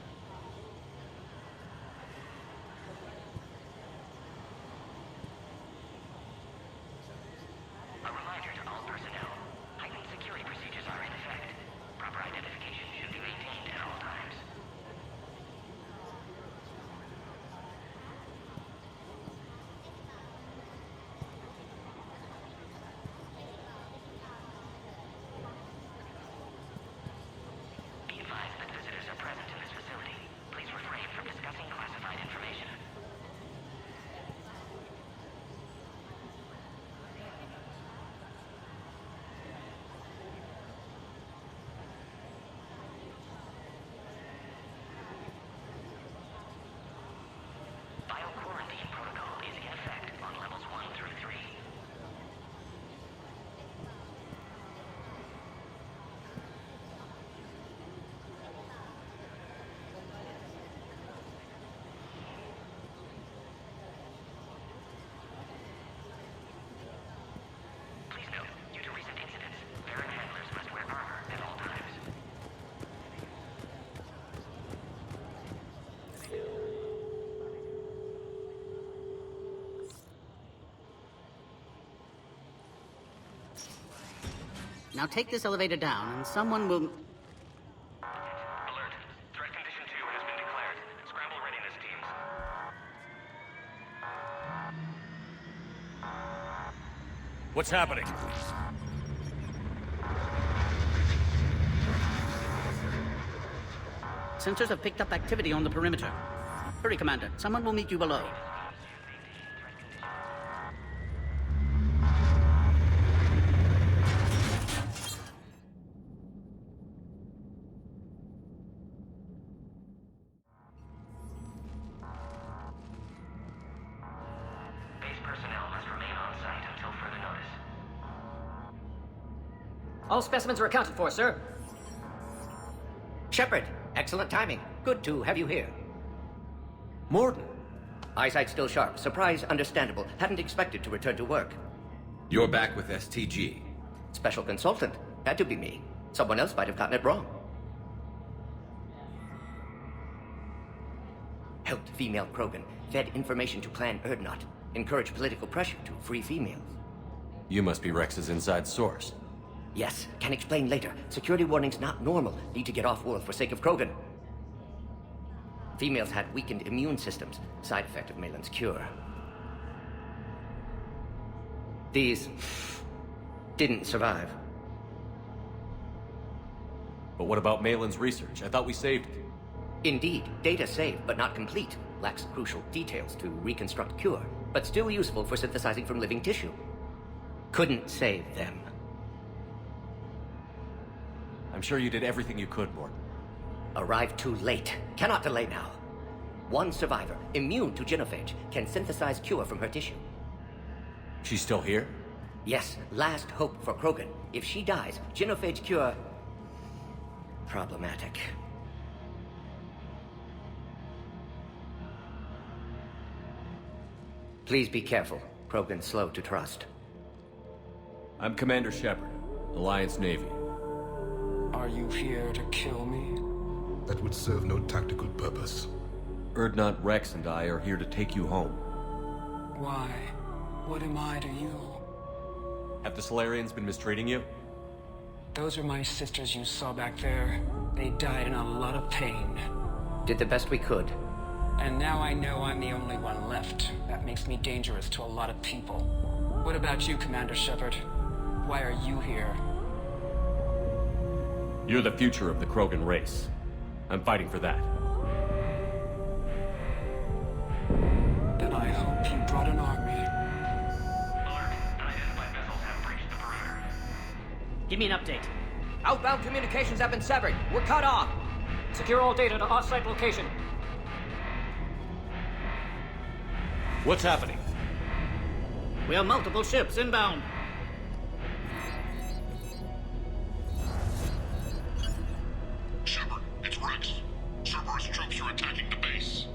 A reminder to all personnel. Heightened security procedures are in effect. Proper identification should be maintained at all times. Now take this elevator down, and someone will... Alert. Threat condition 2 has been declared. Scramble readiness teams. What's happening? Sensors have picked up activity on the perimeter. Hurry, Commander. Someone will meet you below. Base personnel must remain on site until further notice. All specimens are accounted for, sir. Shepard, excellent timing. Good to have you here. Morden. Eyesight still sharp. Surprise understandable. Hadn't expected to return to work. You're back with STG. Special consultant. Had to be me. Someone else might have gotten it wrong. Helped female Krogan. Fed information to Clan Erdnot. Encouraged political pressure to free females. You must be Rex's inside source. Yes, can explain later. Security warnings not normal. Need to get off-world for sake of Krogan. Females had weakened immune systems. Side effect of Malin's cure. These... didn't survive. But what about Malin's research? I thought we saved it. Indeed, data saved, but not complete. Lacks crucial details to reconstruct cure, but still useful for synthesizing from living tissue. Couldn't save them. I'm sure you did everything you could, Morden. Arrived too late. Cannot delay now. One survivor, immune to genophage, can synthesize cure from her tissue. She's still here? Yes, last hope for Krogan. If she dies, genophage cure... problematic. Please be careful. Krogan's slow to trust. I'm Commander Shepard, Alliance Navy. Are you here to kill me? That would serve no tactical purpose. Erdnot, Rex, and I are here to take you home. Why? What am I to you? Have the Solarians been mistreating you? Those are my sisters you saw back there. They died in a lot of pain. Did the best we could. And now I know I'm the only one left. That makes me dangerous to a lot of people. What about you, Commander Shepard? Why are you here? You're the future of the Krogan race. I'm fighting for that. Then I hope you brought an army. Give me an update. Outbound communications have been severed. We're cut off. Secure all data to off-site location. What's happening? We have multiple ships inbound. Shepard, it's Rex. Cerberus troops are attacking the base.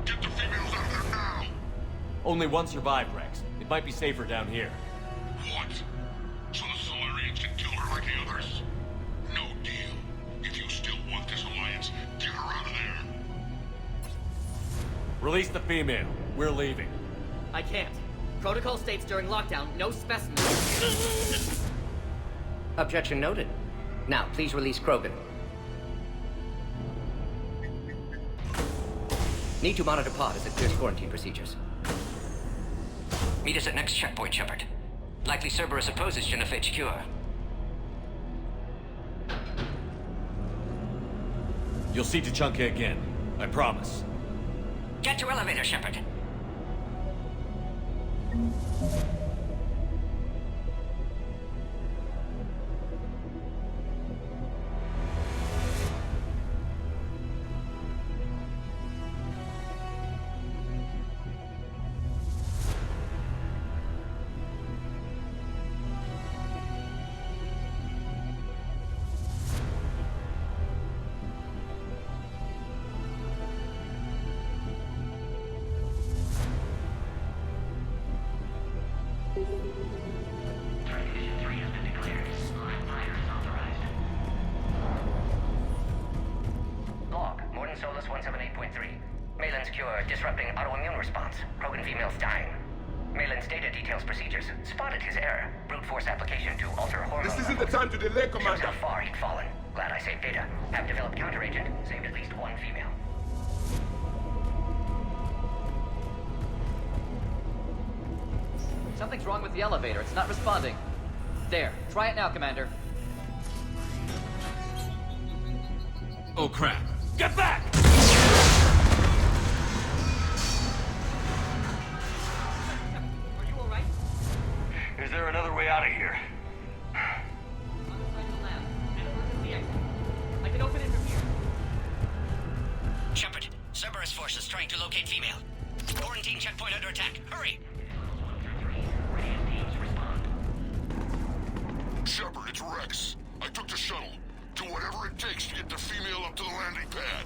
Get the females out of there now! Only one survived, Rex. It might be safer down here. What? So the Solarians can kill her like the others? No deal. If you still want this alliance, get her out of there. Release the female. We're leaving. I can't. Protocol states during lockdown, no specimens. Objection noted. Now, please release Krogan. Need to monitor pod as it clears quarantine procedures. Meet us at next checkpoint, Shepard. Likely Cerberus opposes genophage cure. You'll see Tuchanka again. I promise. Get to elevator, Shepard. Log, Morden Solus 178.3. Malin's cure disrupting autoimmune response. Krogan females dying. surveillance data details procedures. Spotted his error. Brute force application to alter hormone. This isn't the time to delay, Commander. Shows how far he'd fallen. Glad I saved data. Have developed counteragent. Saved at least one female. Something's wrong with the elevator. It's not responding. There. Try it now, Commander. Oh, crap. Get back! Are you alright? Is there another way out of here? I can open it from here. Shepard, Cerberus forces trying to locate female. Quarantine checkpoint under attack. Hurry! Shepard, it's Rex. I took the shuttle. Do whatever it takes to get the female up to the landing pad.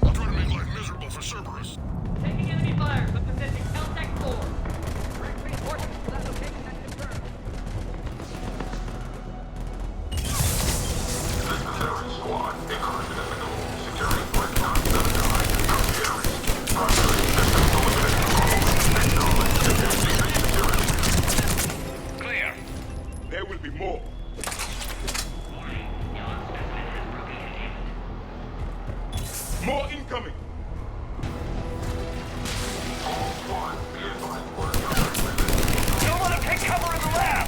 I'll try to make life miserable for Cerberus. Taking enemy fire from position Caltech 4. Reinforcements to that location and confirmed. This is Terran Squad. Incursion at the goal. Securing point 979. Areas. Primary system eliminated. Clear. There will be more. More incoming! Don't let him take cover in the lab!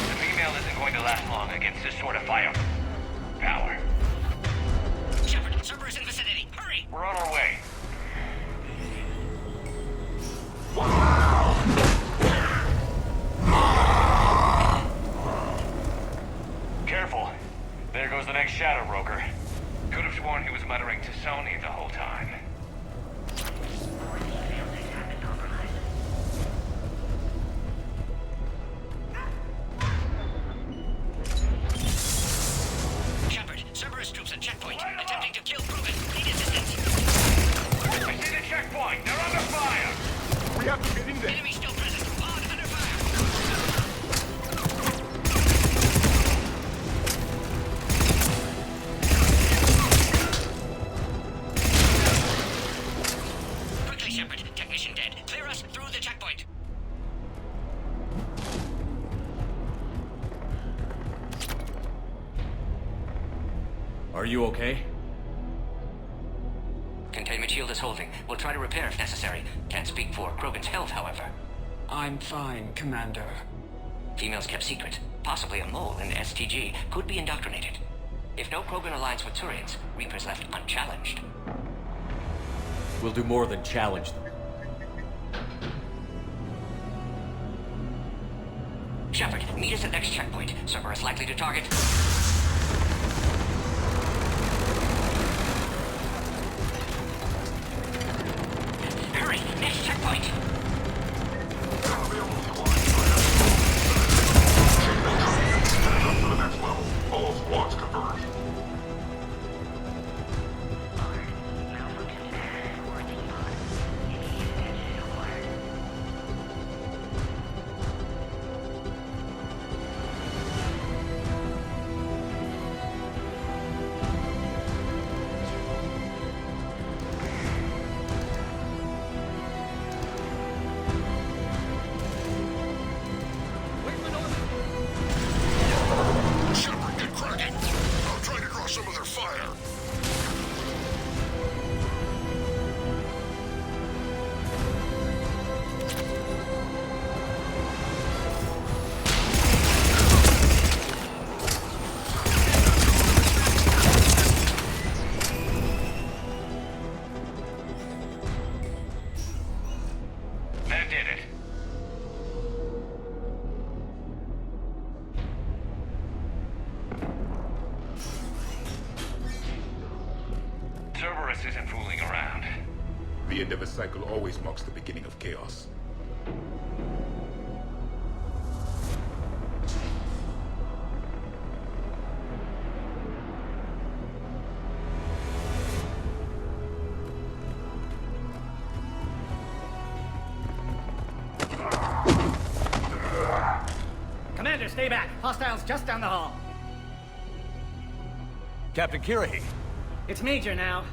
The female isn't going to last long against this sort of fire. Power. Shepard, Cerberus in vicinity. Hurry! We're on our way. Careful. There goes the next shadow broker. Could have sworn he was muttering to Sony the whole time. Shepard, Cerberus troops at checkpoint. Attempting to kill Krogan. Need assistance. I see the checkpoint. They're under fire. We have to get in there. Enemy still present. On under fire. Quickly, Shepard. Technician dead. Clear us through the checkpoint. Are you okay? Containment shield is holding. We'll try to repair if necessary. Can't speak for Krogan's health, however. I'm fine, Commander. Females kept secret. Possibly a mole in the STG. Could be indoctrinated. If no Krogan aligns with Turians, Reaper's left unchallenged. We'll do more than challenge them. Shepard, meet us at next checkpoint. Cerberus likely to target. Hurry! Next checkpoint! Up to the next level. All squads converge. Shepard, get cracking! I'll try to draw some of their fire. That did it. Cerberus isn't fooling around. The end of a cycle always marks the beginning of chaos. Hostiles just down the hall. Captain Kirahi, It's Major now.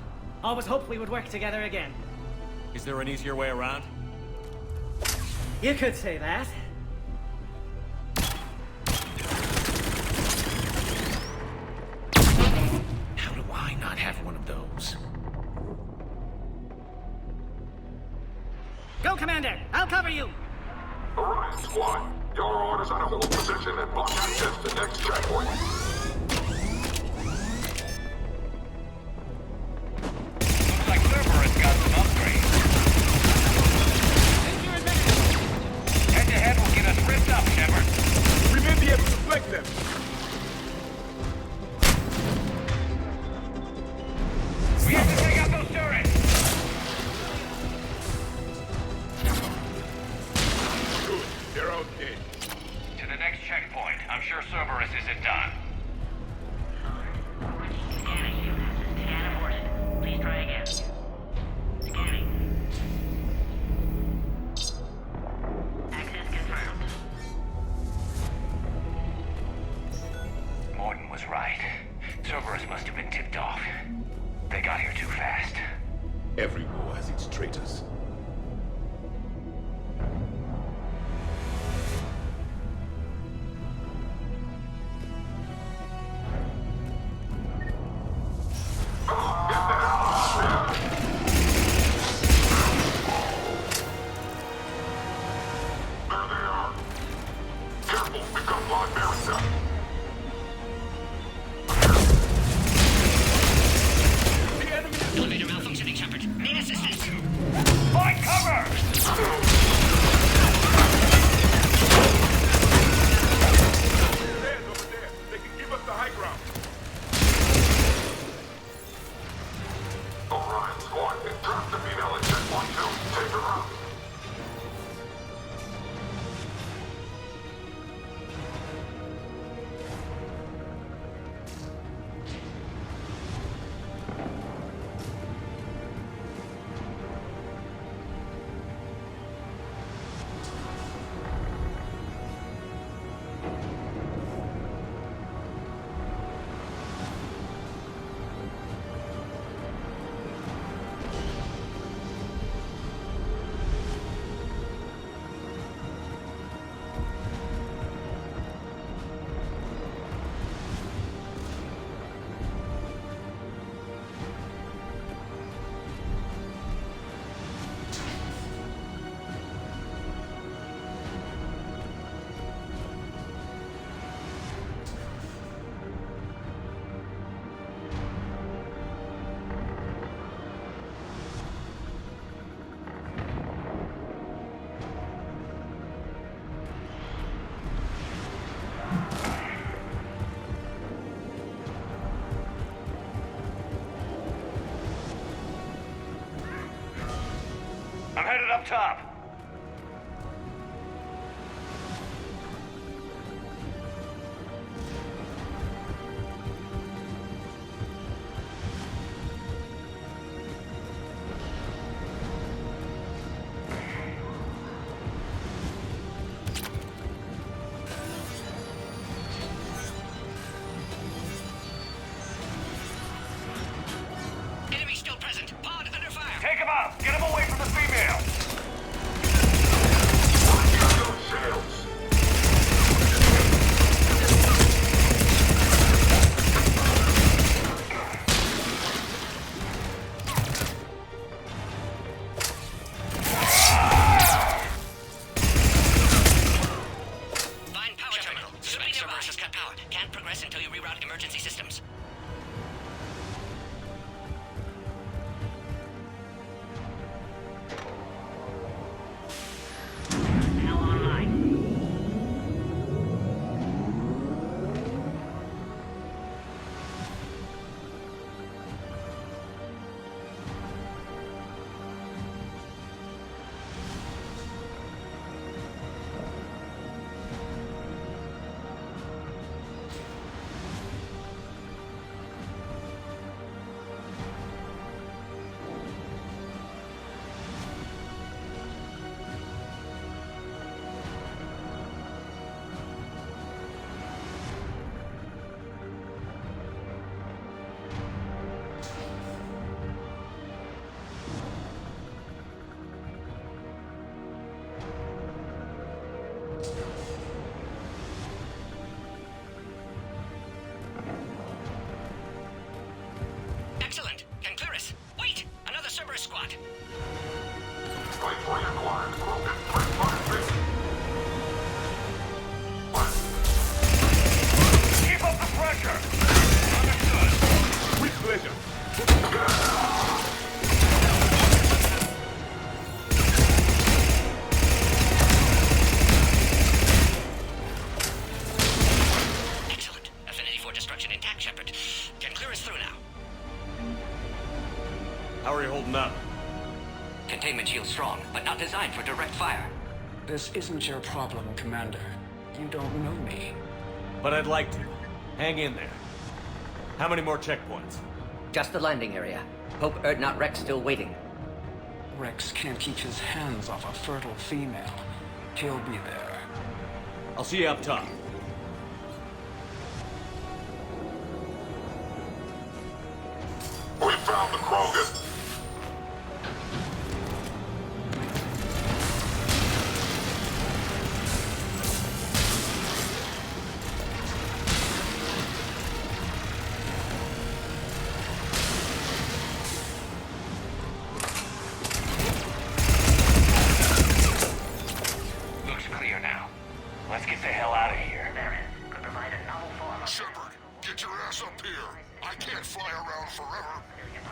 Always hoped we would work together again. is there an easier way around? You could say that. How do I not have one of those? Go, Commander! I'll cover you! Alright, squad. Your orders on a hold position and block access to next checkpoint. Looks like Cerberus got some upgrades. Head-to-head will get us ripped up, Shepard. We may be able to flank them. We have to take out those turrets! Good. They're okay. To the next checkpoint. I'm sure Cerberus isn't done. Scan aborted. Please try again. Scanning. Access confirmed. Morton was right. Cerberus must have been tipped off. They got here too fast. Every war has its traitors. Careful, we've got blind barrier. Elevator malfunctioning, Shepard. Need assistance. Find cover! Stairs over there. They can give us the high ground. Alright, squad. Drop the female in checkpoint 2. Take her out. I'm headed up top. Enemy still present. Pod under fire. Take him out! Get him away from the female! Find power terminal. Suspect Cerberus has cut power. Can't progress until you reroute emergency systems. Now online. How are you holding up? Containment shield strong, but not designed for direct fire. This isn't your problem, Commander. You don't know me. But I'd like to. Hang in there. How many more checkpoints? Just the landing area. Hope Erdnot Rex still waiting. Rex can't keep his hands off a fertile female. He'll be there. I'll see you up top. We found the Krogan! Looks clear now. Let's get the hell out of here. Shepard, get your ass up here! I can't fly around forever!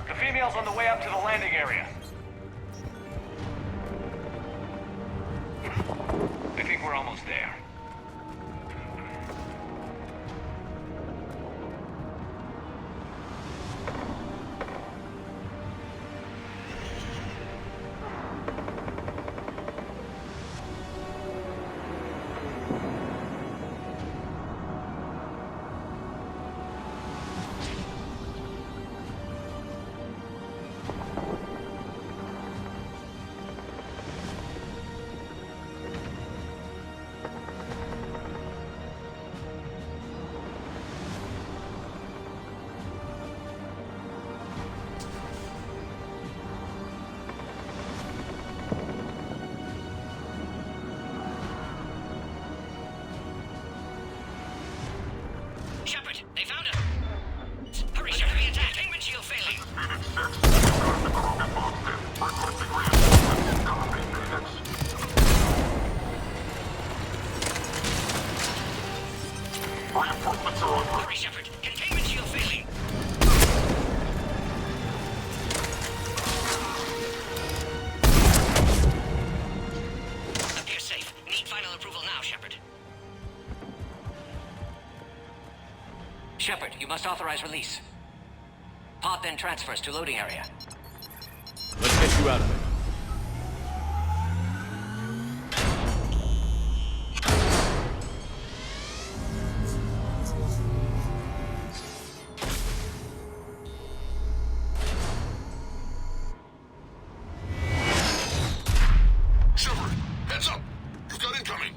The female's on the way up to the landing area. I think we're almost there. Shepard, they found him! Hurry, Shepard, the attack! Containment shield failing! Hurry, Shepard, containment shield failing! Appears safe. Need final approval now, Shepard. Shepard, you must authorize release. Pod then transfers to loading area. Let's get you out of there. Shepard, heads up! You've got incoming!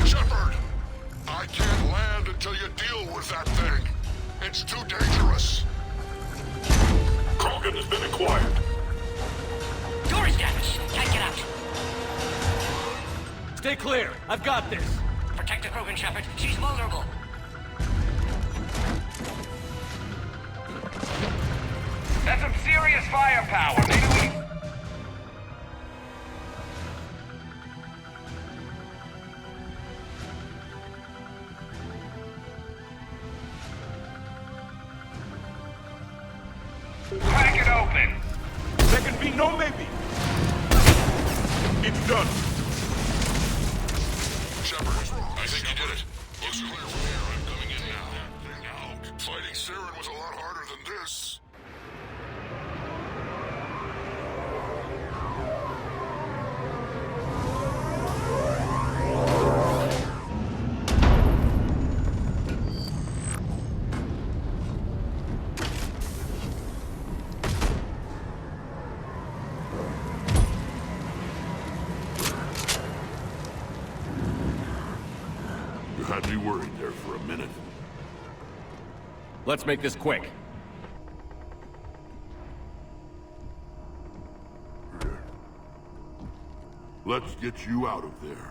Shepard! I can't land until you deal with that thing. It's too dangerous. Krogan has been acquired. Door is damaged. Can't get out. Stay clear. I've got this. Protect the Krogan, Shepard. She's vulnerable. That's some serious firepower. Maybe we... Crack it open! There can be no maybe. It's done. Shepard, I think you did it. Looks clear from here. I'm coming in now. Fighting Saren was a lot harder than this. You had me worried there for a minute. Let's make this quick. Let's get you out of there.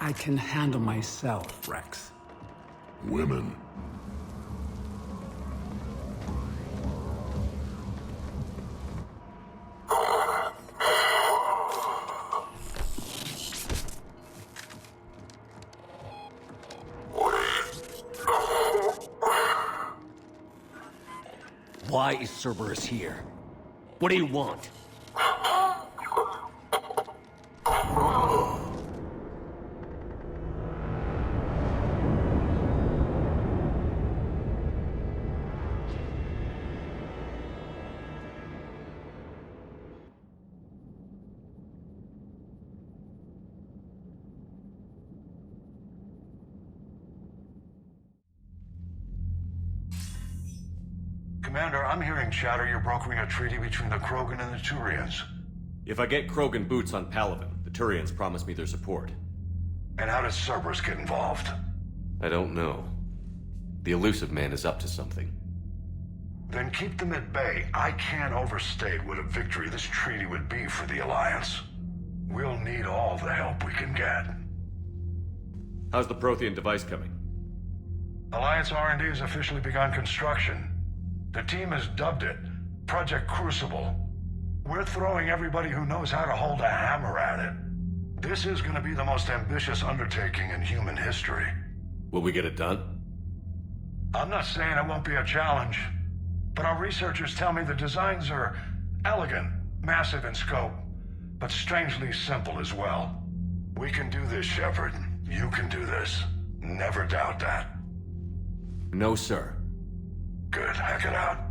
I can handle myself, Rex. Women. Why is Cerberus here? What do you want? Commander, I'm hearing chatter you're brokering a treaty between the Krogan and the Turians. If I get Krogan boots on Palaven, the Turians promise me their support. And how does Cerberus get involved? I don't know. The Elusive Man is up to something. Then keep them at bay. I can't overstate what a victory this treaty would be for the Alliance. We'll need all the help we can get. How's the Prothean device coming? Alliance R&D has officially begun construction. The team has dubbed it Project Crucible. We're throwing everybody who knows how to hold a hammer at it. This is going to be the most ambitious undertaking in human history. Will we get it done? I'm not saying it won't be a challenge, but our researchers tell me the designs are elegant, massive in scope, but strangely simple as well. We can do this, Shepard. You can do this. Never doubt that. No, sir. Good. Hack it out.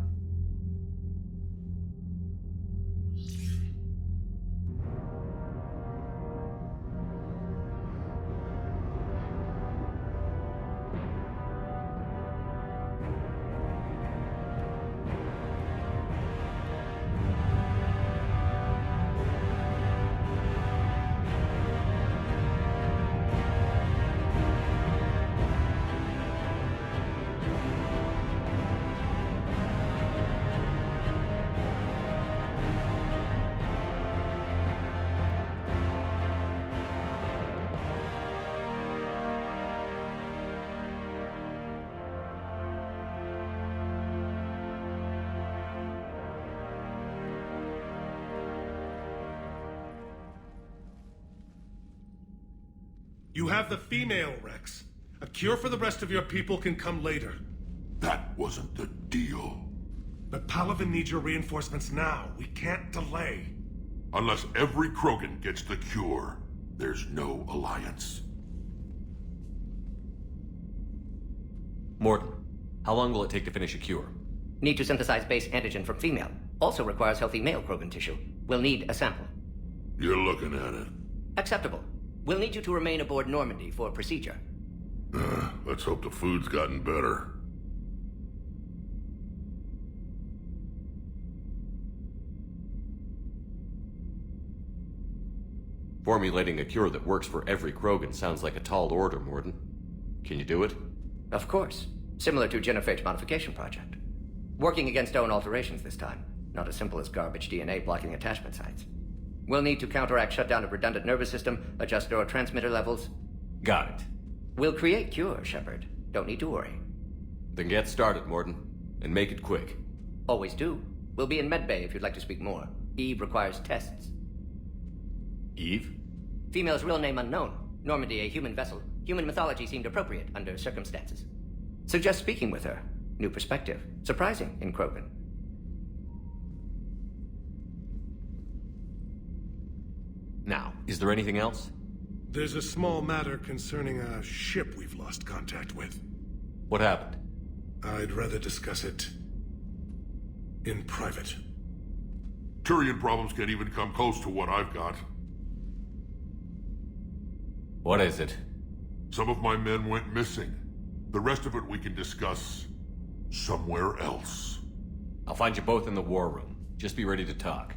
You have the female, Rex. A cure for the rest of your people can come later. That wasn't the deal. But Palaven needs your reinforcements now. We can't delay. Unless every Krogan gets the cure, there's no alliance. Morton, how long will it take to finish a cure? Need to synthesize base antigen from female. Also requires healthy male Krogan tissue. We'll need a sample. You're looking at it. Acceptable. We'll need you to remain aboard Normandy for procedure. Let's hope the food's gotten better. Formulating a cure that works for every Krogan sounds like a tall order, Morton. Can you do it? Of course. Similar to Genophage modification project. Working against own alterations this time. Not as simple as garbage DNA blocking attachment sites. We'll need to counteract shutdown of redundant nervous system, adjust neurotransmitter levels. Got it. We'll create cure, Shepard. Don't need to worry. Then get started, Morton. And make it quick. Always do. We'll be in medbay if you'd like to speak more. Eve requires tests. Eve? Female's real name unknown. Normandy, a human vessel. Human mythology seemed appropriate under circumstances. Suggest speaking with her. New perspective. Surprising in Krogan. Now, is there anything else? There's a small matter concerning a ship we've lost contact with. What happened? I'd rather discuss it in private. Turian problems can't even come close to what I've got. What is it? Some of my men went missing. The rest of it we can discuss somewhere else. I'll find you both in the war room. Just be ready to talk.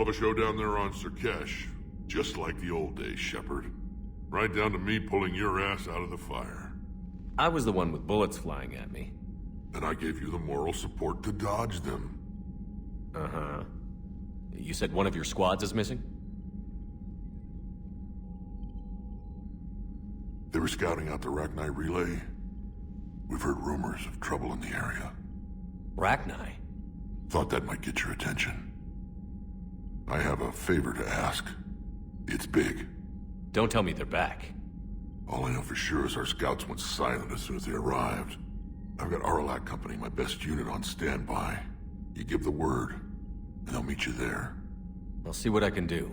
Hell of a show down there on Sirkesh. Just like the old days, Shepard. Right down to me pulling your ass out of the fire. I was the one with bullets flying at me. And I gave you the moral support to dodge them. Uh-huh. You said one of your squads is missing? They were scouting out the Rachni relay. We've heard rumors of trouble in the area. Rachni? Thought that might get your attention. I have a favor to ask. It's big. Don't tell me they're back. All I know for sure is our scouts went silent as soon as they arrived. I've got Aralac Company, my best unit, on standby. You give the word, and they'll meet you there. I'll see what I can do.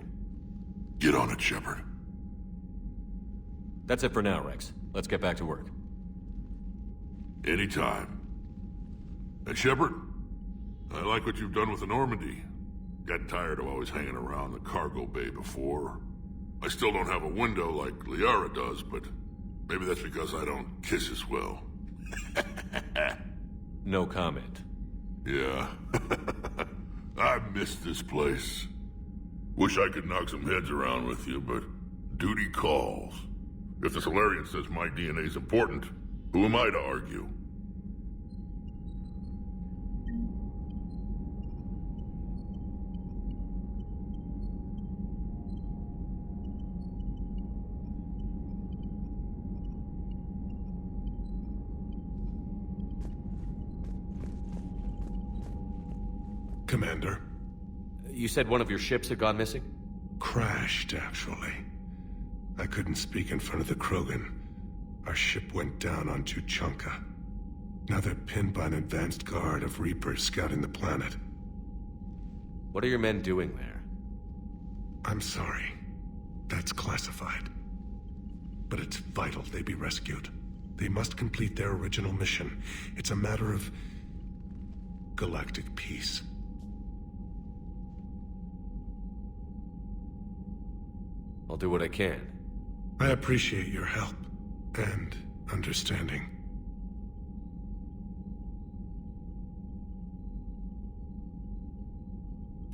Get on it, Shepard. That's it for now, Rex. Let's get back to work. Anytime. And Shepard, I like what you've done with the Normandy. Got tired of always hanging around the cargo bay before. I still don't have a window like Liara does, but maybe that's because I don't kiss as well. No comment. Yeah. I miss this place. Wish I could knock some heads around with you, but duty calls. If the Solarian says my DNA's important, who am I to argue? Commander. You said one of your ships had gone missing? Crashed, actually. I couldn't speak in front of the Krogan. Our ship went down on Tuchanka. Now they're pinned by an advanced guard of Reapers scouting the planet. What are your men doing there? I'm sorry. That's classified. But it's vital they be rescued. They must complete their original mission. It's a matter of galactic peace. I'll do what I can. I appreciate your help and understanding.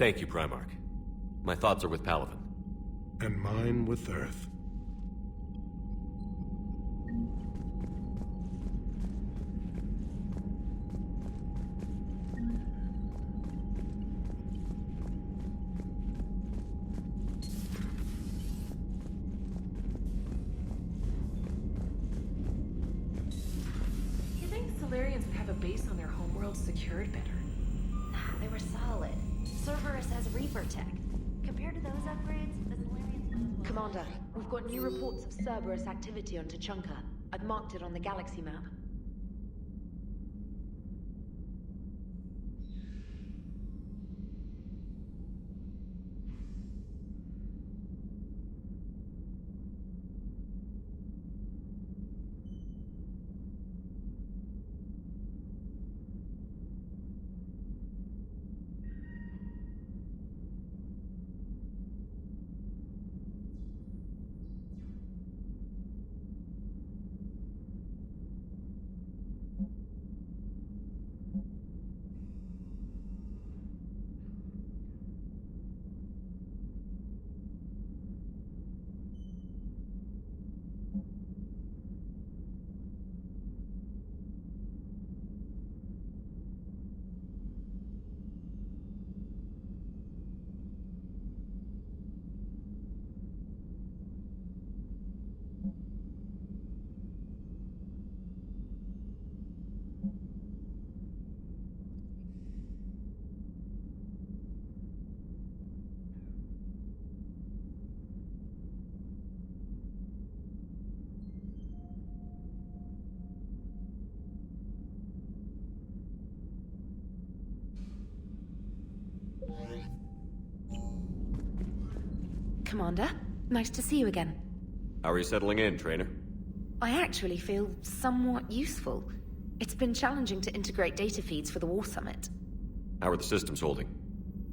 Thank you, Primarch. My thoughts are with Palaven. And mine with Earth. You think Solarians would have a base on their homeworld secured better? Nah, they were solid. Cerberus has Reaper tech. Compared to those upgrades, the Solarians... Commander, we've got new reports of Cerberus activity on Tuchanka. I've marked it on the galaxy map. Commander, nice to see you again. How are you settling in, Trainer? I actually feel somewhat useful. It's been challenging to integrate data feeds for the War Summit. How are the systems holding?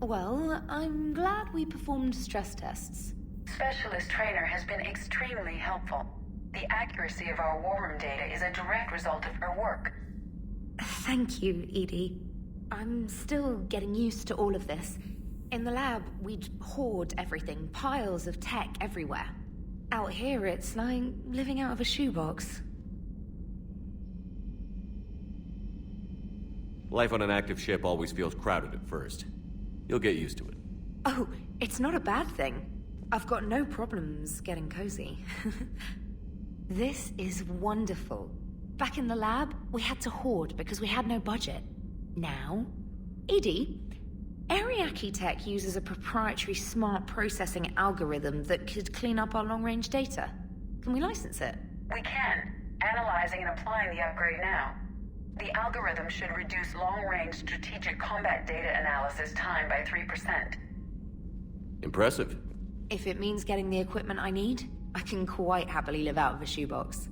Well, I'm glad we performed stress tests. Specialist Trainer has been extremely helpful. The accuracy of our war room data is a direct result of her work. Thank you, Edie. I'm still getting used to all of this. In the lab, we'd hoard everything, piles of tech everywhere. Out here, it's like living out of a shoebox. Life on an active ship always feels crowded at first. You'll get used to it. Oh, it's not a bad thing. I've got no problems getting cozy. This is wonderful. Back in the lab, we had to hoard because we had no budget. Now, Edie, Ariake Tech uses a proprietary smart processing algorithm that could clean up our long-range data. Can we license it? We can. Analyzing and applying the upgrade now. The algorithm should reduce long-range strategic combat data analysis time by 3%. Impressive. If it means getting the equipment I need, I can quite happily live out of a shoebox.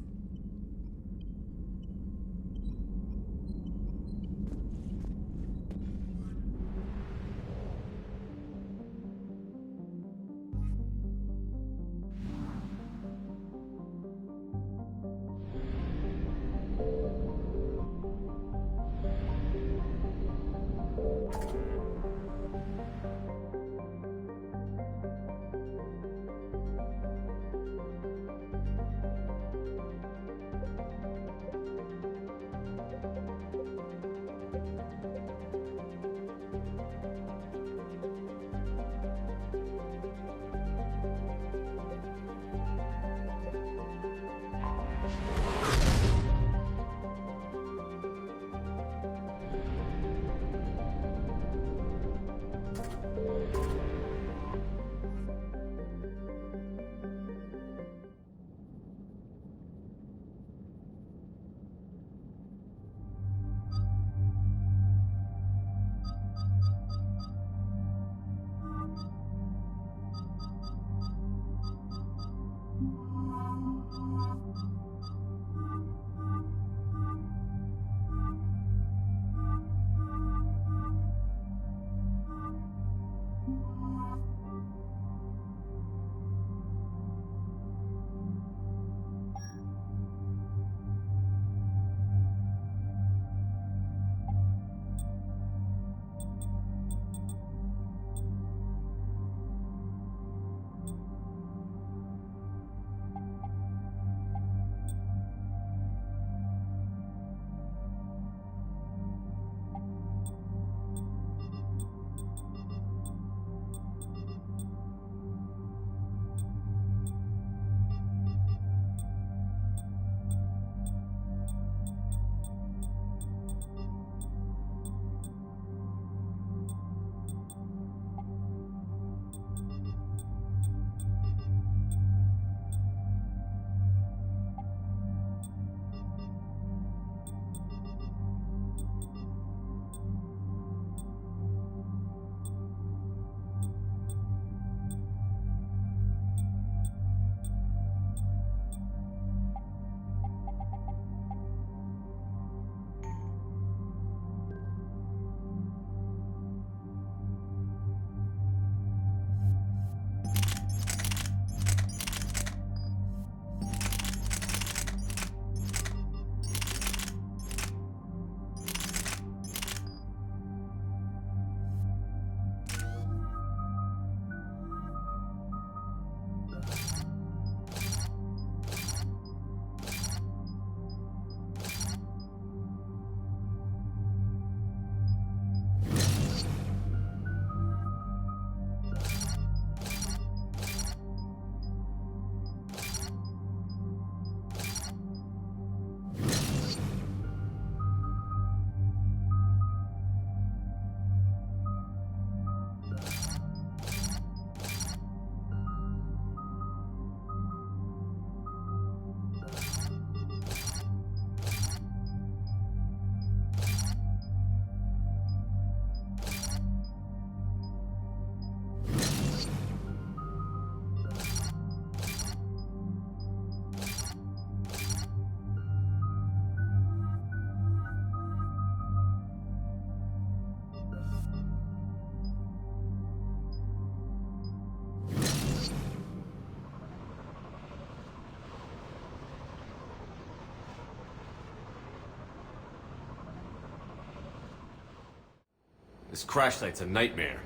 This crash site's a nightmare.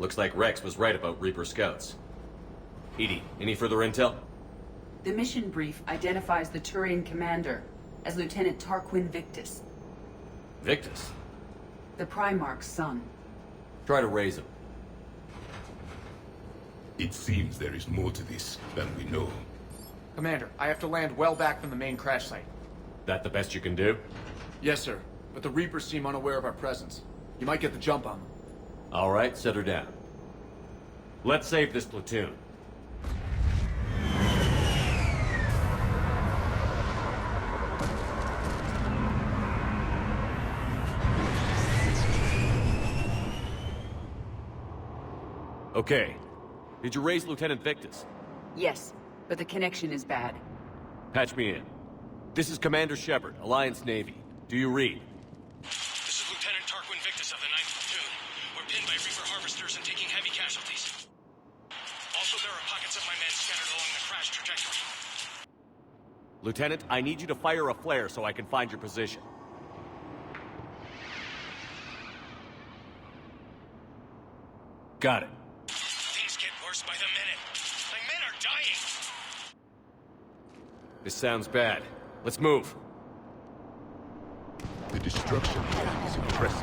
Looks like Rex was right about Reaper scouts. Edie, any further intel? The mission brief identifies the Turian commander as Lieutenant Tarquin Victus, Victus? the Primarch's son. Try to raise him. It seems there is more to this than we know. Commander, I have to land well back from the main crash site. That the best you can do? Yes, sir. But the Reapers seem unaware of our presence. You might get the jump on them. All right, set her down. Let's save this platoon. Okay. Did you raise Lieutenant Victus? Yes, but the connection is bad. Patch me in. This is Commander Shepard, Alliance Navy. Do you read? This is Lieutenant Tarquin Victus of the 9th Platoon. We're pinned by Reaper harvesters and taking heavy casualties. Also, there are pockets of my men scattered along the crash trajectory. Lieutenant, I need you to fire a flare so I can find your position. Got it. Things get worse by the minute. My men are dying! This sounds bad. Let's move. The destruction here is impressive.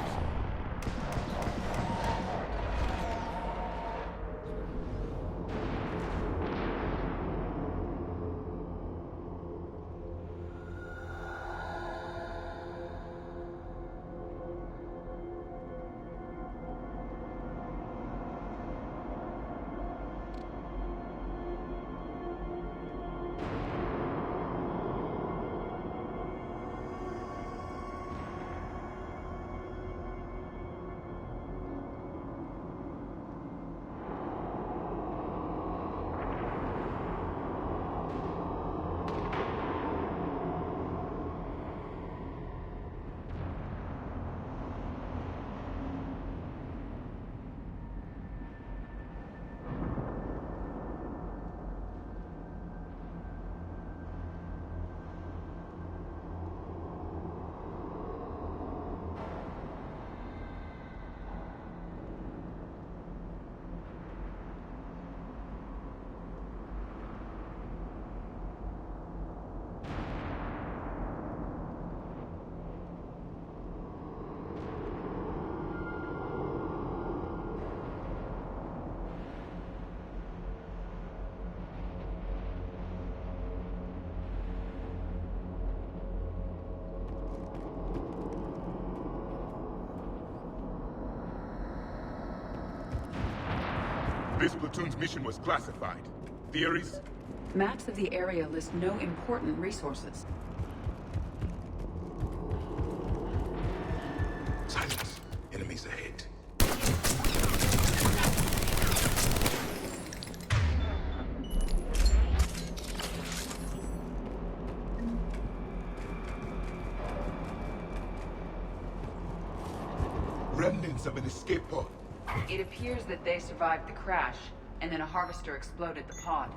This platoon's mission was classified. Theories? Maps of the area list no important resources. Silence. Enemies ahead. Remnants of an escape pod. It appears that they survived the crash, and then a harvester exploded the pod.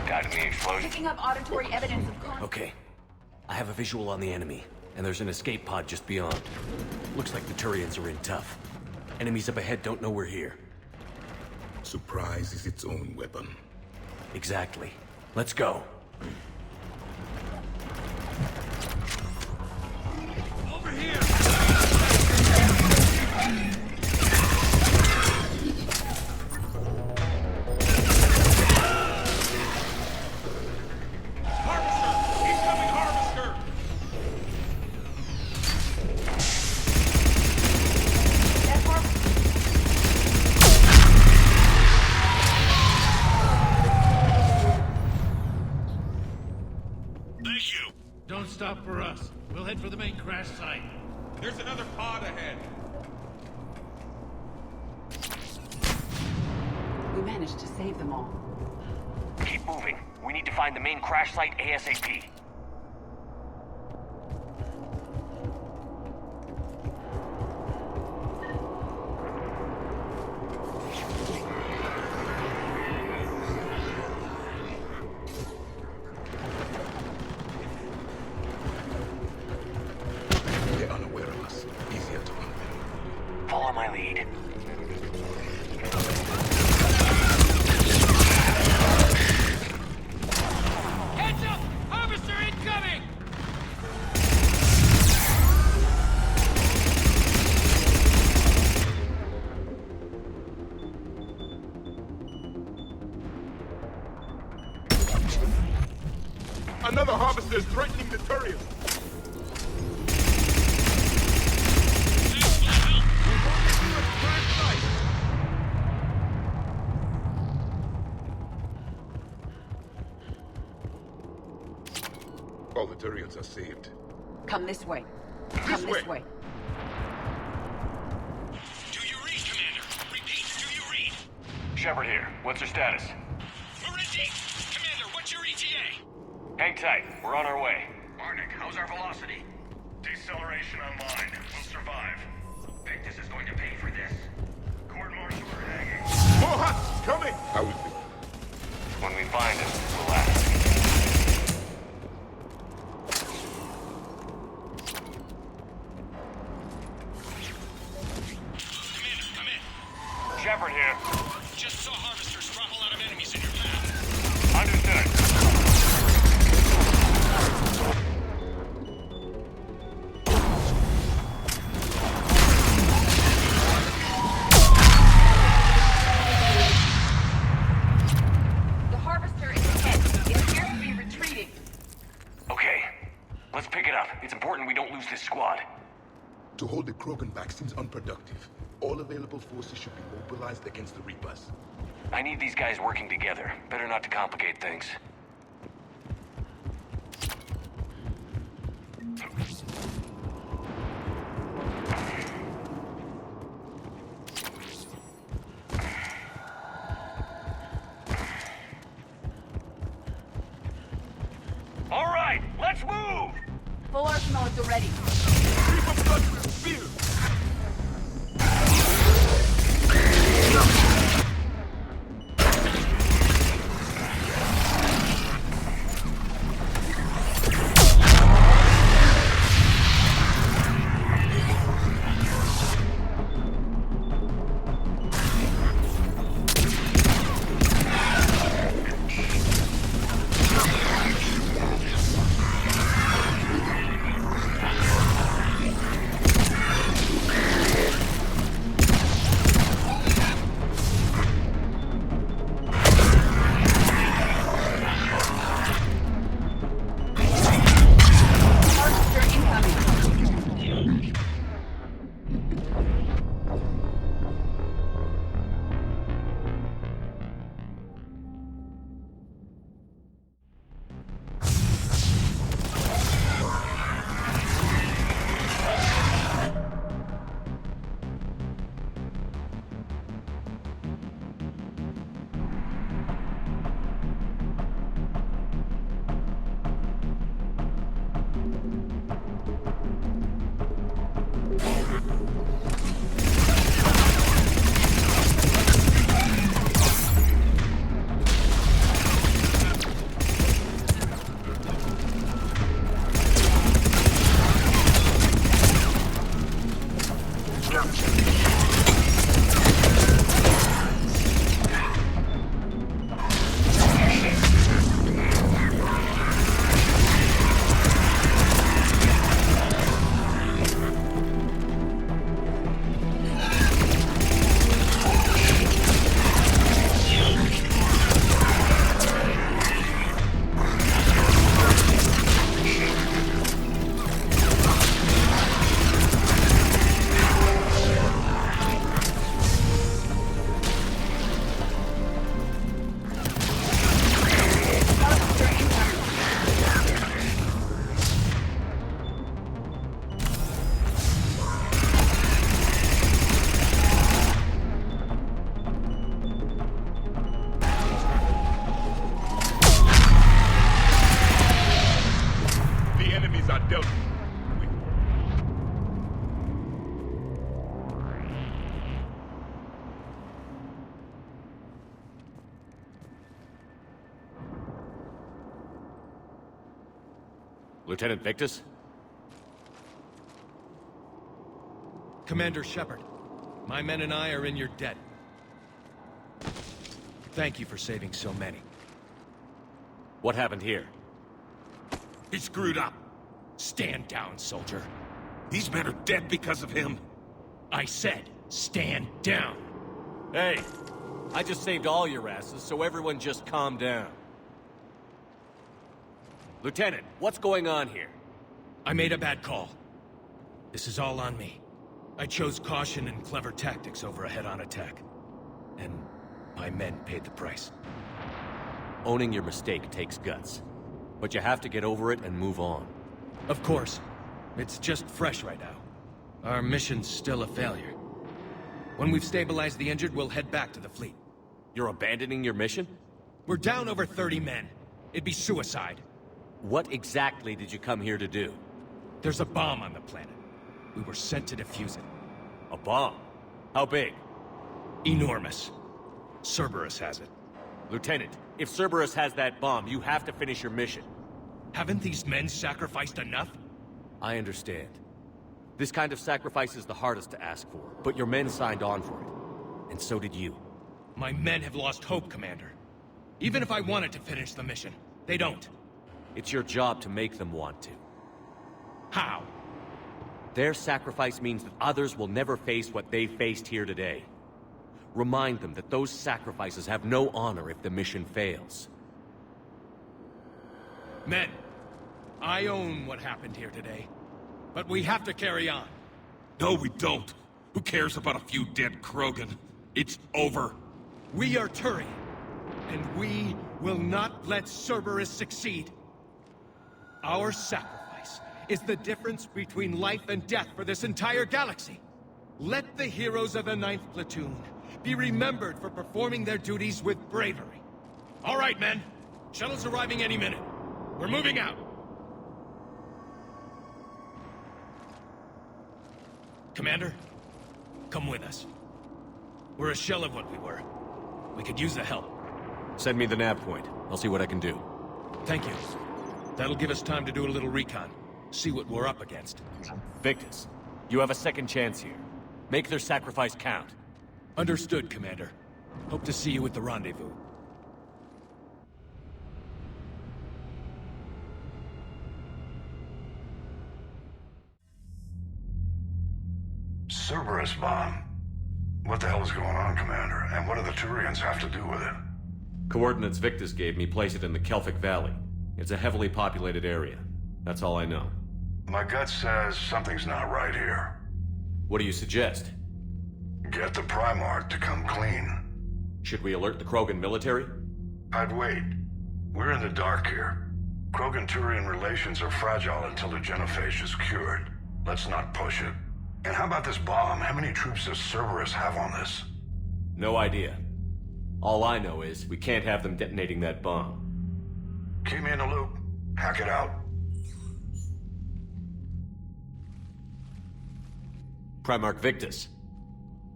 Got any explosion? Picking up auditory evidence of conflict. Okay. I have a visual on the enemy, and there's an escape pod just beyond. Looks like the Turians are in tough. Enemies up ahead don't know we're here. Surprise is its own weapon. Exactly. Let's go. Over here! Don't stop for us. We'll head for the main crash site. There's another pod ahead. We managed to save them all. Keep moving. We need to find the main crash site ASAP. They're unaware of us. Easier to hunt them. Come this way. Come this way. Do you read, Commander? Repeat, do you read? Shepard here. What's your status? We're in deep. Commander, what's your ETA? Hang tight. We're on our way. Barnick, how's our velocity? Deceleration online. We'll survive. Victus is going to pay for this. Court-martial or hanging. More huts coming! I will be. When we find it, we'll ask. Commander, come in. Shepard here. Just saw harvesters drop a lot of enemies in your path. Understood. The harvester is ahead. It appears to be retreating. Okay. Let's pick it up. It's important we don't lose this squad. To hold the Krogan back seems unproductive. All available forces should be mobilized against the Reapers. I need these guys working together. Better not to complicate things. All right, let's move! Full arsenal at the ready. Lieutenant Victus? Commander Shepard, my men and I are in your debt. Thank you for saving so many. What happened here? He screwed up. Stand down, soldier. These men are dead because of him. I said, stand down. Hey, I just saved all your asses, so everyone just calm down. Lieutenant, what's going on here? I made a bad call. This is all on me. I chose caution and clever tactics over a head-on attack. And my men paid the price. Owning your mistake takes guts. But you have to get over it and move on. Of course. It's just fresh right now. Our mission's still a failure. When we've stabilized the injured, we'll head back to the fleet. You're abandoning your mission? We're down over 30 men. It'd be suicide. What exactly did you come here to do? There's a bomb on the planet. We were sent to defuse it. A bomb? How big? Enormous. Cerberus has it. Lieutenant, if Cerberus has that bomb, you have to finish your mission. Haven't these men sacrificed enough? I understand. This kind of sacrifice is the hardest to ask for, but your men signed on for it. And so did you. My men have lost hope, Commander. Even if I wanted to finish the mission, they don't. It's your job to make them want to. How? Their sacrifice means that others will never face what they faced here today. Remind them that those sacrifices have no honor if the mission fails. Men, I own what happened here today. But we have to carry on. No, we don't. Who cares about a few dead Krogan? It's over. We are Turian, and we will not let Cerberus succeed. Our sacrifice is the difference between life and death for this entire galaxy. Let the heroes of the 9th Platoon be remembered for performing their duties with bravery. All right, men. Shuttle's arriving any minute. We're moving out. Commander, come with us. We're a shell of what we were. We could use the help. Send me the nav point. I'll see what I can do. Thank you. That'll give us time to do a little recon. See what we're up against. Victus, you have a second chance here. Make their sacrifice count. Understood, Commander. Hope to see you at the rendezvous. Cerberus bomb. What the hell is going on, Commander? And what do the Turians have to do with it? Coordinates Victus gave me place it in the Kelphic Valley. It's a heavily populated area. That's all I know. My gut says something's not right here. What do you suggest? Get the Primarch to come clean. Should we alert the Krogan military? I'd wait. We're in the dark here. Krogan-Turian relations are fragile until the genophage is cured. Let's not push it. And how about this bomb? How many troops does Cerberus have on this? No idea. All I know is we can't have them detonating that bomb. Keep me in the loop. Hack it out. Primarch Victus.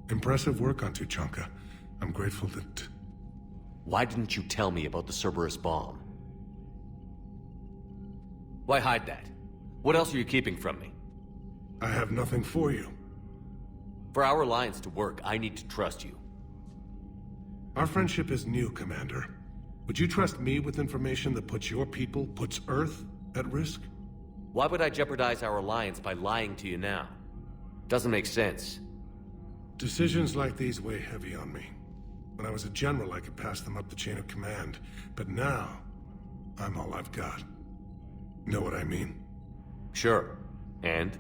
Impressive work on Tuchanka. I'm grateful that... Why didn't you tell me about the Cerberus bomb? Why hide that? What else are you keeping from me? I have nothing for you. For our alliance to work, I need to trust you. Our friendship is new, Commander. Would you trust me with information that puts your people, puts Earth, at risk? Why would I jeopardize our alliance by lying to you now? Doesn't make sense. Decisions like these weigh heavy on me. When I was a general, I could pass them up the chain of command. But now, I'm all I've got. Know what I mean? Sure. And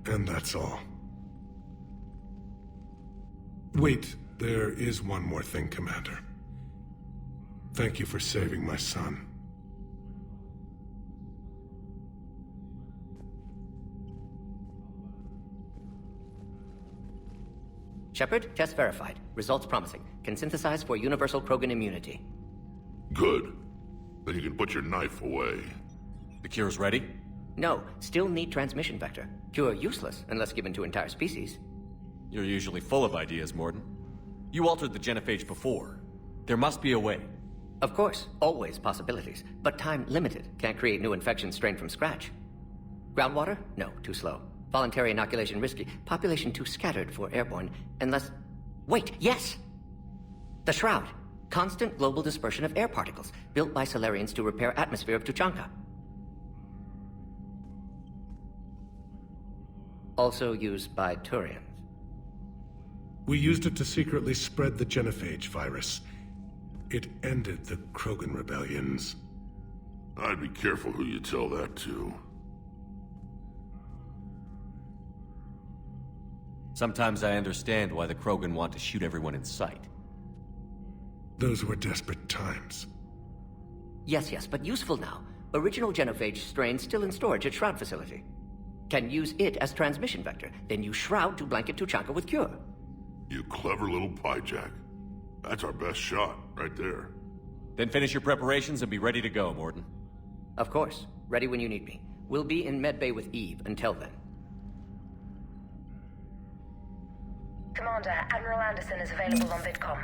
that's all. Wait, there is one more thing, Commander. Thank you for saving my son. Shepard, test verified. Results promising. Can synthesize for universal Krogan immunity. Good. Then you can put your knife away. The cure's ready? No, still need transmission vector. Cure useless unless given to entire species. You're usually full of ideas, Morden. You altered the genophage before. There must be a way. Of course, always possibilities, but time limited. Can't create new infection strain from scratch. Groundwater? No, too slow. Voluntary inoculation risky. Population too scattered for airborne, unless... Wait, yes! The Shroud. Constant global dispersion of air particles, built by Solarians to repair atmosphere of Tuchanka. Also used by Turians. We used it to secretly spread the genophage virus. It ended the Krogan rebellions. I'd be careful who you tell that to. Sometimes I understand why the Krogan want to shoot everyone in sight. Those were desperate times. Yes, but useful now. Original genophage strain still in storage at Shroud facility. Can use it as transmission vector, then use Shroud to blanket Tuchanka with cure. You clever little pyjack. That's our best shot, right there. Then finish your preparations and be ready to go, Morden. Of course. Ready when you need me. We'll be in medbay with Eve until then. Commander, Admiral Anderson is available on VidCom.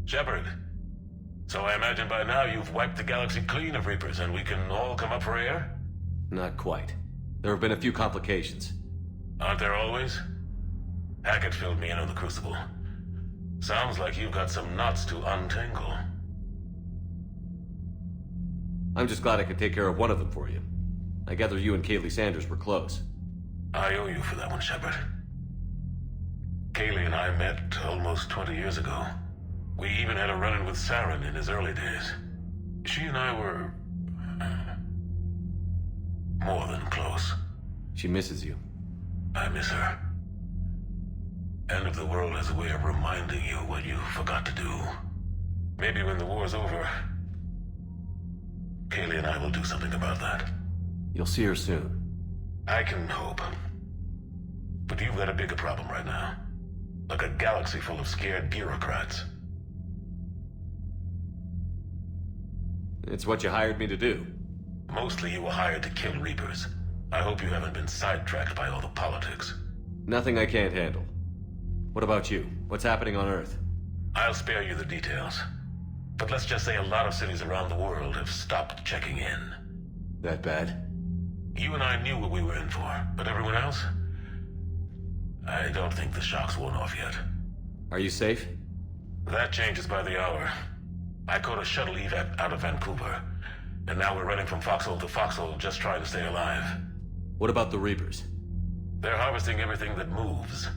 Shepard. So I imagine by now you've wiped the galaxy clean of Reapers and we can all come up for air? Not quite. There have been a few complications. Aren't there always? Hackett filled me in on the Crucible. Sounds like you've got some knots to untangle. I'm just glad I could take care of one of them for you. I gather you and Kaylee Sanders were close. I owe you for that one, Shepard. Kaylee and I met almost 20 years ago. We even had a run-in with Saren in his early days. She and I were... more than close. She misses you. I miss her. End of the world has a way of reminding you what you forgot to do. Maybe when the war's over, Kaylee and I will do something about that. You'll see her soon. I can hope. But you've got a bigger problem right now. Like a galaxy full of scared bureaucrats. It's what you hired me to do. Mostly you were hired to kill Reapers. I hope you haven't been sidetracked by all the politics. Nothing I can't handle. What about you? What's happening on Earth? I'll spare you the details. But let's just say a lot of cities around the world have stopped checking in. That bad? You and I knew what we were in for, but everyone else? I don't think the shock's worn off yet. Are you safe? That changes by the hour. I caught a shuttle evac out of Vancouver, and now we're running from foxhole to foxhole just trying to stay alive. What about the Reapers? They're harvesting everything that moves.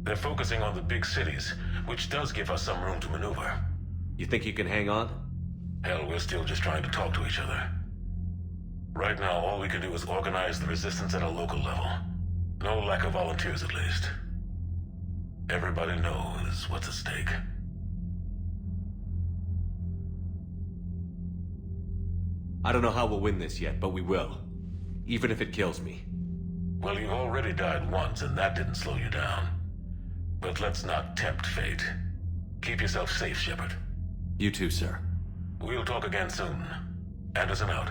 They're focusing on the big cities, which does give us some room to maneuver. You think you can hang on? Hell, we're still just trying to talk to each other. Right now, all we can do is organize the resistance at a local level. No lack of volunteers, at least. Everybody knows what's at stake. I don't know how we'll win this yet, but we will. Even if it kills me. Well, you've already died once, and that didn't slow you down. But let's not tempt fate. Keep yourself safe, Shepard. You too, sir. We'll talk again soon. Anderson out.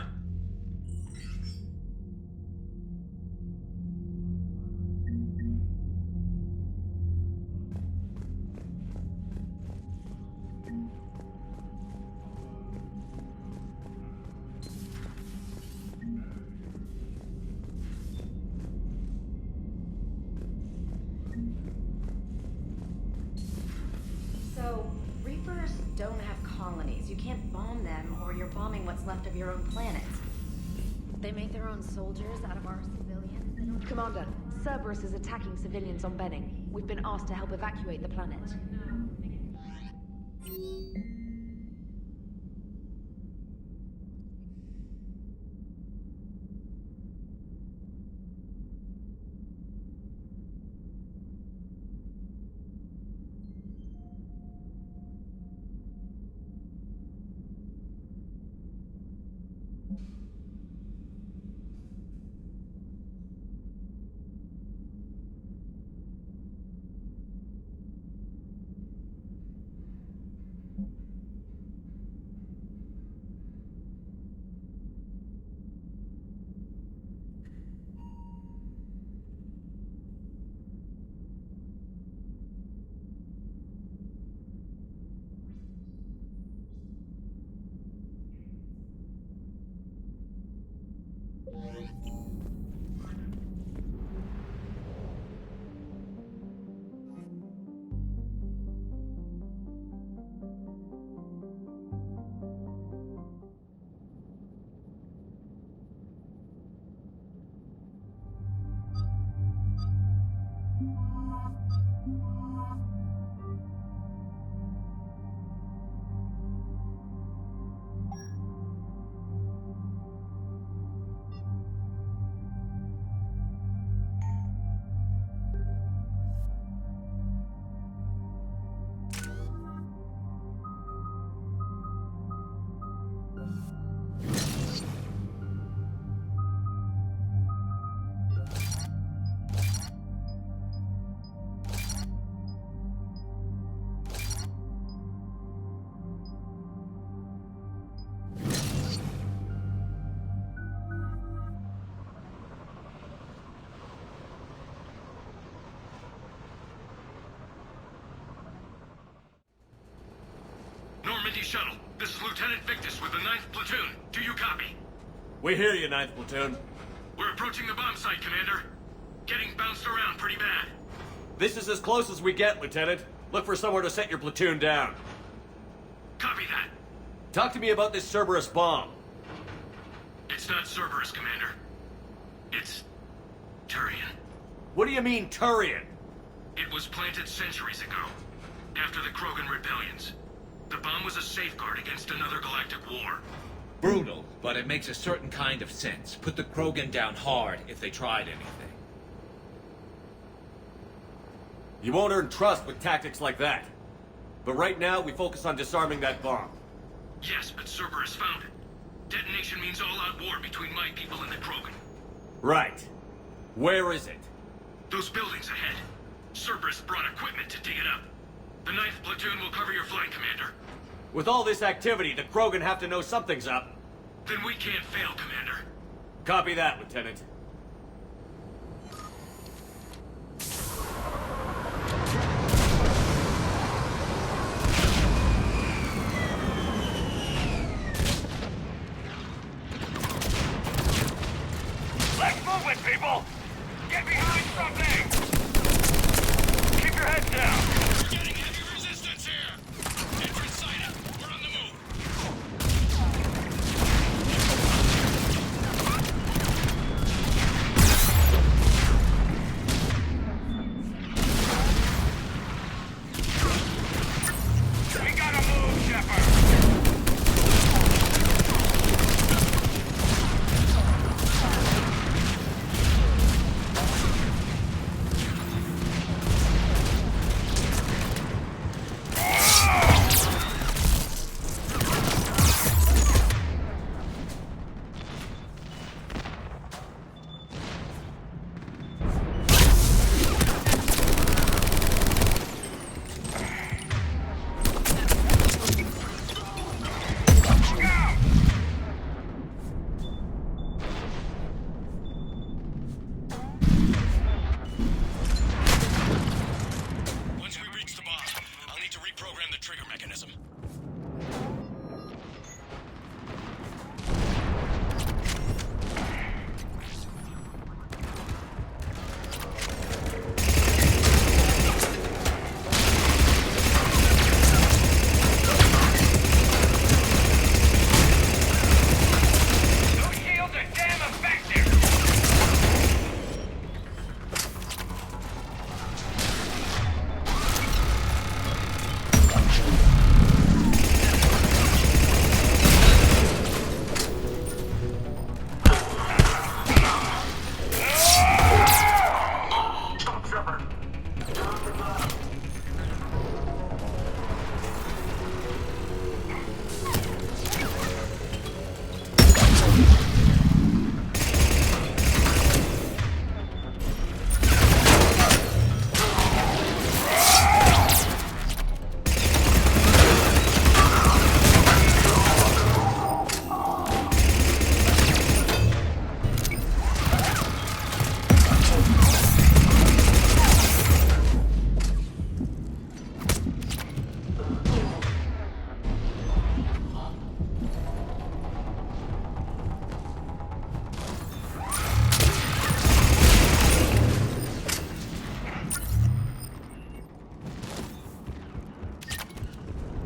So, Reapers don't have colonies. You can't bomb them, or you're bombing what's left of your own planet. They make their own soldiers out of our civilians. Commander, Cerberus is attacking civilians on Benning. We've been asked to help evacuate the planet. shuttle. This is Lieutenant Victus with the 9th Platoon. Do you copy? We hear you, 9th Platoon. We're approaching the bomb site, Commander. Getting bounced around pretty bad. This is as close as we get, Lieutenant. Look for somewhere to set your platoon down. Copy that. Talk to me about this Cerberus bomb. It's not Cerberus, Commander. It's Turian. What do you mean, Turian? It was planted centuries ago, after the Krogan rebellions. The bomb was a safeguard against another galactic war. Brutal, but it makes a certain kind of sense. Put the Krogan down hard if they tried anything. You won't earn trust with tactics like that. But right now, we focus on disarming that bomb. Yes, but Cerberus found it. Detonation means all-out war between my people and the Krogan. Right. Where is it? Those buildings ahead. Cerberus brought equipment to dig it up. The 9th Platoon will cover your flank, Commander. With all this activity, the Krogan have to know something's up. Then we can't fail, Commander. Copy that, Lieutenant. Let's move it, people! Get behind something! Keep your heads down! We're getting heavy resistance here! Entrance sighted. We're on the move. We gotta move, Shepard! Once we reach the bomb, I'll need to reprogram the trigger mechanism. Those shields are damn effective!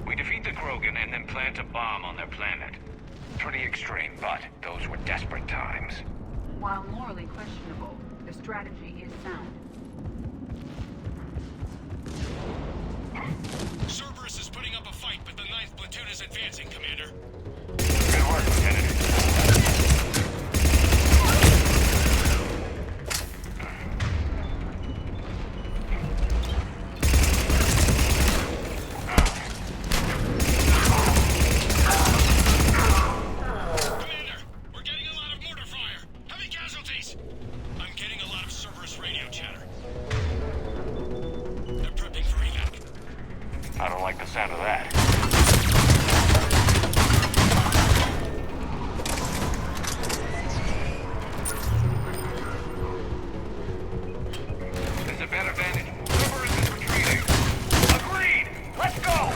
We defeat the Krogan and then plant a bomb on their planet. Pretty extreme, but those were desperate times. While morally questionable, the strategy is sound. Cerberus is putting up a fight, but the 9th Platoon is advancing, Commander. Good work, Lieutenant. Commander, we're getting a lot of mortar fire. Heavy casualties. I'm getting a lot of Cerberus radio chatter. They're prepping for evac. I don't like the sound of that. There's a better advantage. Cerberus is retreating. Agreed! Let's go!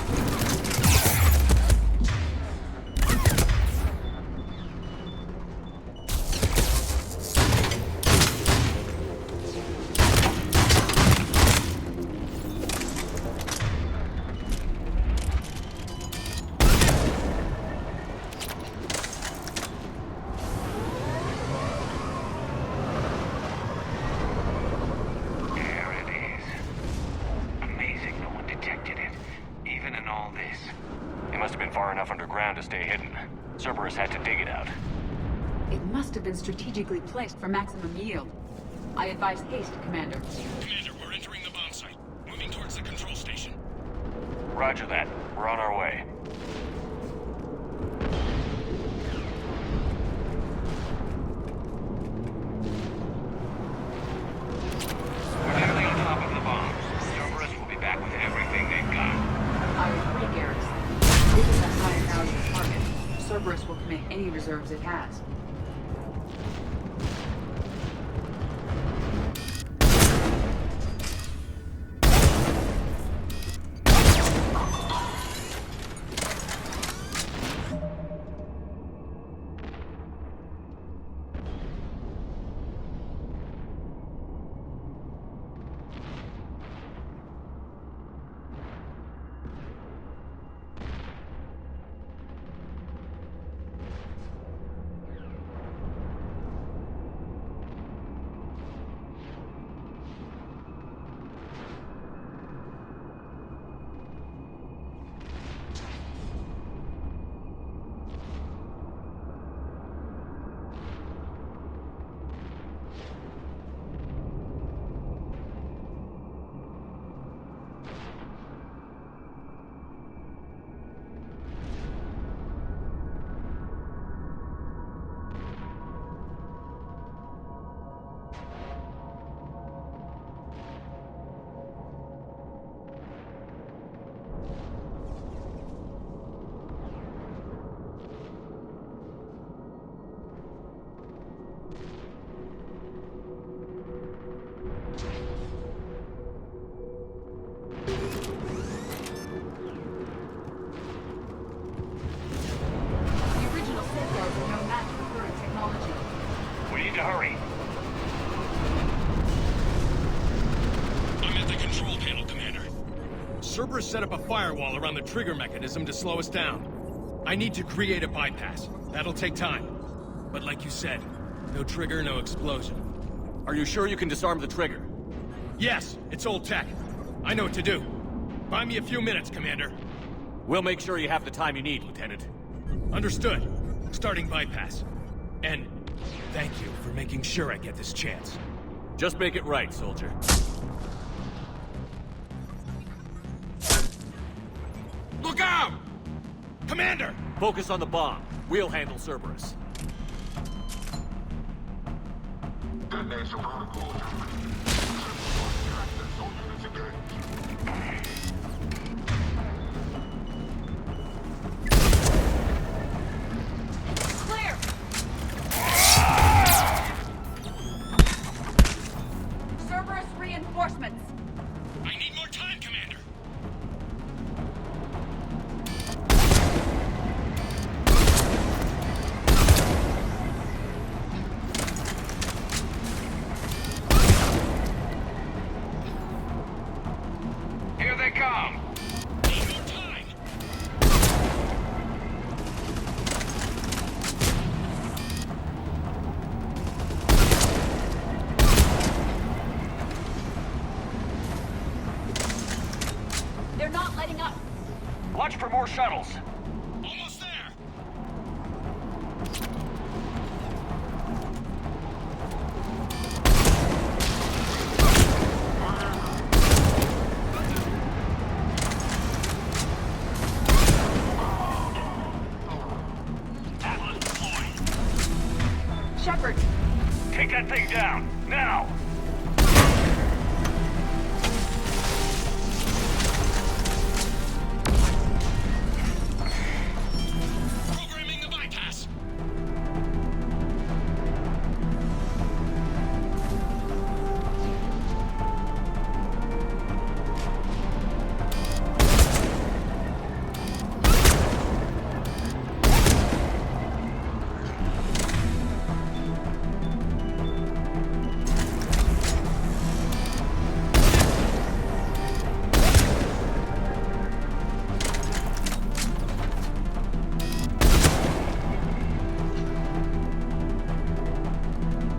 must have been far enough underground to stay hidden. Cerberus had to dig it out. It must have been strategically placed for maximum yield. I advise haste, Commander. Commander, we're entering the bomb site. Moving towards the control station. Roger that. We're on our way. We're nearly on top of the bombs. Cerberus will be back with everything they've got. I agree, Garrison. This is a high value target. Cerberus will commit any reserves it has. To hurry. I'm at the control panel, Commander. Cerberus set up a firewall around the trigger mechanism to slow us down. I need to create a bypass. That'll take time. But like you said, no trigger, no explosion. Are you sure you can disarm the trigger? Yes, it's old tech. I know what to do. Buy me a few minutes, Commander. We'll make sure you have the time you need, Lieutenant. Understood. Starting bypass. And thank you for making sure I get this chance. Just make it right, soldier. Look out! Commander! Focus on the bomb. We'll handle Cerberus. Detonation protocol. Clear! Cerberus reinforcements! I need more time, Commander. Here they come. Need more time. They're not letting up! Watch for more shuttles. Almost there. Atlas deployed. Shepard! Take that thing down, now! Programming the bypass.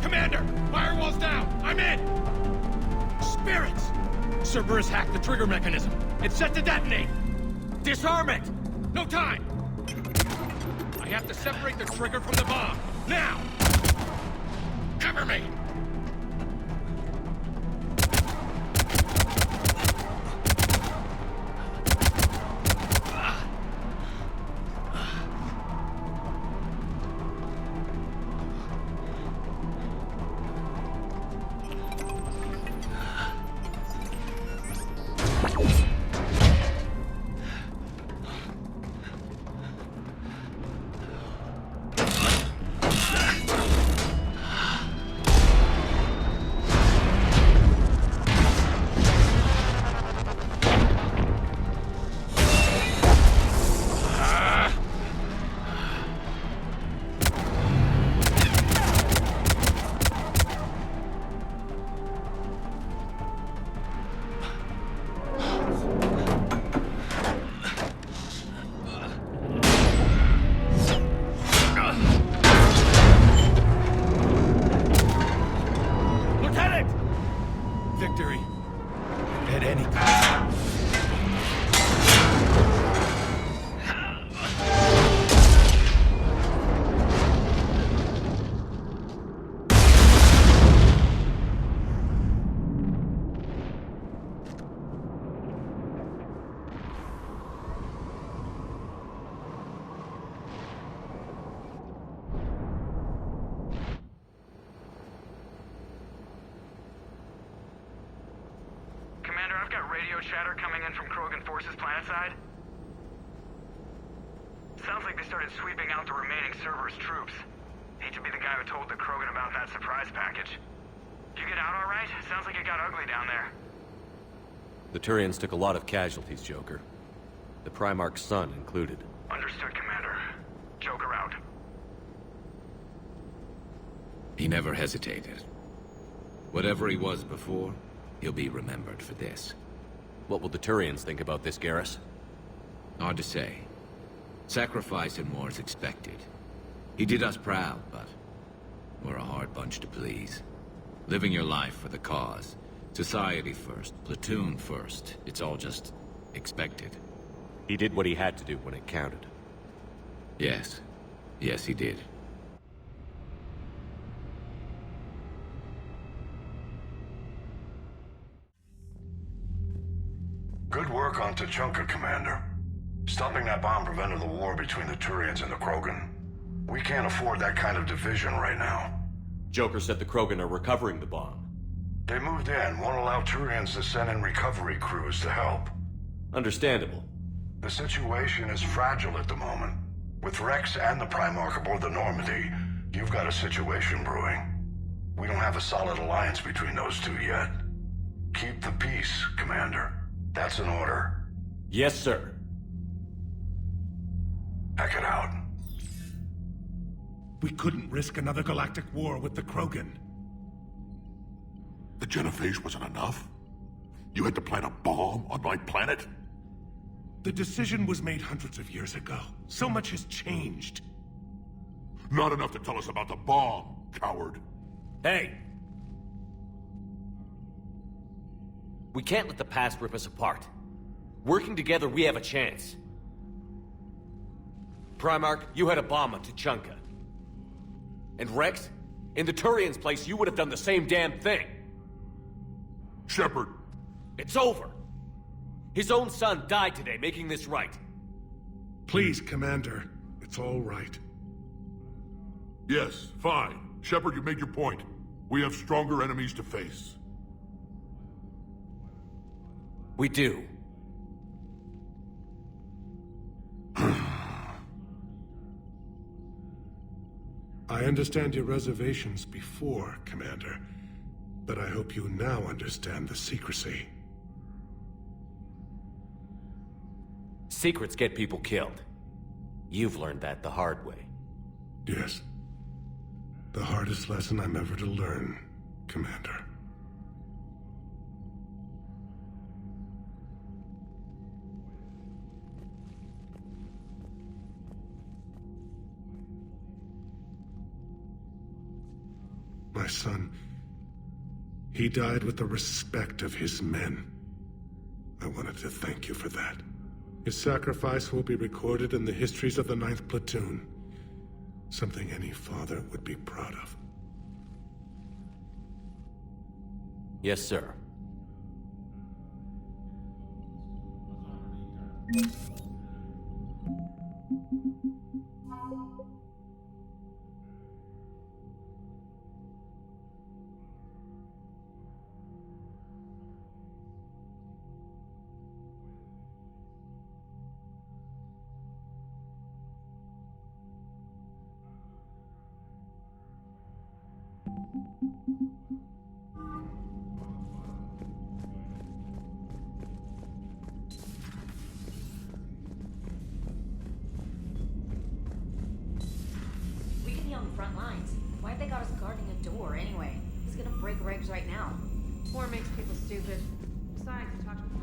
Commander! Firewall's down! I'm in! Spirits! Cerberus hacked the trigger mechanism. It's set to detonate! Disarm it! No time! I have to separate the trigger from the bomb. Now! Cover me! Victory. At any cost. Commander, I've got radio chatter coming in from Krogan forces planetside. Sounds like they started sweeping out the remaining Cerberus troops. Hate to be the guy who told the Krogan about that surprise package. Did you get out all right? Sounds like it got ugly down there. The Turians took a lot of casualties, Joker. The Primarch's son included. Understood, Commander. Joker out. He never hesitated. Whatever he was before, he'll be remembered for this. What will the Turians think about this, Garrus? Hard to say. Sacrifice in war is expected. He did us proud, but we're a hard bunch to please. Living your life for the cause. Society first, platoon first. It's all just expected. He did what he had to do when it counted. Yes. Yes, he did. Good work on Tachanka, Commander. Stopping that bomb prevented the war between the Turians and the Krogan. We can't afford that kind of division right now. Joker said the Krogan are recovering the bomb. They moved in, won't allow Turians to send in recovery crews to help. Understandable. The situation is fragile at the moment. With Rex and the Primarch aboard the Normandy, you've got a situation brewing. We don't have a solid alliance between those two yet. Keep the peace, Commander. That's an order. Yes, sir. Hack it out. We couldn't risk another galactic war with the Krogan. The genophage wasn't enough? You had to plant a bomb on my planet? The decision was made hundreds of years ago. So much has changed. Not enough to tell us about the bomb, coward. Hey! We can't let the past rip us apart. Working together, we have a chance. Primarch, you had a bomb on Tachanka. And Rex, in the Turians' place, you would have done the same damn thing. Shepard! It's over! His own son died today, making this right. Please, Commander. It's all right. Yes, fine. Shepard, you made your point. We have stronger enemies to face. We do. I understand your reservations before, Commander. But I hope you now understand the secrecy. Secrets get people killed. You've learned that the hard way. Yes. The hardest lesson I'm ever to learn, Commander. My son, he died with the respect of his men. I wanted to thank you for that. His sacrifice will be recorded in the histories of the 9th Platoon. Something any father would be proud of. Yes, sir. We could be on the front lines. Why'd they got us guarding a door anyway? Who's gonna break regs right now? War makes people stupid. Besides, you talked to the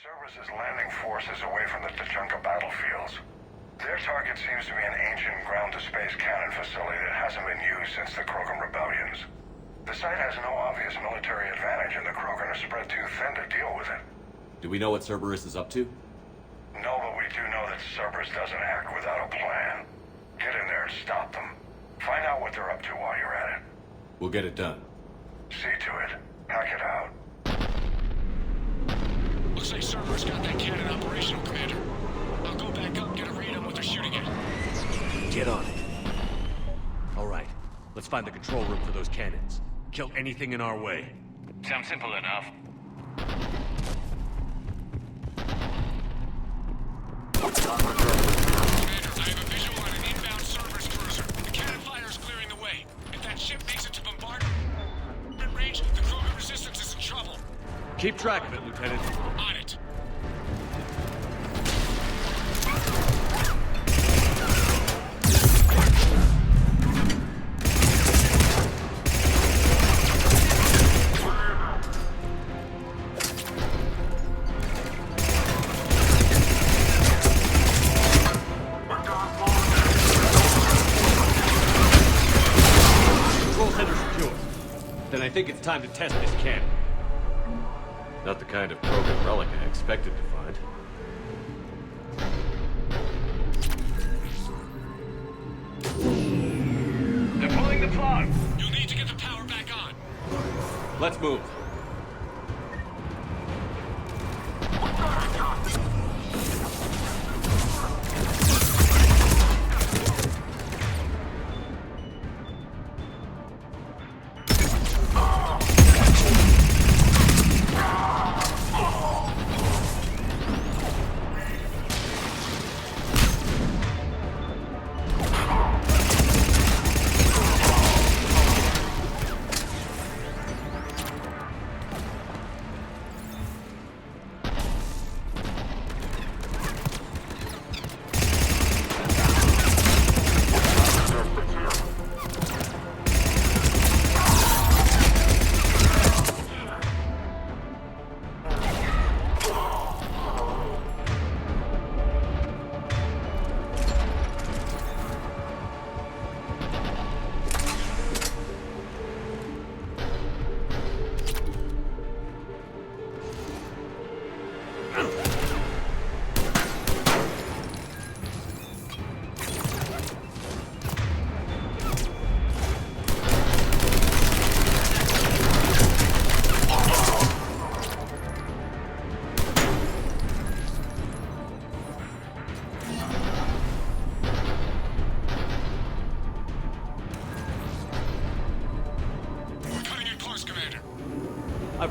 Cerberus' landing forces away from the Tachanka battlefields. Their target seems to be an ancient ground-to-space cannon facility that hasn't been used since the Krogan rebellions. The site has no obvious military advantage, and the Krogan are spread too thin to deal with it. Do we know what Cerberus is up to? No, but we do know that Cerberus doesn't act without a plan. Get in there and stop them. Find out what they're up to while you're at it. We'll get it done. See to it. Hack it out. Looks like Cerberus got that cannon operational, Commander. I'll go back up, get a read on what they're shooting at. Get on it. All right, let's find the control room for those cannons. Kill anything in our way. Sounds simple enough. Commander, I have a visual on an inbound Cerberus cruiser. The cannon fire is clearing the way. If that ship makes it to bombardment range, the Krogan resistance is in trouble. Keep track of it, Lieutenant. On it. Control center secure. Then I think it's time to test this cannon. Not the kind of Krogan relic I expected to find. They're pulling the plug. You'll need to get the power back on. Let's move.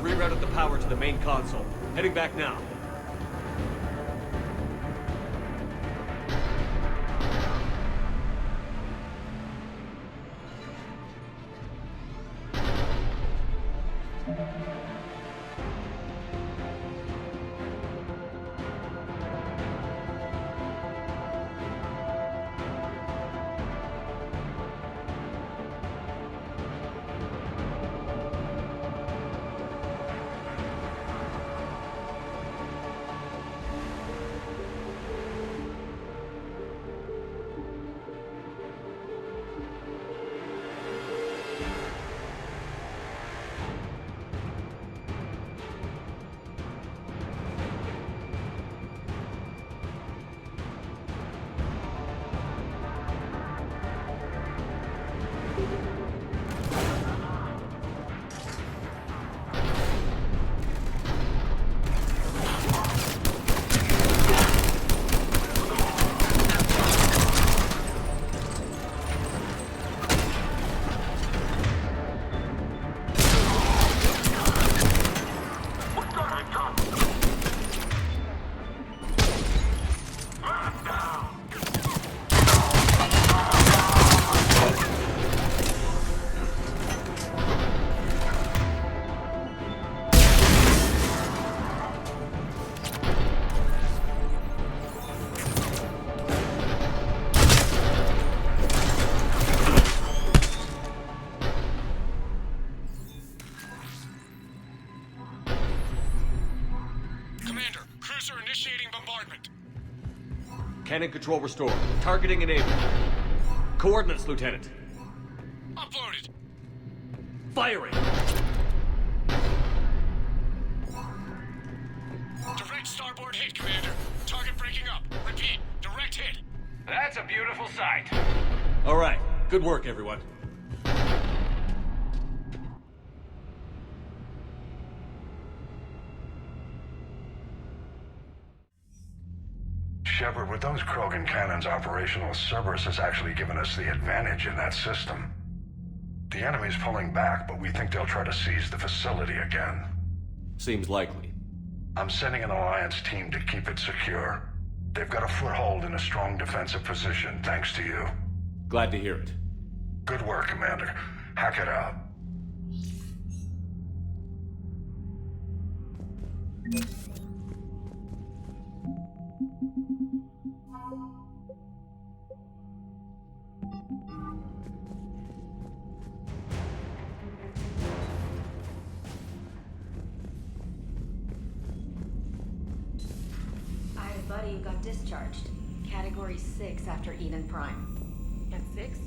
rerouted the power to the main console. Heading back now. Cannon control restored. Targeting enabled. Coordinates, Lieutenant. Uploaded. Firing! Direct starboard hit, Commander. Target breaking up. Repeat, direct hit. That's a beautiful sight. All right. Good work, everyone. Shepard, with those Krogan cannons operational, Cerberus has actually given us the advantage in that system. The enemy's pulling back, but we think they'll try to seize the facility again. Seems likely. I'm sending an Alliance team to keep it secure. They've got a foothold in a strong defensive position, thanks to you. Glad to hear it. Good work, Commander. Hack it out. I had a buddy who got discharged. Category 6 after Eden Prime. At 6?